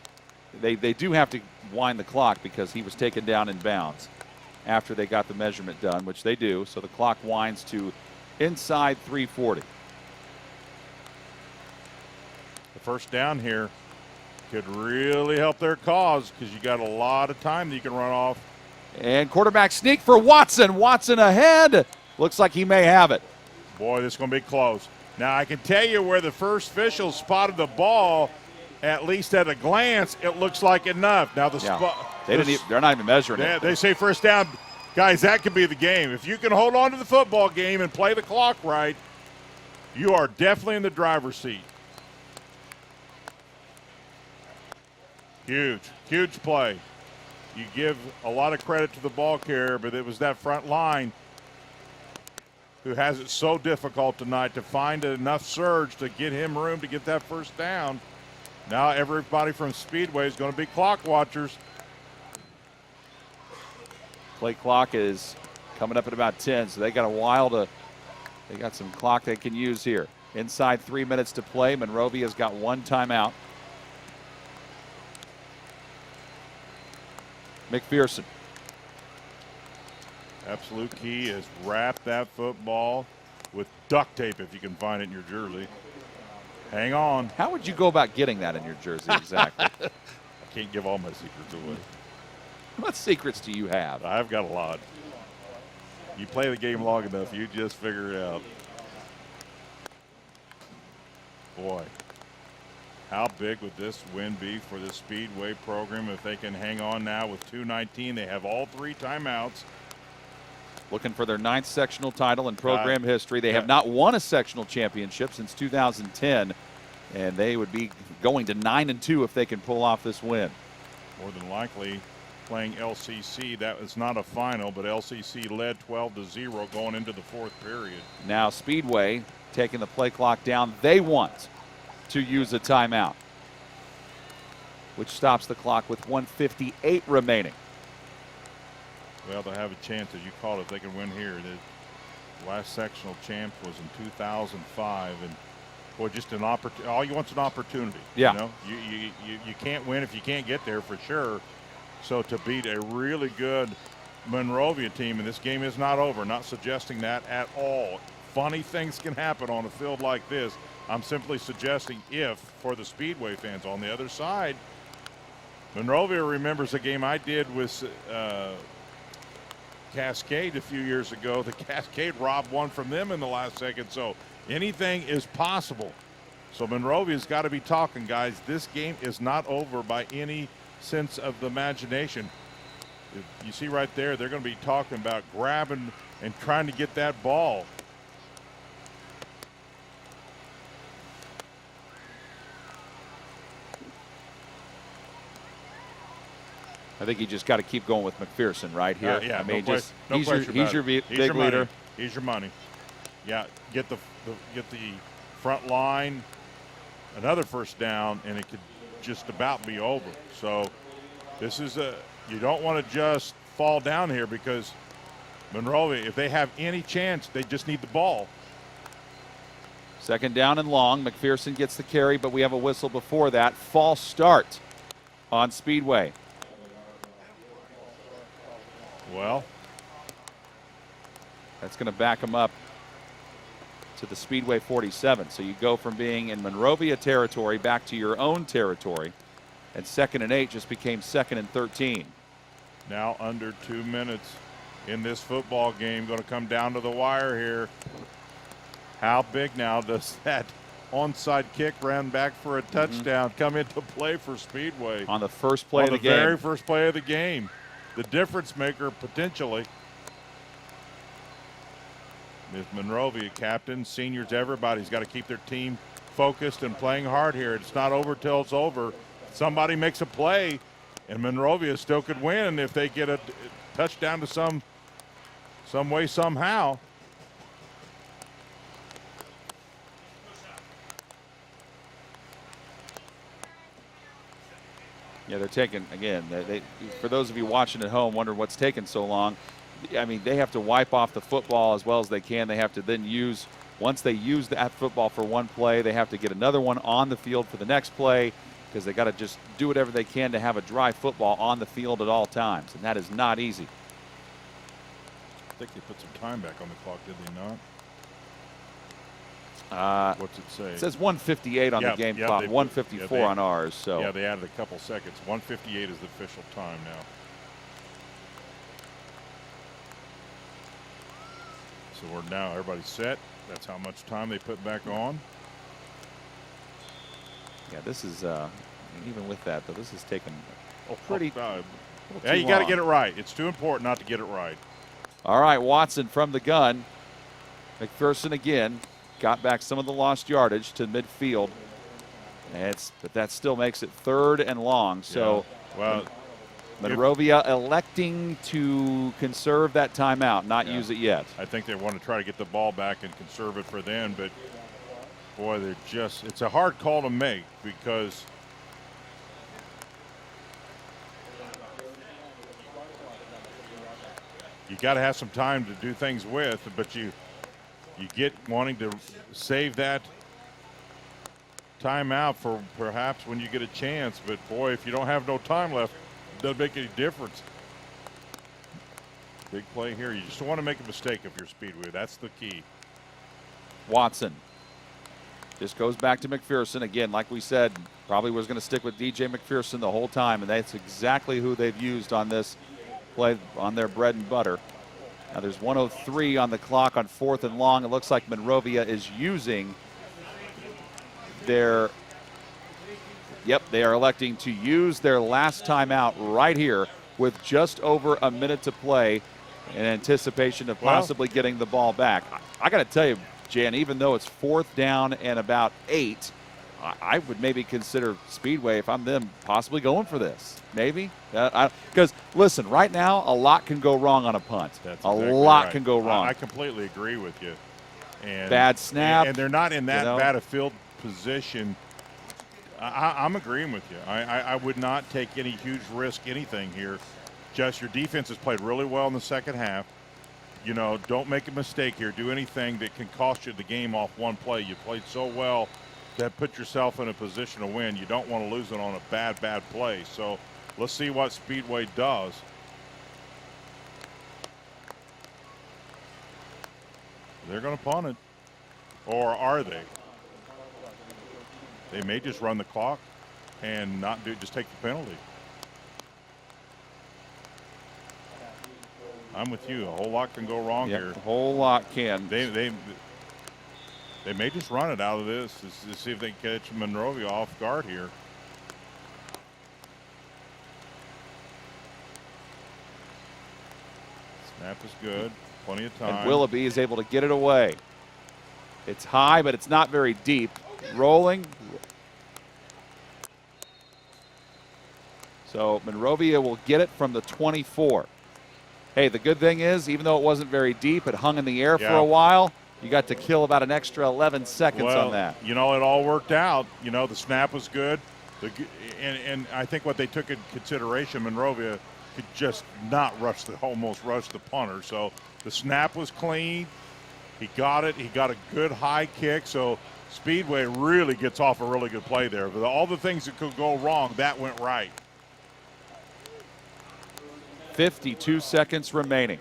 They do have to wind the clock because he was taken down in bounds after they got the measurement done, which they do. So the clock winds to inside 3:40. The first down here could really help their cause because you got a lot of time that you can run off. And quarterback sneak for Watson. Watson ahead. Looks like he may have it. Boy, this is going to be close. Now, I can tell you where the first official spotted the ball, at least at a glance, it looks like enough. Now, they're not even measuring it. They say first down. Guys, that could be the game. If you can hold on to the football game and play the clock right, you are definitely in the driver's seat. Huge play. You give a lot of credit to the ball carrier, but it was that front line who has it so difficult tonight to find enough surge to get him room to get that first down. Now everybody from Speedway is going to be clock watchers. Play clock is coming up at about 10, so they got a while to. They got some clock they can use here. Inside 3 minutes to play. Monrovia's got 1 timeout. McPherson. Absolute key is wrap that football with duct tape if you can find it in your jersey. Hang on. How would you go about getting that in your jersey exactly? I can't give all my secrets away. What secrets do you have? I've got a lot. You play the game long enough, you just figure it out. Boy, how big would this win be for the Speedway program if they can hang on now with 2:19? They have all 3 timeouts. Looking for their 9th sectional title in program history. They have not won a sectional championship since 2010, and they would be going to 9-2 if they can pull off this win. More than likely, playing LCC. That was not a final, but LCC led 12-0 going into the fourth period. Now Speedway taking the play clock down. They want to use a timeout, which stops the clock with 1:58 remaining. Well, they'll have a chance, as you call it, if they can win here. The last sectional champ was in 2005, and boy, just an opportunity. All you want's an opportunity. Yeah. You know, you can't win if you can't get there for sure. So to beat a really good Monrovia team, and this game is not over. Not suggesting that at all. Funny things can happen on a field like this. I'm simply suggesting if, for the Speedway fans on the other side, Monrovia remembers a game I did with Cascade a few years ago. The Cascade robbed one from them in the last second, so anything is possible. So Monrovia's got to be talking, guys. This game is not over by any sense of the imagination. You see right there, they're going to be talking about grabbing and trying to get that ball. I think you just got to keep going with McPherson right here. Yeah, I mean, no he's question your about it. big leader. He's your money. Yeah, get the front line, another first down, and it could just about be over. So this is you don't want to just fall down here, because Monrovia, if they have any chance, they just need the ball. Second down and long. McPherson gets the carry, but we have a whistle before that. False start on Speedway. Well, that's going to back them up to the Speedway 47. So you go from being in Monrovia territory back to your own territory, and 2nd and 8 just became 2nd and 13. Now under 2 minutes in this football game, going to come down to the wire here. How big now does that onside kick ran back for a touchdown come into play for Speedway? On the first play of the game. On the very first play of the game. The difference maker potentially. Ms. Monrovia, captains, seniors, everybody's got to keep their team focused and playing hard here. It's not over till it's over. Somebody makes a play, and Monrovia still could win if they get a touchdown to some way, somehow. Yeah, they're taking, again, for those of you watching at home wondering what's taking so long, I mean, they have to wipe off the football as well as they can. They have to then use, once they use that football for one play, they have to get another one on the field for the next play, because they got to just do whatever they can to have a dry football on the field at all times, and that is not easy. I think they put some time back on the clock, did they not? What's it say? It says 1:58 on the game clock, 1:54 on ours. So yeah, they added a couple seconds. 1:58 is the official time now. So we're now, everybody's set. That's how much time they put back on. Yeah, this is even with that though, this is taking pretty. Yeah, you got to get it right. It's too important not to get it right. All right, Watson from the gun. McPherson again. Got back some of the lost yardage to midfield, but that still makes it 3rd and long. So, well, Monrovia electing to conserve that timeout, not use it yet. I think they want to try to get the ball back and conserve it for them, but boy, it's a hard call to make, because you got to have some time to do things with, but you get wanting to save that timeout for perhaps when you get a chance. But boy, if you don't have no time left, it doesn't make any difference. Big play here. You just don't want to make a mistake if you're Speedway. That's the key. Watson just goes back to McPherson again. Like we said, probably was going to stick with DJ McPherson the whole time, and that's exactly who they've used on this play, on their bread and butter. Now there's 1:03 on the clock on 4th and long. It looks like Monrovia is using their, they are electing to use their last timeout right here with just over a minute to play in anticipation of possibly getting the ball back. I got to tell you, Jan, even though it's 4th down and about 8, I would maybe consider Speedway, if I'm them, possibly going for this. Maybe. Because, listen, right now, a lot can go wrong on a punt. That's a exactly lot right. can go wrong. I completely agree with you. And bad snap. And they're not in that you know? bad a field position. I'm agreeing with you. I would not take any huge risk, anything here. Just your defense has played really well in the second half. You know, don't make a mistake here. Do anything that can cost you the game off one play. You played so well that put yourself in a position to win. You don't want to lose it on a bad play. So let's see what Speedway does. They're going to punt it. Or are they? They may just run the clock and not just take the penalty. I'm with you. A whole lot can go wrong here. A whole lot can. They may just run it out of this to see if they can catch Monrovia off guard here. Snap is good. Plenty of time. And Willoughby is able to get it away. It's high, but it's not very deep. Rolling. So Monrovia will get it from the 24. Hey, the good thing is, even though it wasn't very deep, it hung in the air for a while. You got to kill about an extra 11 seconds on that. You know, it all worked out. You know, the snap was good. And I think what they took into consideration, Monrovia could just not almost rush the punter. So the snap was clean. He got it. He got a good high kick. So Speedway really gets off a really good play there. But all the things that could go wrong, that went right. 52 seconds remaining.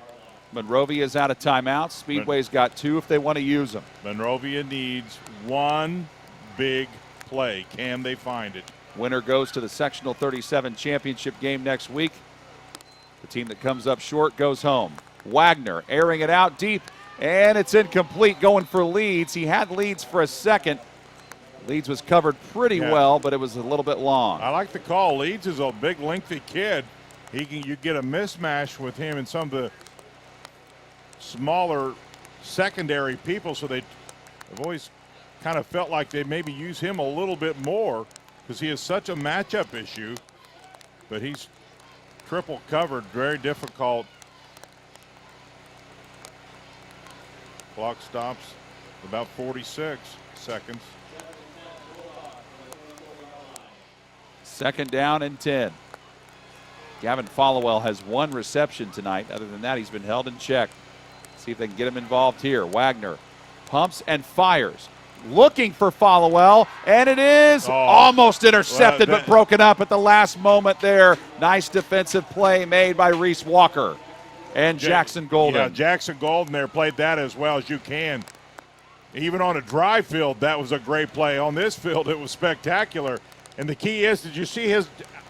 Monrovia is out of timeouts. Speedway's got 2 if they want to use them. Monrovia needs one big play. Can they find it? Winner goes to the Sectional 37 championship game next week. The team that comes up short goes home. Wagner airing it out deep, and it's incomplete, going for Leeds. He had Leeds for a second. Leeds was covered pretty well, but it was a little bit long. I like the call. Leeds is a big, lengthy kid. You get a mismatch with him and some of the smaller secondary people, so they've always kind of felt like they maybe use him a little bit more because he is such a matchup issue, but he's triple covered, very difficult. Clock stops about 46 seconds. Second down and 10. Gavin Followell has 1 reception tonight. Other than that, he's been held in check. See if they can get him involved here. Wagner pumps and fires. Looking for Followell, and it is almost intercepted, but broken up at the last moment there. Nice defensive play made by Reese Walker and Jackson Golden. Yeah, Jackson Golden there played that as well as you can. Even on a dry field, that was a great play. On this field, it was spectacular. And the key is, did you see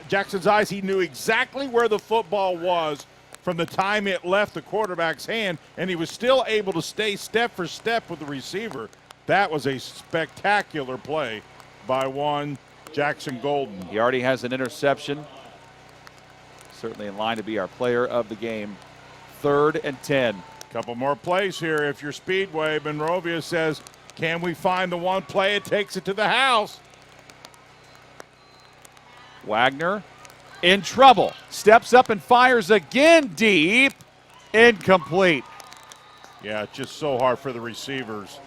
Jackson's eyes? He knew exactly where the football was from the time it left the quarterback's hand, and he was still able to stay step for step with the receiver. That was a spectacular play by one Jackson Golden. He already has an interception. Certainly in line to be our player of the game. 3rd and 10. Couple more plays here. If you're Speedway, Monrovia says, can we find the one play? It takes it to the house. Wagner in trouble. Steps up and fires again deep. Incomplete. Yeah, it's just so hard for the receivers.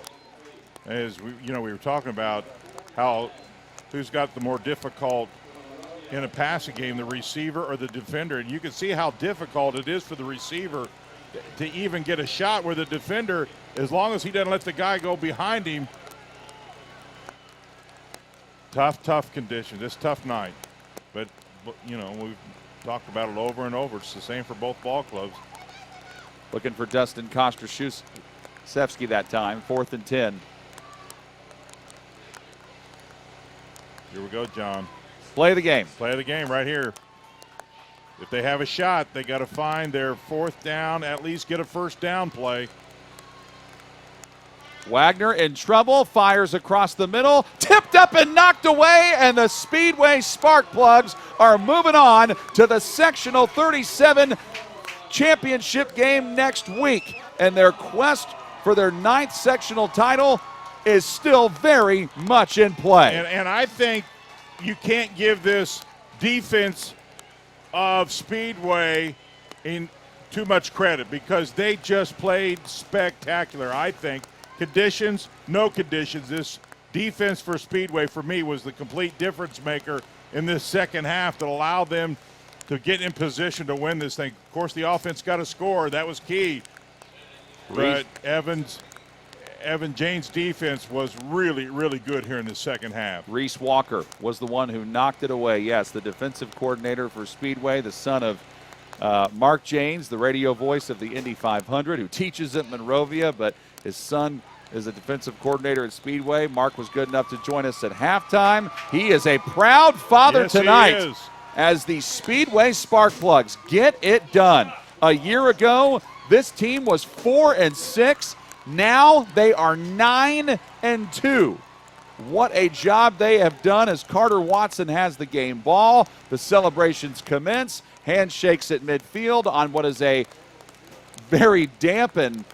As we were talking about who's got the more difficult in a passing game, the receiver or the defender. And you can see how difficult it is for the receiver to even get a shot, where the defender, as long as he doesn't let the guy go behind him. Tough conditions. It's a tough night. But we've talked about it over and over. It's the same for both ball clubs. Looking for Dustin Kostraszewski that time. 4th and 10. Here we go, John. Play the game. Play the game right here. If they have a shot, they got to find their 4th down, at least get a first down play. Wagner in trouble, fires across the middle, tipped up and knocked away, and the Speedway Spark Plugs are moving on to the Sectional 37 championship game next week. And their quest for their 9th sectional title is still very much in play. And I think you can't give this defense of Speedway in too much credit because they just played spectacular. I think conditions, no conditions. This defense for Speedway, for me, was the complete difference maker in this second half that allowed them to get in position to win this thing. Of course, the offense got a score. That was key. But Evan Jane's defense was really, really good here in the second half. Reese Walker was the one who knocked it away. Yes, the defensive coordinator for Speedway, the son of Mark Janes, the radio voice of the Indy 500, who teaches at Monrovia, but his son is a defensive coordinator at Speedway. Mark was good enough to join us at halftime. He is a proud father tonight. He is. As the Speedway Sparkplugs get it done. A year ago, this team was 4-6. Now they are 9-2. What a job they have done as Carter Watson has the game ball. The celebrations commence. Handshakes at midfield on what is a very damp and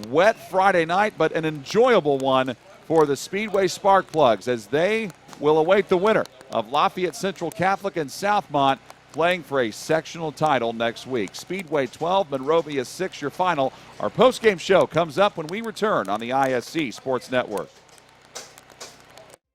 wet Friday night, but an enjoyable one for the Speedway Sparkplugs as they will await the winner of Lafayette Central Catholic and Southmont, playing for a sectional title next week. Speedway 12, Monrovia 6, your final. Our post-game show comes up when we return on the ISC Sports Network.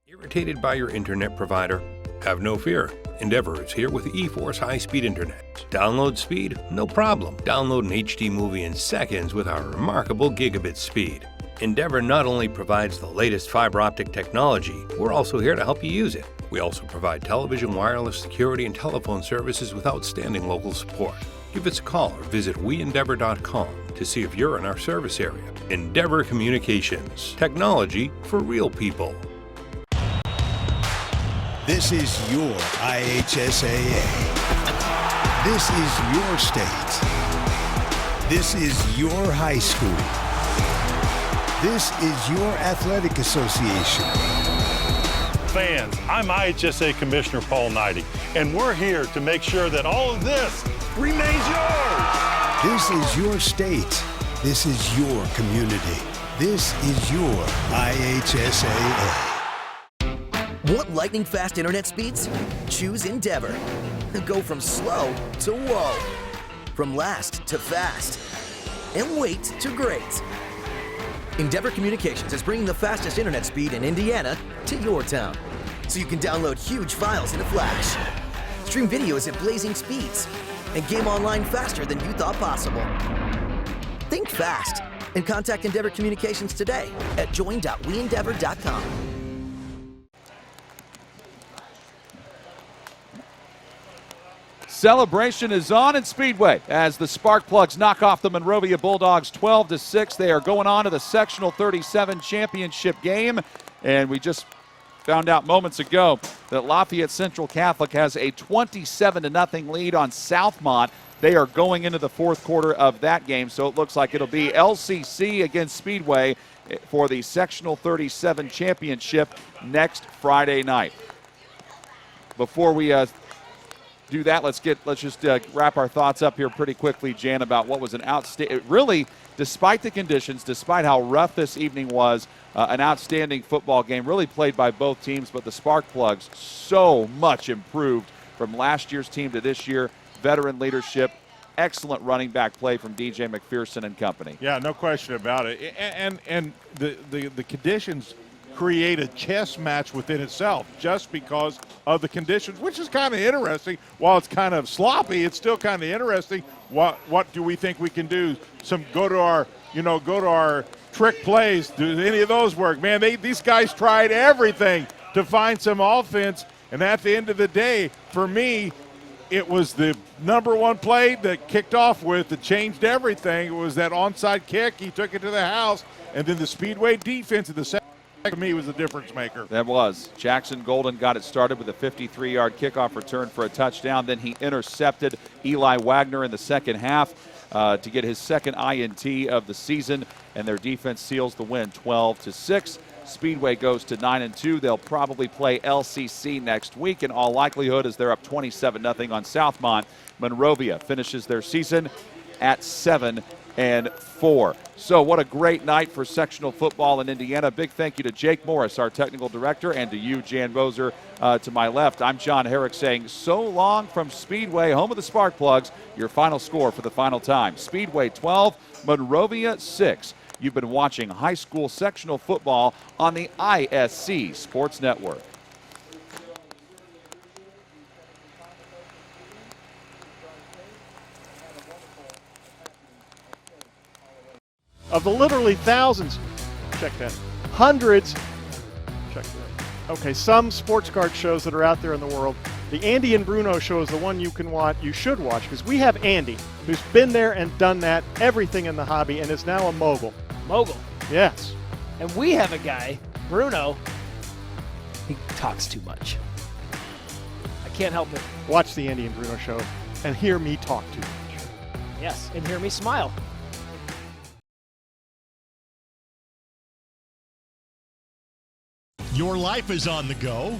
Irritated by your internet provider? Have no fear. Endeavor is here with eForce high-speed internet. Download speed? No problem. Download an HD movie in seconds with our remarkable gigabit speed. Endeavor not only provides the latest fiber optic technology, we're also here to help you use it. We also provide television, wireless, security, and telephone services with outstanding local support. Give us a call or visit weendeavor.com to see if you're in our service area. Endeavor Communications. Technology for real people. This is your IHSAA. This is your state. This is your high school. This is your athletic association. Fans, I'm IHSAA Commissioner Paul Knighty, and we're here to make sure that all of this remains yours. This is your state. This is your community. This is your IHSAA. Want lightning-fast internet speeds? Choose Endeavor. Go from slow to whoa. From last to fast. And wait to great. Endeavor Communications is bringing the fastest internet speed in Indiana to your town, so you can download huge files in a flash, stream videos at blazing speeds, and game online faster than you thought possible. Think fast and contact Endeavor Communications today at join.weendeavor.com. Celebration is on in Speedway as the Sparkplugs knock off the Monrovia Bulldogs 12-6. They are going on to the Sectional 37 championship game. And we just found out moments ago that Lafayette Central Catholic has a 27-0 lead on Southmont. They are going into the fourth quarter of that game, so it looks like it'll be LCC against Speedway for the Sectional 37 championship next Friday night. Before we do that, let's just wrap our thoughts up here pretty quickly, Jan, about what was an outstanding, really, despite the conditions, despite how rough this evening was, an outstanding football game, really played by both teams, but the Sparkplugs so much improved from last year's team to this year. Veteran leadership, excellent running back play from DJ McPherson and company. Yeah, no question about it. And the conditions create a chess match within itself just because of the conditions, which is kind of interesting. While it's kind of sloppy, it's still kind of interesting. What do we think we can do? Go to our trick plays. Do any of those work? Man, these guys tried everything to find some offense, and at the end of the day, for me, it was the number one play that kicked off with that changed everything. It was that onside kick. He took it to the house, and then the Speedway defense in the second, to me, was the difference maker. That was. Jackson Golden got it started with a 53-yard kickoff return for a touchdown. Then he intercepted Eli Wagner in the second half to get his second INT of the season, and their defense seals the win 12-6. Speedway goes to 9-2. They'll probably play LCC next week in all likelihood as they're up 27-0 on Southmont. Monrovia finishes their season at 7-4. So what a great night for sectional football in Indiana. Big thank you to Jake Morris, our technical director, and to you, Jan Bozer, to my left. I'm John Herrick saying so long from Speedway, home of the Spark Plugs. Your final score for the final time. Speedway 12, Monrovia 6. You've been watching high school sectional football on the ISC Sports Network. Of the literally thousands, check that, hundreds, check that. Okay, some sports card shows that are out there in the world. The Andy and Bruno show is the one you should watch, because we have Andy, who's been there and done that, everything in the hobby, and is now a mogul. Mogul. Yes. And we have a guy, Bruno, he talks too much. I can't help it. Watch the Andy and Bruno show and hear me talk too much. Yes, and hear me smile. Your life is on the go.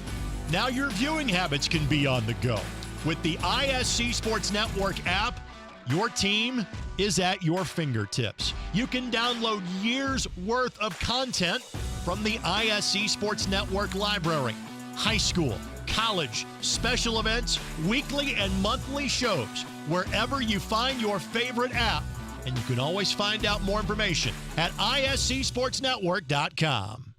Now your viewing habits can be on the go. With the ISC Sports Network app, your team is at your fingertips. You can download years' worth of content from the ISC Sports Network library. High school, college, special events, weekly and monthly shows, wherever you find your favorite app. And you can always find out more information at iscsportsnetwork.com.